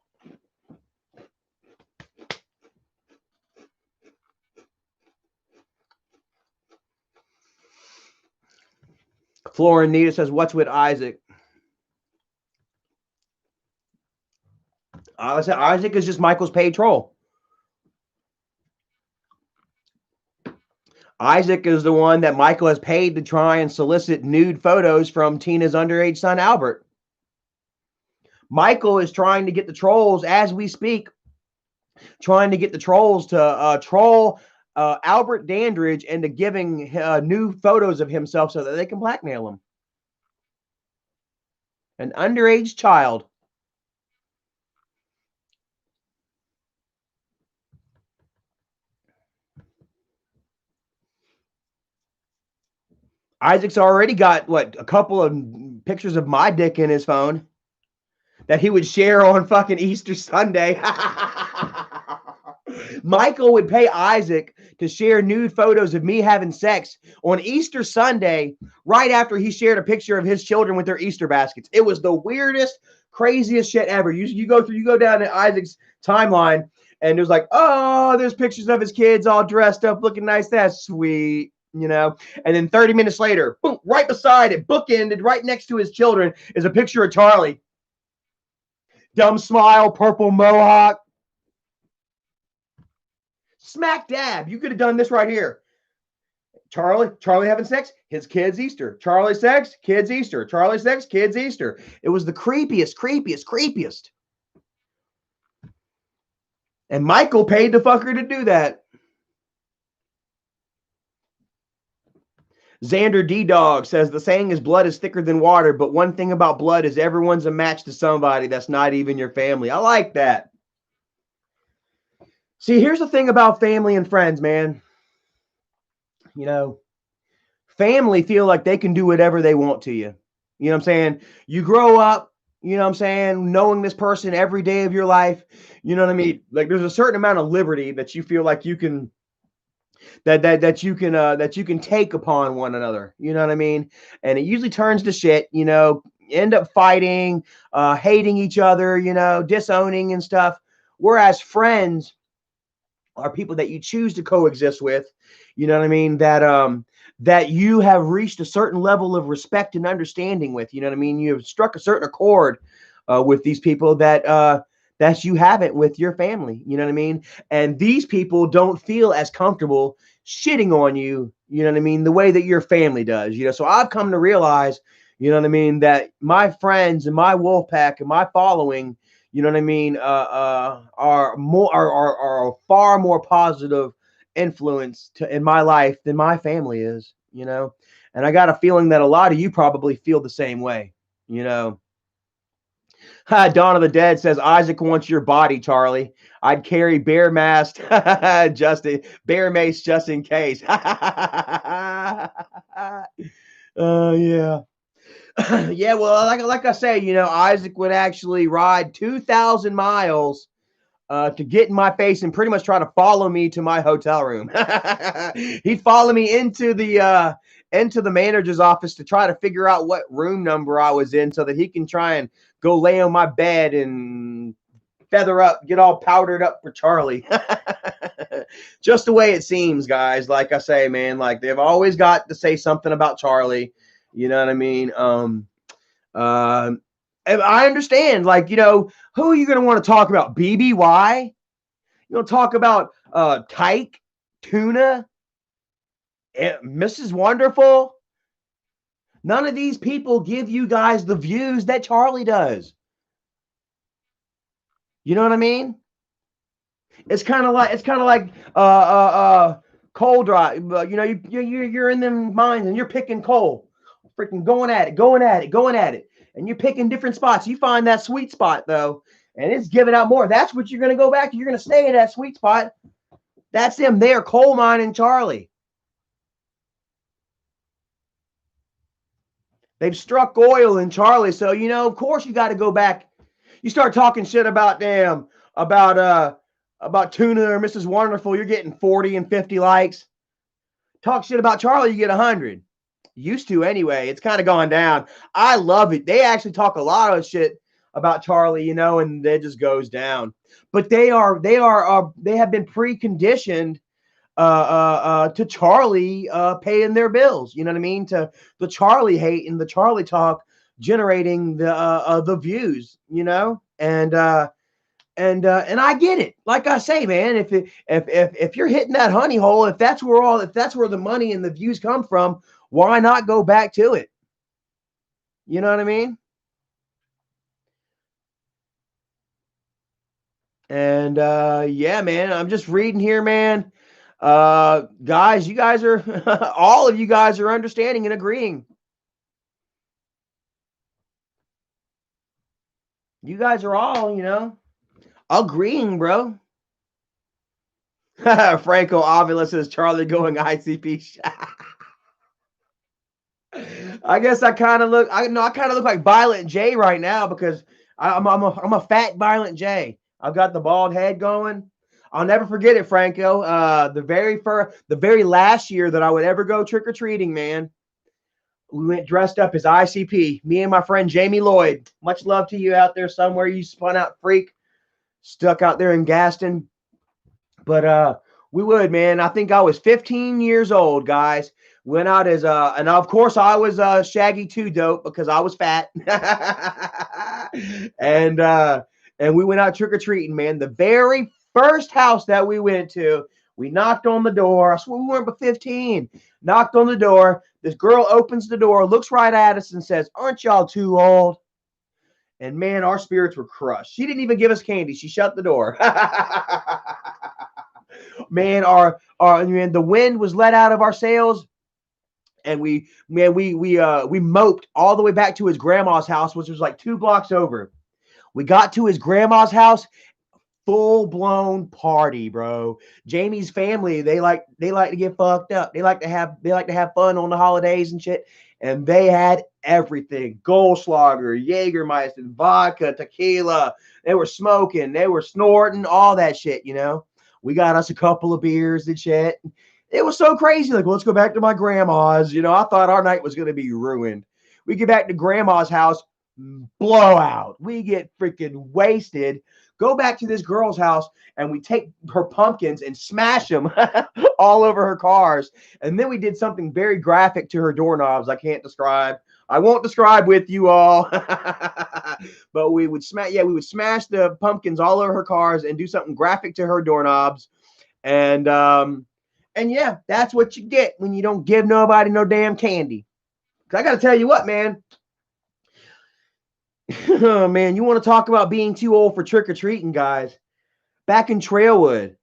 Florinita says, what's with Isaac? I said Isaac is just Michael's paid troll. Isaac is the one that Michael has paid to try and solicit nude photos from Tina's underage son, Albert. Michael is trying to get the trolls, as we speak, trying to get the trolls to troll Albert Dandridge into giving new photos of himself so that they can blackmail him. An underage child. Isaac's already got, what, a couple of pictures of my dick in his phone that he would share on fucking Easter Sunday. Michael would pay Isaac to share nude photos of me having sex on Easter Sunday right after he shared a picture of his children with their Easter baskets. It was the weirdest, craziest shit ever. You go down to Isaac's timeline, and it was like, oh, there's pictures of his kids all dressed up, looking nice. That's sweet. You know, and then 30 minutes later, boom, right beside it, bookended, right next to his children, is a picture of Charlie. Dumb smile, purple mohawk. Smack dab. You could have done this right here. Charlie having sex, his kids Easter. Charlie sex, kids Easter. Charlie sex, kids Easter. It was the creepiest. And Michael paid the fucker to do that. Xander D-Dog says, the saying is blood is thicker than water, but one thing about blood is everyone's a match to somebody that's not even your family. I like that. See, here's the thing about family and friends, man. You know, family feel like they can do whatever they want to you. You know what I'm saying? You grow up, you know what I'm saying, knowing this person every day of your life. You know what I mean? Like, there's a certain amount of liberty that you feel like you can that you can take upon one another. You know what I mean? And it usually turns to shit, you know, end up fighting, hating each other, you know, disowning and stuff. Whereas friends are people that you choose to coexist with, you know what I mean, that you have reached a certain level of respect and understanding with, you know what I mean? You have struck a certain accord with these people that you haven't with your family, you know what I mean? And these people don't feel as comfortable shitting on you, you know what I mean, the way that your family does, you know? So I've come to realize, you know what I mean, that my friends and my wolf pack and my following, you know what I mean, are a far more positive influence in my life than my family is, you know? And I got a feeling that a lot of you probably feel the same way, you know? Dawn of the Dead says, Isaac wants your body, Charlie. I'd carry bear mace just in case. Yeah. Yeah, well, like I say, you know, Isaac would actually ride 2,000 miles to get in my face and pretty much try to follow me to my hotel room. He'd follow me into the manager's office to try to figure out what room number I was in so that he can try and go lay on my bed and feather up, get all powdered up for Charlie. Just the way it seems, guys. Like I say, man, like they've always got to say something about Charlie. You know what I mean? I understand, like, you know, who are you going to want to talk about? BBY? You want to talk about Tyke, Tuna, Mrs. Wonderful, None of these people give you guys the views that Charlie does. You know what I mean? It's kind of like coal drive. You know, you're in them mines and you're picking coal, freaking going at it, and you're picking different spots. You find that sweet spot though, and it's giving out more. That's what you're gonna go back to. You're gonna stay at that sweet spot. That's them. They are coal mining Charlie. They've struck oil in Charlie, so you know, of course, you got to go back. You start talking shit about about Tuna or Mrs. Wonderful, you're getting 40 and 50 likes. Talk shit about Charlie, you get 100. Used to anyway. It's kind of gone down. I love it. They actually talk a lot of shit about Charlie, you know, and it just goes down. But they have been preconditioned to Charlie paying their bills. You know what I mean? To the Charlie hate and the Charlie talk generating the views. You know, and I get it. Like I say, man, if you're hitting that honey hole, if that's where the money and the views come from, why not go back to it? You know what I mean? And yeah, man, I'm just reading here, man. Guys, you guys are all of you guys are understanding and agreeing. You guys are all, you know, agreeing, bro. Franco Avila says Charlie going ICP. I guess I kind of look. I know I kind of look like Violent J right now because I'm a fat Violent J. I've got the bald head going. I'll never forget it, Franco. The very last year that I would ever go trick or treating, man. We went dressed up as ICP. Me and my friend Jamie Lloyd. Much love to you out there somewhere. You spun out freak, stuck out there in Gaston. But we would, man. I think I was 15 years old, guys. Went out as and of course I was Shaggy 2 Dope because I was fat. and and we went out trick or treating, man. The very first house that we went to, we knocked on the door. I swear we weren't but 15. Knocked on the door. This girl opens the door, looks right at us, and says, "Aren't y'all too old?" And man, our spirits were crushed. She didn't even give us candy. She shut the door. Man, our man, the wind was let out of our sails, and we moped all the way back to his grandma's house, which was like 2 blocks over. We got to his grandma's house, full blown party, bro. Jamie's family, they like to get fucked up. They like to have fun on the holidays and shit. And they had everything: Goldschlager, Jägermeister, vodka, tequila. They were smoking, they were snorting, all that shit, you know. We got us a couple of beers and shit. It was so crazy. Like, well, let's go back to my grandma's. You know, I thought our night was going to be ruined. We get back to grandma's house, blowout. We get freaking wasted. Go back to this girl's house, and we take her pumpkins and smash them all over her cars. And then we did something very graphic to her doorknobs. I can't describe. I won't describe with you all. But we would smash the pumpkins all over her cars and do something graphic to her doorknobs. And yeah, that's what you get when you don't give nobody no damn candy. I got to tell you what, man. Oh, man, you want to talk about being too old for trick-or-treating, guys. Back in Trailwood,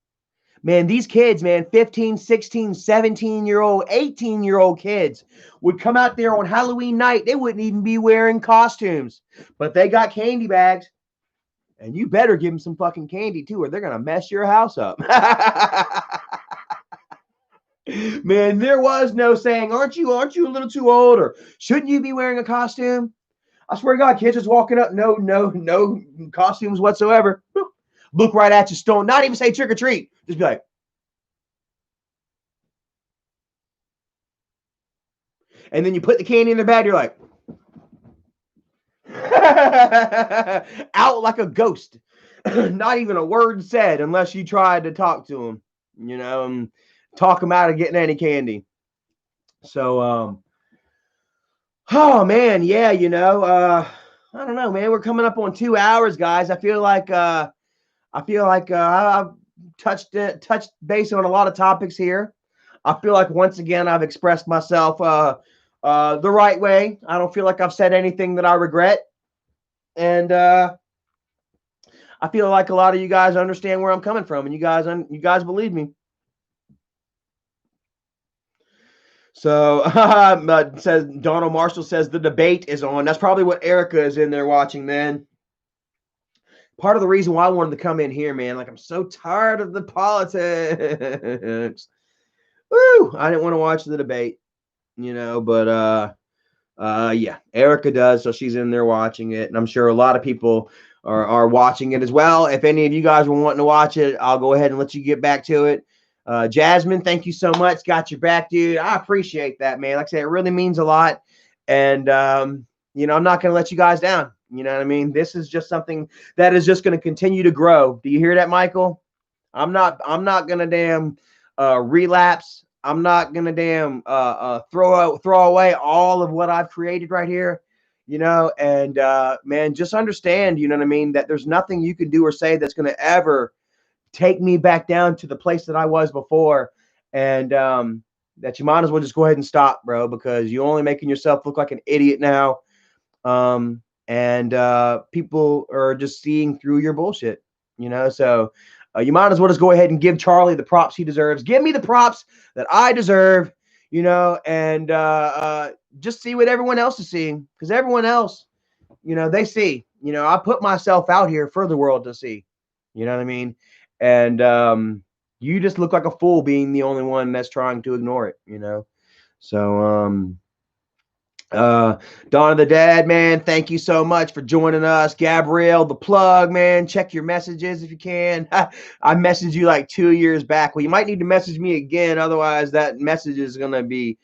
man, these kids, man, 15, 16, 17-year-old, 18-year-old kids would come out there on Halloween night. They wouldn't even be wearing costumes, but they got candy bags. And you better give them some fucking candy, too, or they're going to mess your house up. Man, there was no saying, aren't you a little too old, or shouldn't you be wearing a costume? I swear to God, kids just walking up, no costumes whatsoever. Look right at you, stone. Not even say trick or treat. Just be like, and then you put the candy in their bag. You're like, out like a ghost. Not even a word said unless you tried to talk to them, you know, and talk them out of getting any candy. So, oh man, yeah, you know, I don't know, man. We're coming up on 2 hours, guys. I feel like I've touched base on a lot of topics here. I feel like once again I've expressed myself the right way. I don't feel like I've said anything that I regret. And I feel like a lot of you guys understand where I'm coming from, and you guys believe me. So says Donald Marshall says the debate is on. That's probably what Erica is in there watching, man. Part of the reason why I wanted to come in here, man, like I'm so tired of the politics. Woo! I didn't want to watch the debate, but yeah, Erica does, so she's in there watching it, and I'm sure a lot of people are watching it as well. If any of you guys were wanting to watch it, I'll go ahead and let you get back to it. Jasmine, thank you so much. Got your back, dude. I appreciate that, man. Like I said, it really means a lot, and I'm not going to let you guys down. You know what I mean? This is just something that is just going to continue to grow. Do you hear that, Michael? I'm not going to damn relapse. I'm not gonna damn throw away all of what I've created right here, and man, just understand, you know what I mean, that there's nothing you can do or say that's gonna ever take me back down to the place that I was before, and that you might as well just go ahead and stop, bro, because you're only making yourself look like an idiot now, and people are just seeing through your bullshit, so. You might as well just go ahead and give Charlie the props he deserves. Give me the props that I deserve, and just see what everyone else is seeing. Because everyone else, they see. I put myself out here for the world to see. You know what I mean? And you just look like a fool being the only one that's trying to ignore it, So, Dawn of the Dead, man, thank you so much for joining us. Gabrielle, the plug, man, check your messages if you can. I messaged you like 2 years back. Well, you might need to message me again. Otherwise, that message is going to be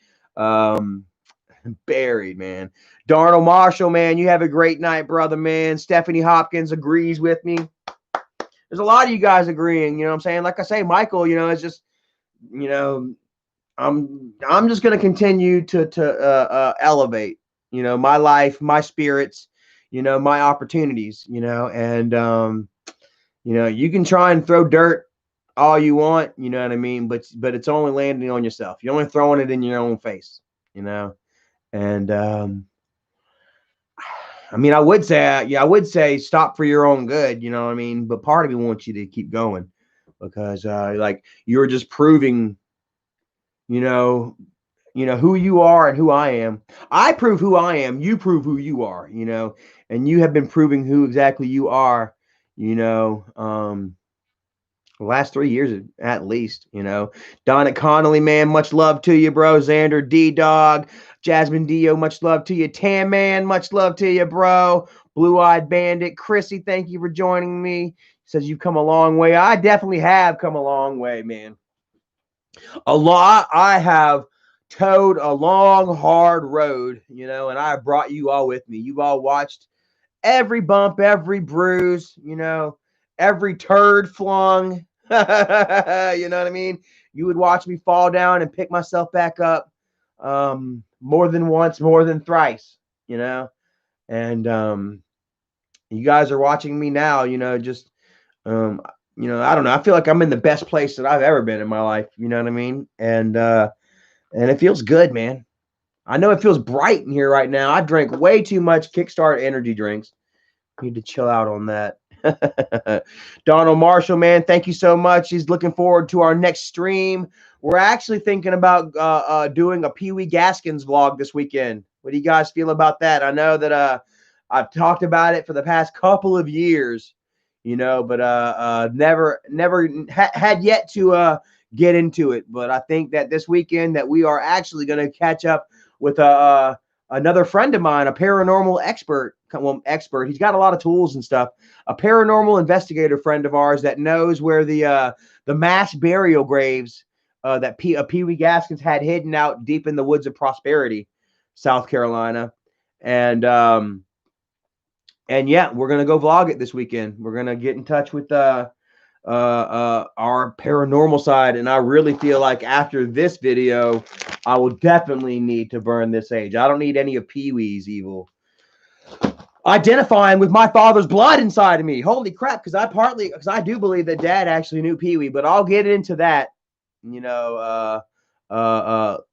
buried, man. Darnell Marshall, man, you have a great night, brother, man. Stephanie Hopkins agrees with me. There's a lot of you guys agreeing, you know what I'm saying? Like I say, Michael, it's just, I'm just going to continue to elevate, my life, my spirits, my opportunities, and you can try and throw dirt all you want, you know what I mean, but it's only landing on yourself. You're only throwing it in your own face, and I mean, I would say stop for your own good, you know what I mean, but part of me wants you to keep going because like you're just proving who you are and who I am. I prove who I am. You prove who you are, and you have been proving who exactly you are, the last 3 years at least, Donna Connolly, man, much love to you, bro. Xander D-Dog, Jasmine Dio, much love to you. Tam, man, much love to you, bro. Blue-Eyed Bandit, Chrissy, thank you for joining me. Says you've come a long way. I definitely have come a long way, man. A lot. I have towed a long, hard road, and I brought you all with me. You've all watched every bump, every bruise, every turd flung. You know what I mean? You would watch me fall down and pick myself back up more than once, more than thrice, and you guys are watching me now, just I don't know. I feel like I'm in the best place that I've ever been in my life. You know what I mean? And it feels good, man. I know it feels bright in here right now. I drank way too much Kickstart energy drinks. Need to chill out on that. Donald Marshall, man, thank you so much. He's looking forward to our next stream. We're actually thinking about doing a Pee Wee Gaskins vlog this weekend. What do you guys feel about that? I know that I've talked about it for the past couple of years, but never had yet to get into it. But I think that this weekend that we are actually going to catch up with another friend of mine, a paranormal expert. He's got a lot of tools and stuff. A paranormal investigator friend of ours that knows where the mass burial graves that Pee Wee Gaskins had hidden out deep in the woods of Prosperity, South Carolina, and yeah, we're gonna go vlog it this weekend. We're gonna get in touch with our paranormal side, and I really feel like after this video, I will definitely need to burn this sage. I don't need any of Pee Wee's evil identifying with my father's blood inside of me. Holy crap! Because I do believe that Dad actually knew Pee Wee, but I'll get into that,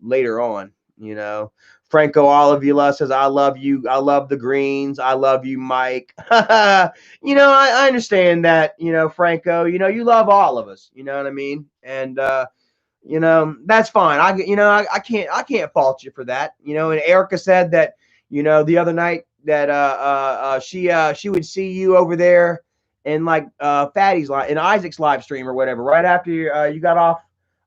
later on. you know. Franco Olivila says, I love you. I love the Greens. I love you, Mike. You know, I understand that, you know, Franco, you know, you love all of us, you know what I mean? And, you know, that's fine. I can't fault you for that. You know, and Erica said that, you know, the other night that she would see you over there in like Fatty's live in Isaac's live stream or whatever. Right after you got off,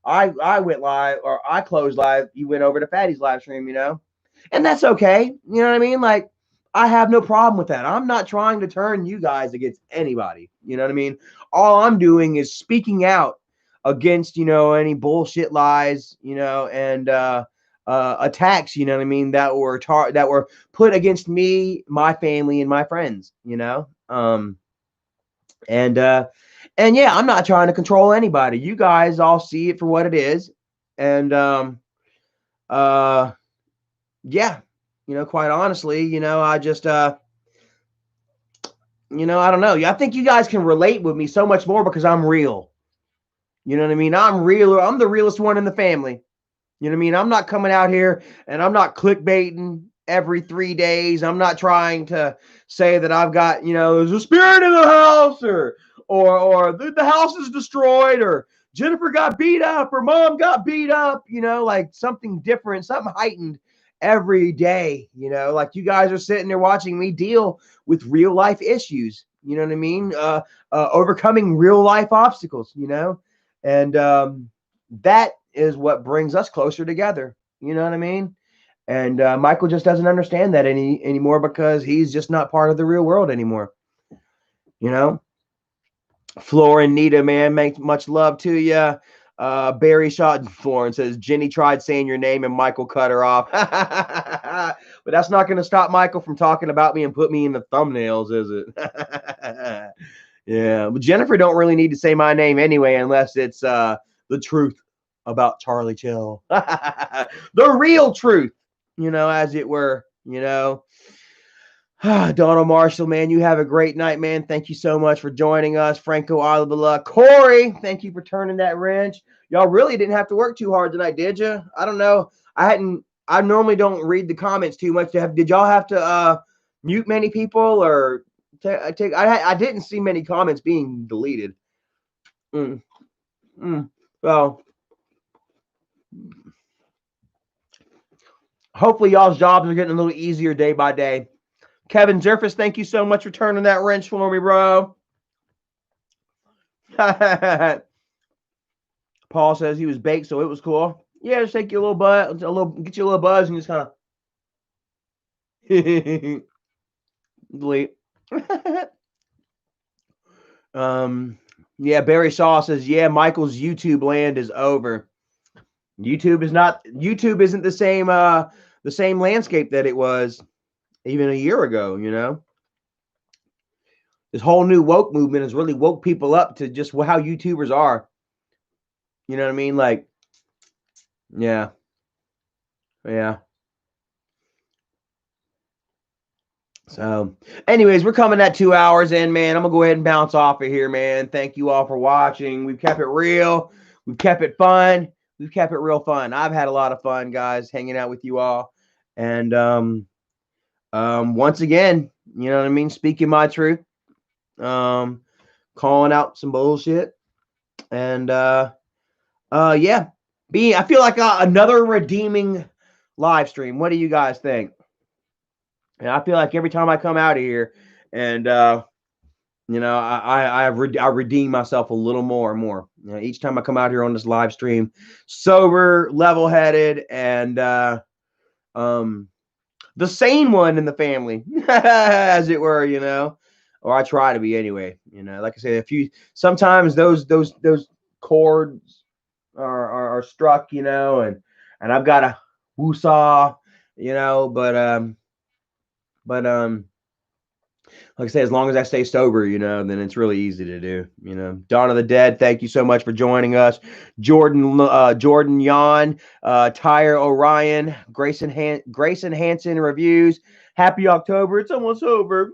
I went live or I closed live. You went over to Fatty's live stream, you know, and that's okay. You know what I mean? Like I have no problem with that. I'm not trying to turn you guys against anybody. You know what I mean? All I'm doing is speaking out against, you know, any bullshit lies, you know, and attacks, you know what I mean, that were put against me, my family, and my friends, you know. And yeah, I'm not trying to control anybody. You guys all see it for what it is. And yeah, you know, quite honestly, you know, I just you know, I don't know. I think you guys can relate with me so much more because I'm real. You know what I mean? I'm real. I'm the realest one in the family. You know what I mean? I'm not coming out here and I'm not clickbaiting every 3 days. I'm not trying to say that I've got, you know, there's a spirit in the house or the house is destroyed or Jennifer got beat up or mom got beat up, you know, like something different, something heightened every day, you know, like you guys are sitting there watching me deal with real life issues, you know what I mean? Overcoming real life obstacles, you know, and that is what brings us closer together. You know what I mean? And Michael just doesn't understand that anymore because he's just not part of the real world anymore. You know, Flora and Nita, man, make much love to you. Barry Shot Florence says Jenny tried saying your name and Michael cut her off. But that's not going to stop Michael from talking about me and put me in the thumbnails, is it? Yeah, but Jennifer don't really need to say my name anyway, unless it's the truth about Charlie Chill, the real truth, you know, as it were, you know. Donald Marshall, man, you have a great night, man. Thank you so much for joining us. Franco Alabala, Corey, thank you for turning that wrench. Y'all really didn't have to work too hard tonight, did you? I don't know. I normally don't read the comments too much. Did y'all have to mute many people or I didn't see many comments being deleted. Well, hopefully y'all's jobs are getting a little easier day by day. Kevin Jerfus, thank you so much for turning that wrench for me, bro. Paul says he was baked, so it was cool. Yeah, just take your little buzz, get you a little buzz, and just kind of delete. Yeah, Barry Shaw says, yeah, Michael's YouTube land is over. YouTube isn't the same landscape that it was even a year ago, you know. This whole new woke movement has really woke people up to just how YouTubers are. You know what I mean? Like, yeah. So, anyways, we're coming at 2 hours in, man. I'm gonna go ahead and bounce off of here, man. Thank you all for watching. We've kept it real. We've kept it fun. We've kept it real fun. I've had a lot of fun, guys, hanging out with you all. And once again, you know what I mean, speaking my truth, calling out some bullshit, and yeah, I feel like another redeeming live stream. What do you guys think? And I feel like every time I come out of here, and you know, I redeem myself a little more and more. You know, each time I come out here on this live stream, sober, level-headed, and the sane one in the family, as it were, you know, or I try to be anyway. You know, like I said, sometimes those chords are struck, you know, and I've got a woo-saw, you know, but like I say, as long as I stay sober, you know, then it's really easy to do. You know, Dawn of the Dead, thank you so much for joining us. Jordan Yon, Tyre Orion, Grayson Hansen reviews. Happy October. It's almost over.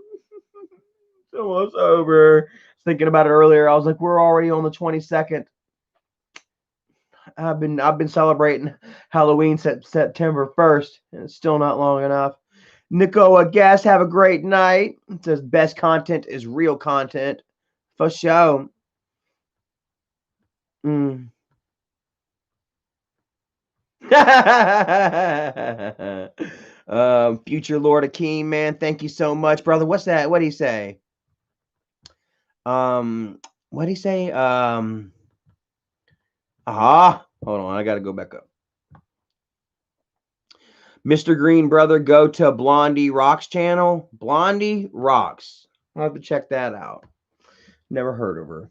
It's almost over. Thinking about it earlier, I was like, we're already on the 22nd. I've been celebrating Halloween September 1st, and it's still not long enough. Nicoa Guest, have a great night. It says best content is real content. For sure. Future Lord Akeem, man, thank you so much, brother. What's that? What'd he say? What'd he say? Hold on, I gotta go back up. Mr. Green, brother, go to Blondie Rocks channel. Blondie Rocks. I'll have to check that out. Never heard of her.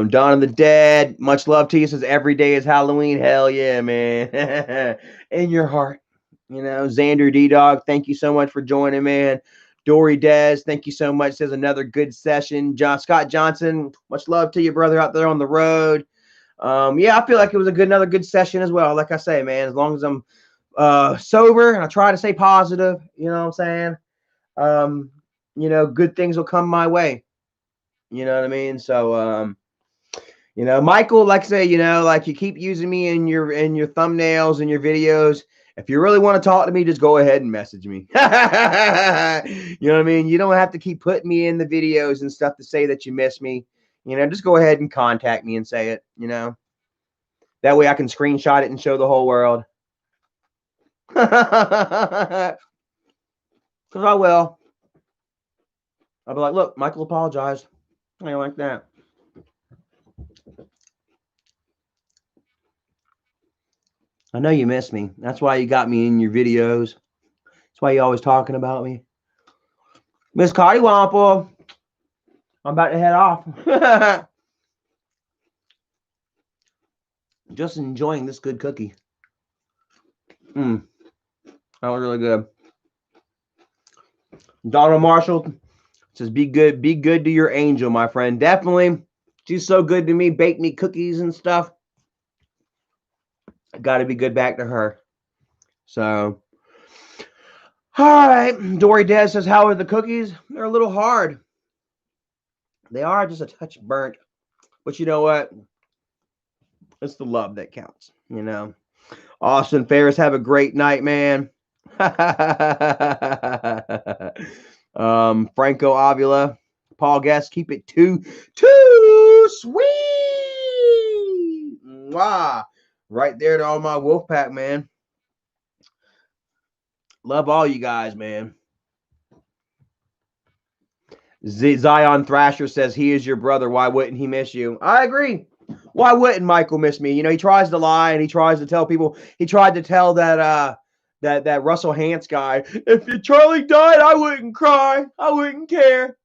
Dawn of the Dead, much love to you. Says every day is Halloween. Hell yeah, man. In your heart. You know, Xander D-Dog, thank you so much for joining, man. Dory Des, thank you so much. Says another good session. Scott Johnson, much love to you, brother, out there on the road. Yeah, I feel like it was another good session as well. Like I say, man, as long as I'm sober and I try to stay positive, you know what I'm saying? You know, good things will come my way. You know what I mean? So, you know, Michael, like I say, you know, like you keep using me in your thumbnails and your videos. If you really want to talk to me, just go ahead and message me. You know what I mean? You don't have to keep putting me in the videos and stuff to say that you miss me. You know, just go ahead and contact me and say it, you know. That way I can screenshot it and show the whole world. Because I will. I'll be like, look, Michael apologized. I ain't like that. I know you miss me. That's why you got me in your videos. That's why you're always talking about me. Miss Cottywomple, I'm about to head off. Just enjoying this good cookie. That was really good. Donald Marshall says, be good to your angel, my friend. Definitely. She's so good to me. Baked me cookies and stuff. Got to be good back to her. So, all right. Dory Des says, how are the cookies? They're a little hard. They are just a touch burnt. But you know what? It's the love that counts, you know. Austin Ferris, have a great night, man. Franco Avila, Paul Guest, keep it too sweet. Wow. Right there to all my Wolfpack, man. Love all you guys, man. Zion Thrasher says he is your brother. Why wouldn't he miss you? I agree. Why wouldn't Michael miss me? You know, he tries to lie and he tries to tell people. He tried to tell that that Russell Hantz guy, if Charlie died, I wouldn't cry. I wouldn't care.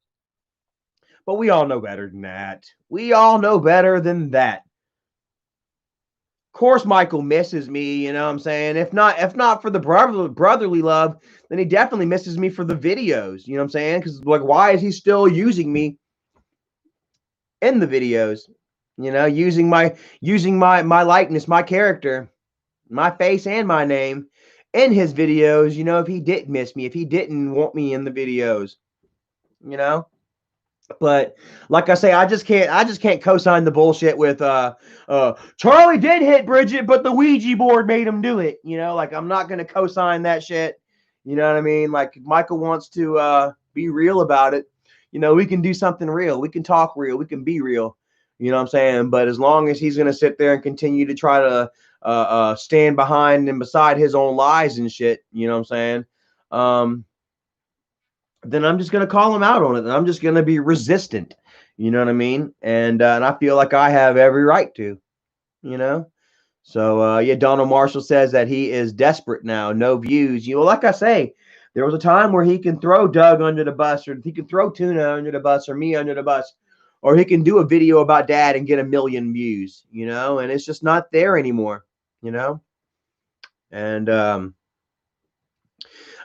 But we all know better than that. We all know better than that. Of course, Michael misses me. You know what I'm saying? If not for the brotherly love, then he definitely misses me for the videos. You know what I'm saying? Because like, why is he still using me in the videos? You know, using my likeness, my character, my face, and my name in his videos. You know, if he didn't miss me, if he didn't want me in the videos, you know. But like I say, I just can't co-sign the bullshit with Charlie did hit Bridget, but the Ouija board made him do it. You know, like I'm not gonna co-sign that shit. You know what I mean? Like Michael wants to be real about it. You know, we can do something real. We can talk real. We can be real. You know what I'm saying? But as long as he's gonna sit there and continue to try to stand behind and beside his own lies and shit, you know what I'm saying? Then I'm just going to call him out on it. And I'm just going to be resistant. You know what I mean? And I feel like I have every right to, you know? So, yeah, Donald Marshall says that he is desperate now. No views. You know, like I say, there was a time where he can throw Doug under the bus, or he can throw Tuna under the bus, or me under the bus, or he can do a video about dad and get 1 million views, you know? And it's just not there anymore, you know? And,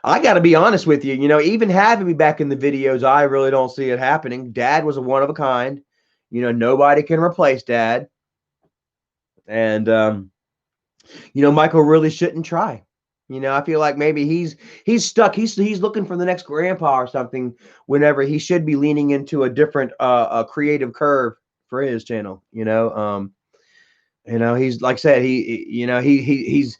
I got to be honest with you. You know, even having me back in the videos, I really don't see it happening. Dad was a one of a kind. You know, nobody can replace Dad. And, you know, Michael really shouldn't try. You know, I feel like maybe he's stuck. He's looking for the next grandpa or something whenever he should be leaning into a different creative curve for his channel, you know. You know, he's like I said, he's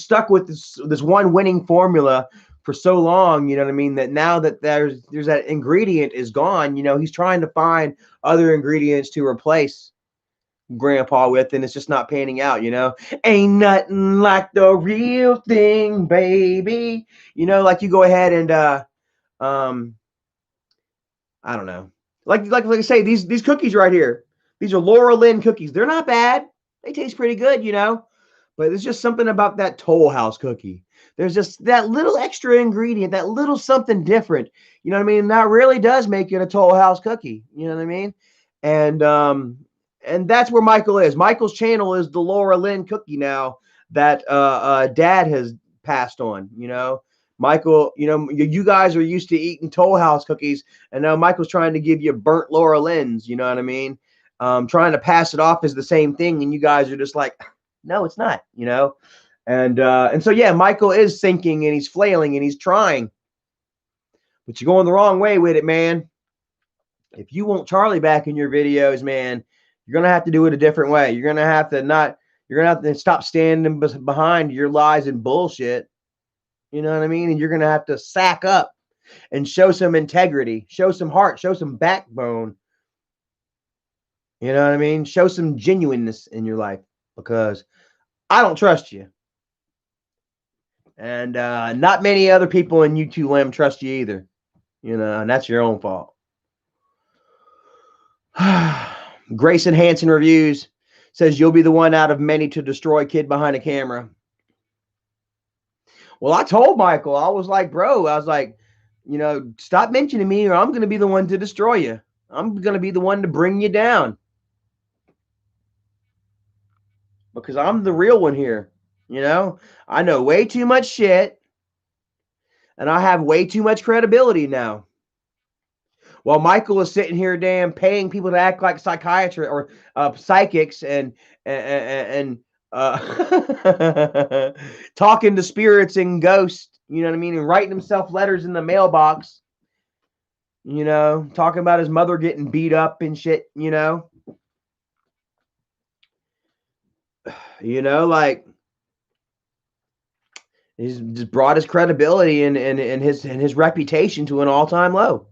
stuck with this one winning formula for so long. You know what I mean? That now that there's that ingredient is gone. You know, he's trying to find other ingredients to replace grandpa with, and it's just not panning out. You know, ain't nothing like the real thing, baby. You know, like you go ahead and um I don't know. Like I say, these cookies right here. These are Laura Lynn cookies. They're not bad. They taste pretty good, you know. But there's just something about that Toll House cookie. There's just that little extra ingredient, that little something different. You know what I mean? That really does make it a Toll House cookie. You know what I mean? And and that's where Michael is. Michael's channel is the Laura Lynn cookie now that Dad has passed on. You know, Michael. You know, you guys are used to eating Toll House cookies, and now Michael's trying to give you burnt Laura Lynn's. You know what I mean? Trying to pass it off as the same thing, and you guys are just like, no, it's not. You know, and so yeah, Michael is sinking and he's flailing and he's trying, but you're going the wrong way with it, man. If you want Charlie back in your videos, man, you're gonna have to do it a different way. You're gonna have to not. You're gonna have to stop standing behind your lies and bullshit. You know what I mean? And you're gonna have to sack up and show some integrity, show some heart, show some backbone. You know what I mean? Show some genuineness in your life because I don't trust you. And not many other people in YouTube land trust you either. You know, and that's your own fault. Grayson Hanson Reviews says you'll be the one out of many to destroy kid behind a camera. Well, I told Michael, I was like, bro, I was like, you know, stop mentioning me or I'm going to be the one to destroy you. I'm going to be the one to bring you down. Because I'm the real one here. You know, I know way too much shit and I have way too much credibility now. While Michael is sitting here, damn, paying people to act like psychiatrists or psychics and talking to spirits and ghosts, you know what I mean, and writing himself letters in the mailbox, you know, talking about his mother getting beat up and shit, you know, like he's just brought his credibility and his reputation to an all-time low.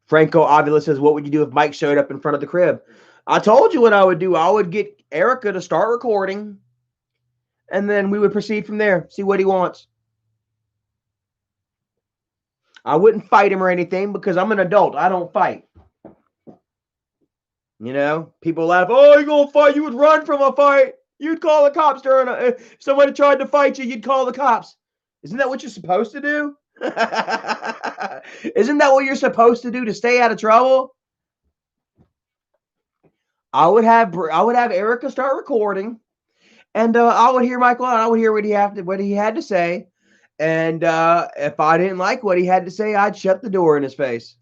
Franco Avila says, what would you do if Mike showed up in front of the crib? I told you what I would do. I would get Erica to start recording, and then we would proceed from there, see what he wants. I wouldn't fight him or anything because I'm an adult. I don't fight. You know, people laugh, oh, you're going to fight. You would run from a fight. You'd call the cops if somebody tried to fight you, you'd call the cops. Isn't that what you're supposed to do? Isn't that what you're supposed to do to stay out of trouble? I would have Erica start recording, and I would hear Michael, and I would hear what he had to say, and if I didn't like what he had to say, I'd shut the door in his face.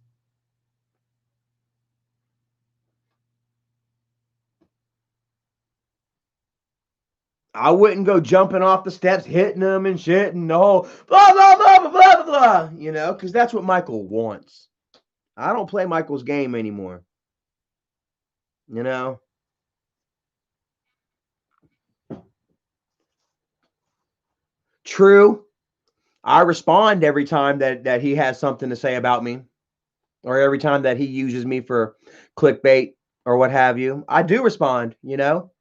I wouldn't go jumping off the steps, hitting them and shit, and the whole blah blah blah blah blah blah, you know, because that's what Michael wants. I don't play Michael's game anymore. You know. True. I respond every time that he has something to say about me, or every time that he uses me for clickbait or what have you. I do respond, you know,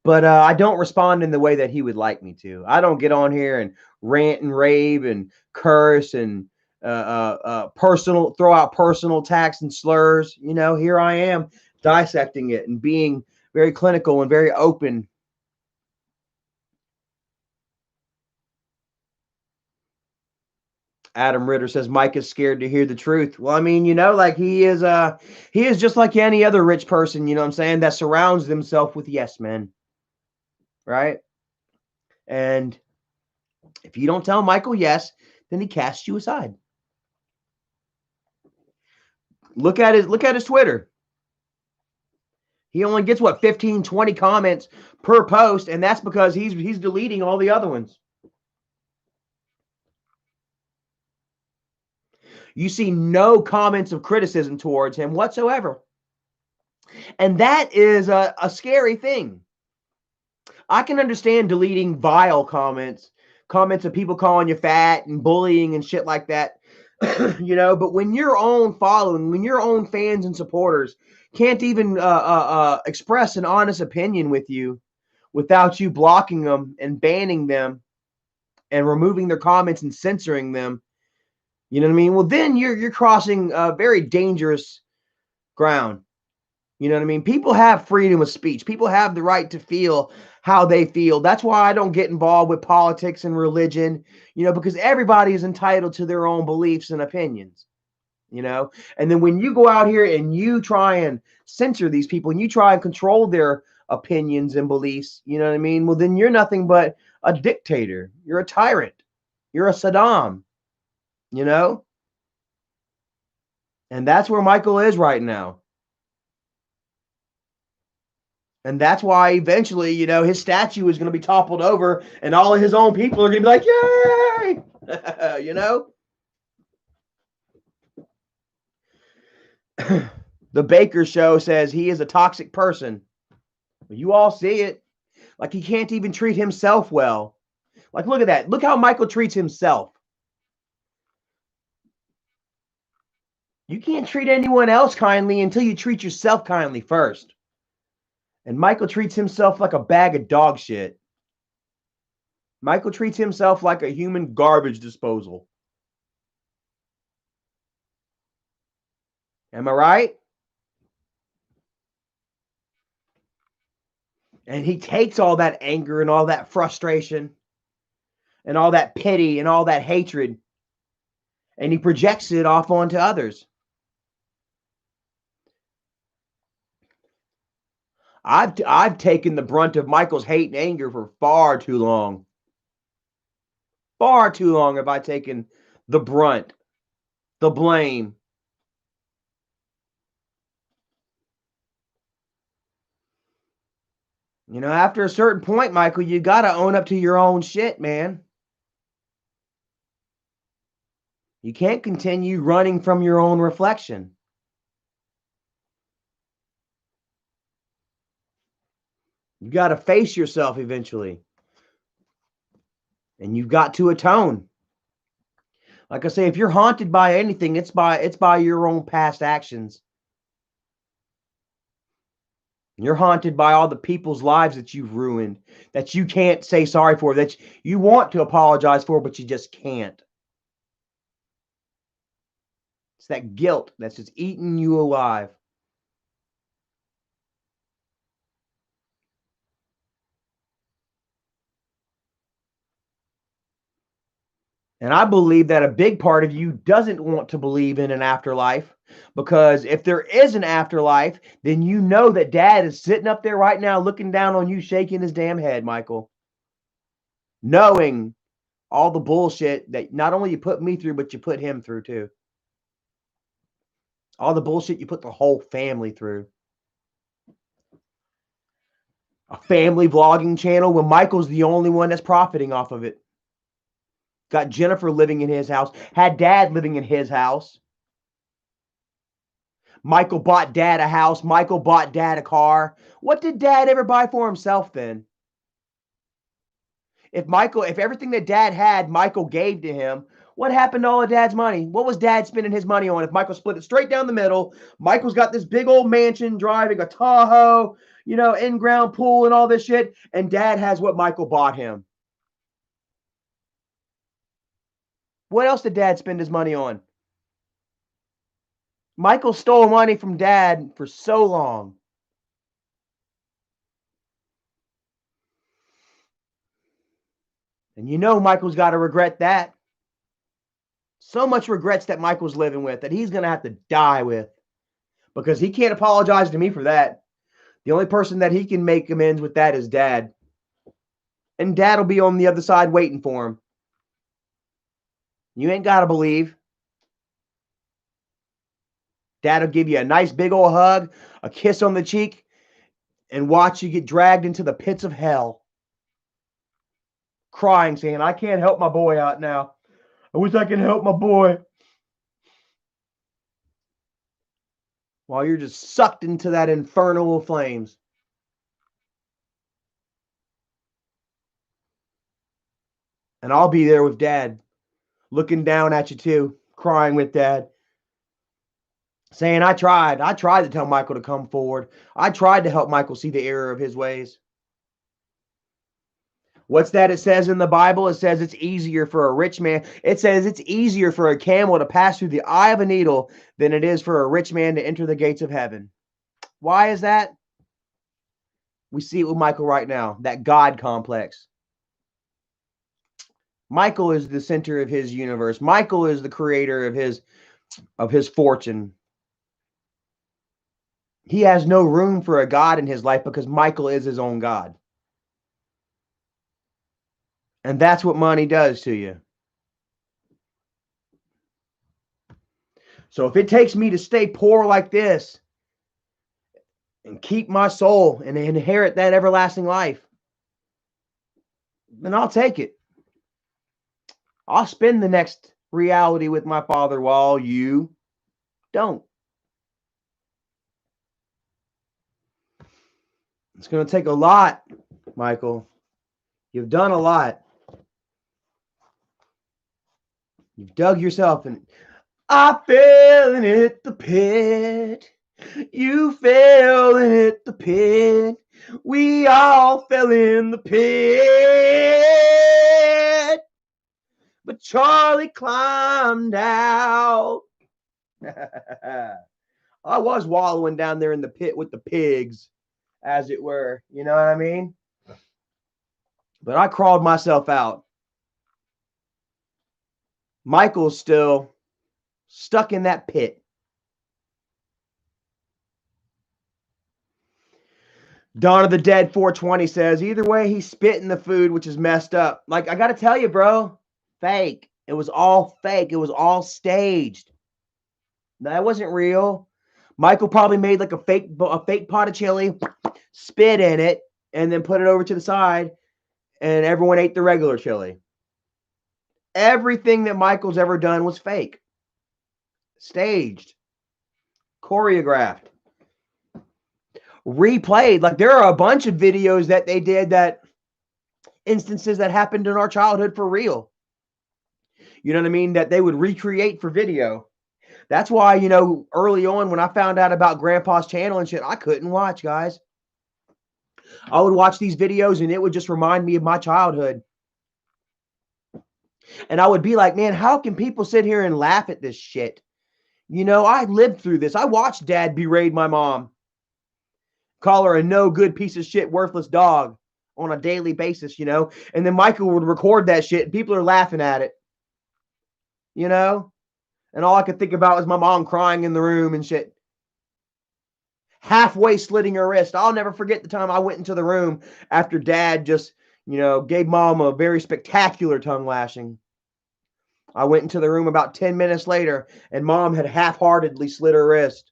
but I don't respond in the way that he would like me to. I don't get on here and rant and rave and curse and throw out personal attacks and slurs. You know, here I am dissecting it and being very clinical and very open. Adam Ritter says Mike is scared to hear the truth. Well, I mean, you know, like he is just like any other rich person, you know what I'm saying, that surrounds themselves with yes men. Right? And if you don't tell Michael yes, then he casts you aside. Look at his Twitter. He only gets what 15, 20 comments per post, and that's because he's deleting all the other ones. You see no comments of criticism towards him whatsoever. And that is a scary thing. I can understand deleting vile comments of people calling you fat and bullying and shit like that. But when your own following, when your own fans and supporters can't even express an honest opinion with you without you blocking them and banning them and removing their comments and censoring them, you know what I mean? Well, then you're crossing very dangerous ground. You know what I mean? People have freedom of speech. People have the right to feel how they feel. That's why I don't get involved with politics and religion, because everybody is entitled to their own beliefs and opinions, And then when you go out here and you try and censor these people and you try and control their opinions and beliefs, you know what I mean? Well, then you're nothing but a dictator. You're a tyrant. You're a Saddam, And that's where Michael is right now. And that's why eventually, his statue is going to be toppled over and all of his own people are going to be like, yay! The Baker Show says he is a toxic person. You all see it. Like he can't even treat himself well. Like, look at that. Look how Michael treats himself. You can't treat anyone else kindly until you treat yourself kindly first. And Michael treats himself like a bag of dog shit. Michael treats himself like a human garbage disposal. Am I right? And he takes all that anger and all that frustration and all that pity and all that hatred and he projects it off onto others. I've taken the brunt of Michael's hate and anger for far too long. Far too long have I taken the brunt, the blame. After a certain point, Michael, you got to own up to your own shit, man. You can't continue running from your own reflection. You got to face yourself eventually. And you've got to atone. Like I say, if you're haunted by anything, it's by your own past actions. You're haunted by all the people's lives that you've ruined, that you can't say sorry for, that you want to apologize for, but you just can't. It's that guilt that's just eating you alive. And I believe that a big part of you doesn't want to believe in an afterlife, because if there is an afterlife, then you know that Dad is sitting up there right now looking down on you, shaking his damn head, Michael. Knowing all the bullshit that not only you put me through, but you put him through too. All the bullshit you put the whole family through. A family vlogging channel when Michael's the only one that's profiting off of it. Got Jennifer living in his house. Had Dad living in his house. Michael bought Dad a house. Michael bought Dad a car. What did Dad ever buy for himself then? If everything that Dad had, Michael gave to him, what happened to all of Dad's money? What was Dad spending his money on? If Michael split it straight down the middle, Michael's got this big old mansion, driving a Tahoe, in-ground pool and all this shit, and Dad has what Michael bought him. What else did Dad spend his money on? Michael stole money from Dad for so long. And Michael's got to regret that. So much regrets that Michael's living with that he's going to have to die with, because he can't apologize to me for that. The only person that he can make amends with that is Dad. And Dad will be on the other side waiting for him. You ain't got to believe. Dad will give you a nice big old hug, a kiss on the cheek, and watch you get dragged into the pits of hell. Crying, saying, I can't help my boy out now. I wish I could help my boy. while you're just sucked into that infernal flames. And I'll be there with Dad, looking down at you too, crying with Dad, saying, I tried to tell Michael to come forward. I tried to help Michael see the error of his ways. What's that it says in the Bible? It says it's easier for a rich man. It says it's easier for a camel to pass through the eye of a needle than it is for a rich man to enter the gates of heaven. Why is that? We see it with Michael right now, that God complex. Michael is the center of his universe. Michael is the creator of his fortune. He has no room for a God in his life because Michael is his own God. And that's what money does to you. So if it takes me to stay poor like this and keep my soul and inherit that everlasting life, then I'll take it. I'll spend the next reality with my Father while you don't. It's going to take a lot, Michael. You've done a lot. You've dug yourself in. I fell and hit the pit. You fell and hit the pit. We all fell in the pit. But Charlie climbed out. I was wallowing down there in the pit with the pigs, as it were. You know what I mean? But I crawled myself out. Michael's still stuck in that pit. Dawn of the Dead 420 says, either way, he spit in the food, which is messed up. Like, I got to tell you, bro, fake. It was all fake. It was all staged. That wasn't real. Michael probably made like a fake pot of chili, spit in it, and then put it over to the side, and everyone ate the regular chili. Everything that Michael's ever done was fake. Staged. Choreographed. Replayed. Like, there are a bunch of videos that they did, that instances that happened in our childhood for real. You know what I mean? That they would recreate for video. That's why, you know, early on when I found out about Grandpa's channel and shit, I couldn't watch, guys. I would watch these videos and it would just remind me of my childhood. And I would be like, man, how can people sit here and laugh at this shit? You know, I lived through this. I watched Dad berate my mom, call her a no good piece of shit, worthless dog on a daily basis, you know? And then Michael would record that shit and people are laughing at it, you know? And all I could think about was my mom crying in the room and shit, halfway slitting her wrist. I'll never forget the time I went into the room after Dad just, you know, gave Mom a very spectacular tongue lashing. I went into the room about 10 minutes later and Mom had half-heartedly slit her wrist.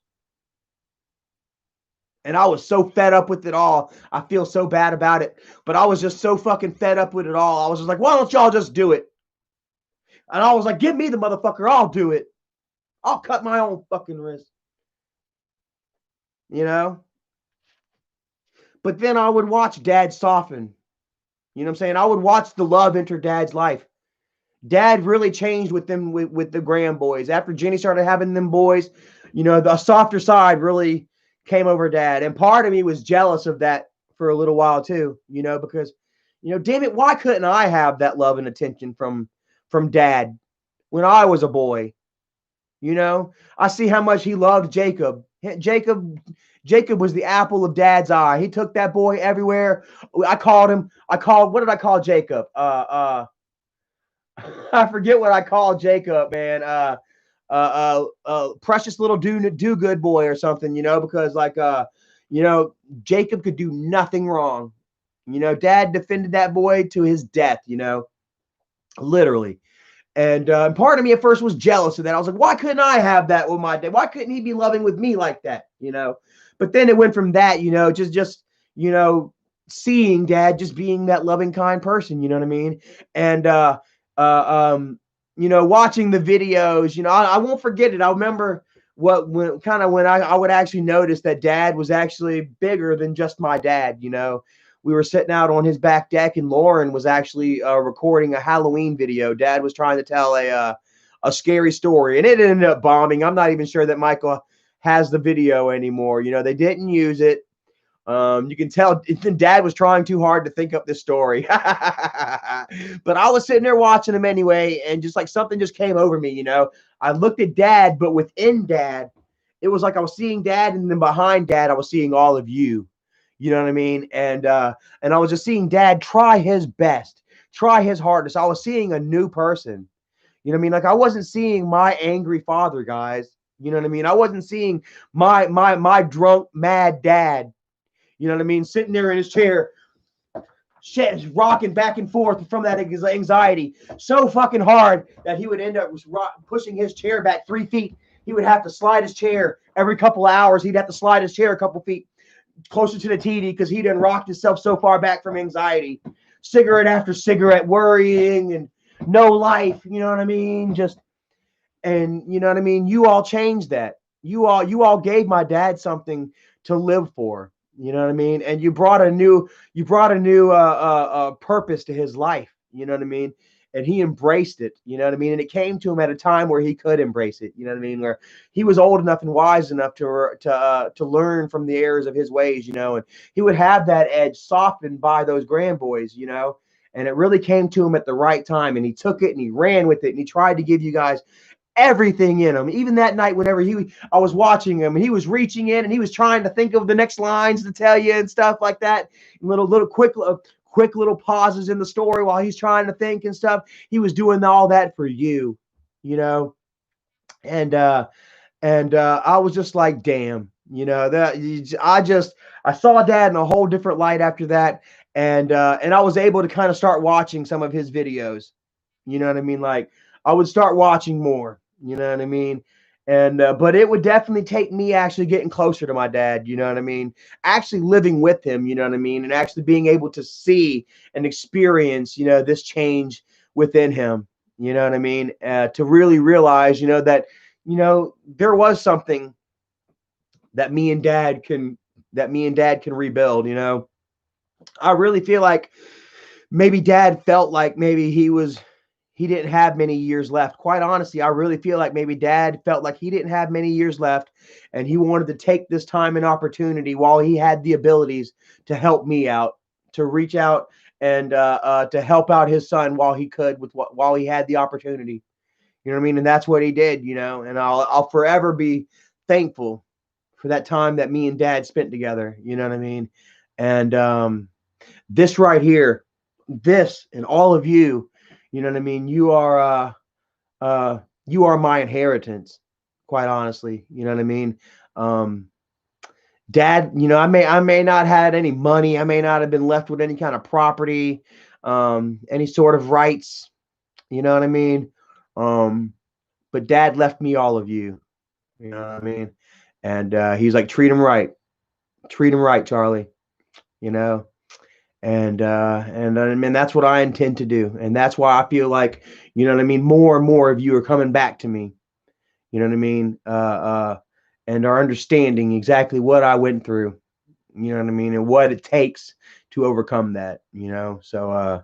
And I was so fed up with it all. I feel so bad about it. But I was just so fucking fed up with it all. I was just like, why don't y'all just do it? And I was like, give me the motherfucker. I'll do it. I'll cut my own fucking wrist. You know? But then I would watch Dad soften. You know what I'm saying? I would watch the love enter Dad's life. Dad really changed with them, with the Graham boys. After Jenny started having them boys, you know, the softer side really came over Dad. And part of me was jealous of that for a little while too, you know, because, you know, damn it, why couldn't I have that love and attention from Dad when I was a boy? You know, I see how much he loved Jacob. Jacob was the apple of Dad's eye. He took that boy everywhere. What did I call Jacob? I forget what I called Jacob, man. Precious little do good boy or something, you know, because like, you know, Jacob could do nothing wrong. You know, Dad defended that boy to his death, you know, literally. And part of me at first was jealous of that. I was like, why couldn't I have that with my dad? Why couldn't he be loving with me like that? You know, but then it went from that, you know, just, you know, seeing Dad just being that loving, kind person, you know what I mean? And, you know, watching the videos, you know, I won't forget it. I remember when I would actually notice that dad was actually bigger than just my dad. We were sitting out on his back deck, and Lauren was actually recording a Halloween video. Dad was trying to tell a scary story, and it ended up bombing. I'm not even sure that Michael has the video anymore. They didn't use it. You can tell dad was trying too hard to think up this story. But I was sitting there watching him anyway, and just like something just came over me. I looked at dad, but within dad, it was like I was seeing dad, and then behind dad, I was seeing all of you. You know what I mean? And I was just seeing dad try his best, try his hardest. I was seeing a new person. You know what I mean? Like I wasn't seeing my angry father, guys. You know what I mean? I wasn't seeing my drunk, mad dad. You know what I mean? Sitting there in his chair, shit, rocking back and forth from that anxiety so fucking hard that he would end up pushing his chair back 3 feet. He would have to slide his chair every couple of hours. He'd have to slide his chair a couple feet closer to the TV because he done rocked himself so far back from anxiety. Cigarette after cigarette, worrying and no life. You know what I mean? And you know what I mean? You all changed that. You all gave my dad something to live for. You know what I mean? And you brought a new purpose to his life. You know what I mean? And he embraced it. You know what I mean? And it came to him at a time where he could embrace it. You know what I mean? Where he was old enough and wise enough to learn from the errors of his ways. And he would have that edge softened by those grandboys. And it really came to him at the right time. And he took it and he ran with it and he tried to give you guys everything in him. Even that night, whenever I was watching him, he was reaching in and he was trying to think of the next lines to tell you and stuff like that. Little quick little pauses in the story while he's trying to think and stuff. He was doing all that for you, and I was just like, damn, that I saw dad in a whole different light after that. And I was able to kind of start watching some of his videos. You know what I mean? Like I would start watching more. You know what I mean? And but it would definitely take me actually getting closer to my dad. You know what I mean? Actually living with him. You know what I mean? And actually being able to see and experience, this change within him. You know what I mean? To really realize, that, there was something that me and dad can rebuild. I really feel like maybe dad felt like maybe he didn't have many years left. Quite honestly, I really feel like maybe dad felt like he didn't have many years left and he wanted to take this time and opportunity while he had the abilities to help me out, to reach out and to help out his son while he could while he had the opportunity. You know what I mean? And that's what he did, and I'll forever be thankful for that time that me and dad spent together. You know what I mean? And this right here, this and all of you, you know what I mean? You are my inheritance, quite honestly. You know what I mean? Dad, I may not have had any money. I may not have been left with any kind of property, any sort of rights. You know what I mean? But dad left me all of you. You know what I mean? And he's like, treat him right, Charlie. And I mean, that's what I intend to do. And that's why I feel like, you know what I mean? More and more of you are coming back to me, you know what I mean? And are understanding exactly what I went through, you know what I mean? And what it takes to overcome that, So,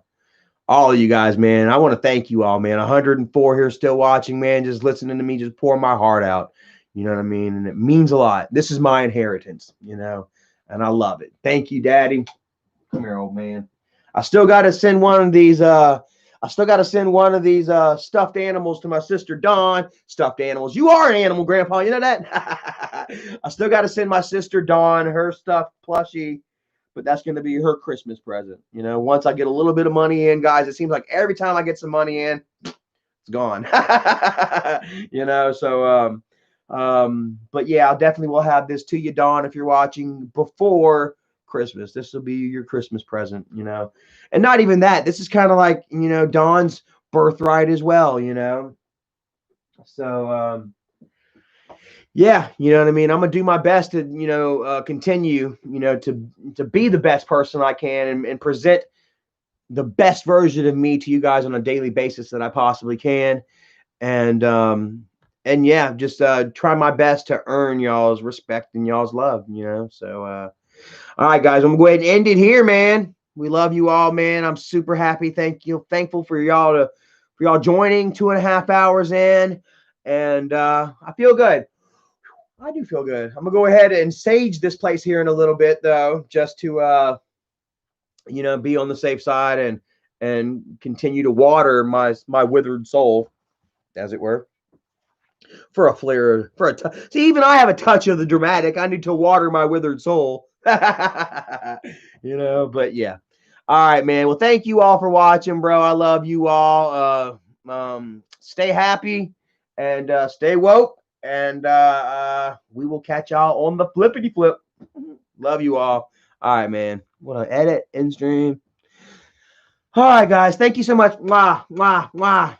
all of you guys, man, I want to thank you all, man. 104 here still watching, man, just listening to me, just pour my heart out, you know what I mean? And it means a lot. This is my inheritance, and I love it. Thank you, Daddy. Come here, old man. I still got to send one of these stuffed animals to my sister Dawn. Stuffed animals. You are an animal, Grandpa. You know that? I still got to send my sister Dawn her stuffed plushie, but that's going to be her Christmas present. Once I get a little bit of money in, guys, it seems like every time I get some money in, it's gone. So but yeah, I definitely will have this to you, Dawn, if you're watching before Christmas. This will be your Christmas present, and not even that. This is kind of like, Dawn's birthright as well, So, yeah, you know what I mean? I'm going to do my best to, continue, to be the best person I can and present the best version of me to you guys on a daily basis that I possibly can. And and yeah, just try my best to earn y'all's respect and y'all's love, you know. So all right, guys, I'm gonna go ahead and end it here, man. We love you all, man. I'm super happy. Thankful for y'all joining 2.5 hours in. And I feel good. I do feel good. I'm gonna go ahead and sage this place here in a little bit though, just to be on the safe side and continue to water my withered soul, as it were, for a flare, for a see, even I have a touch of the dramatic. I need to water my withered soul. But yeah. All right, man. Well, thank you all for watching, bro. I love you all. Stay happy and stay woke, and we will catch y'all on the flippity flip. Love you all. All right, man. Want to edit, end stream. All right, guys. Thank you so much. Mwah, mwah, mwah.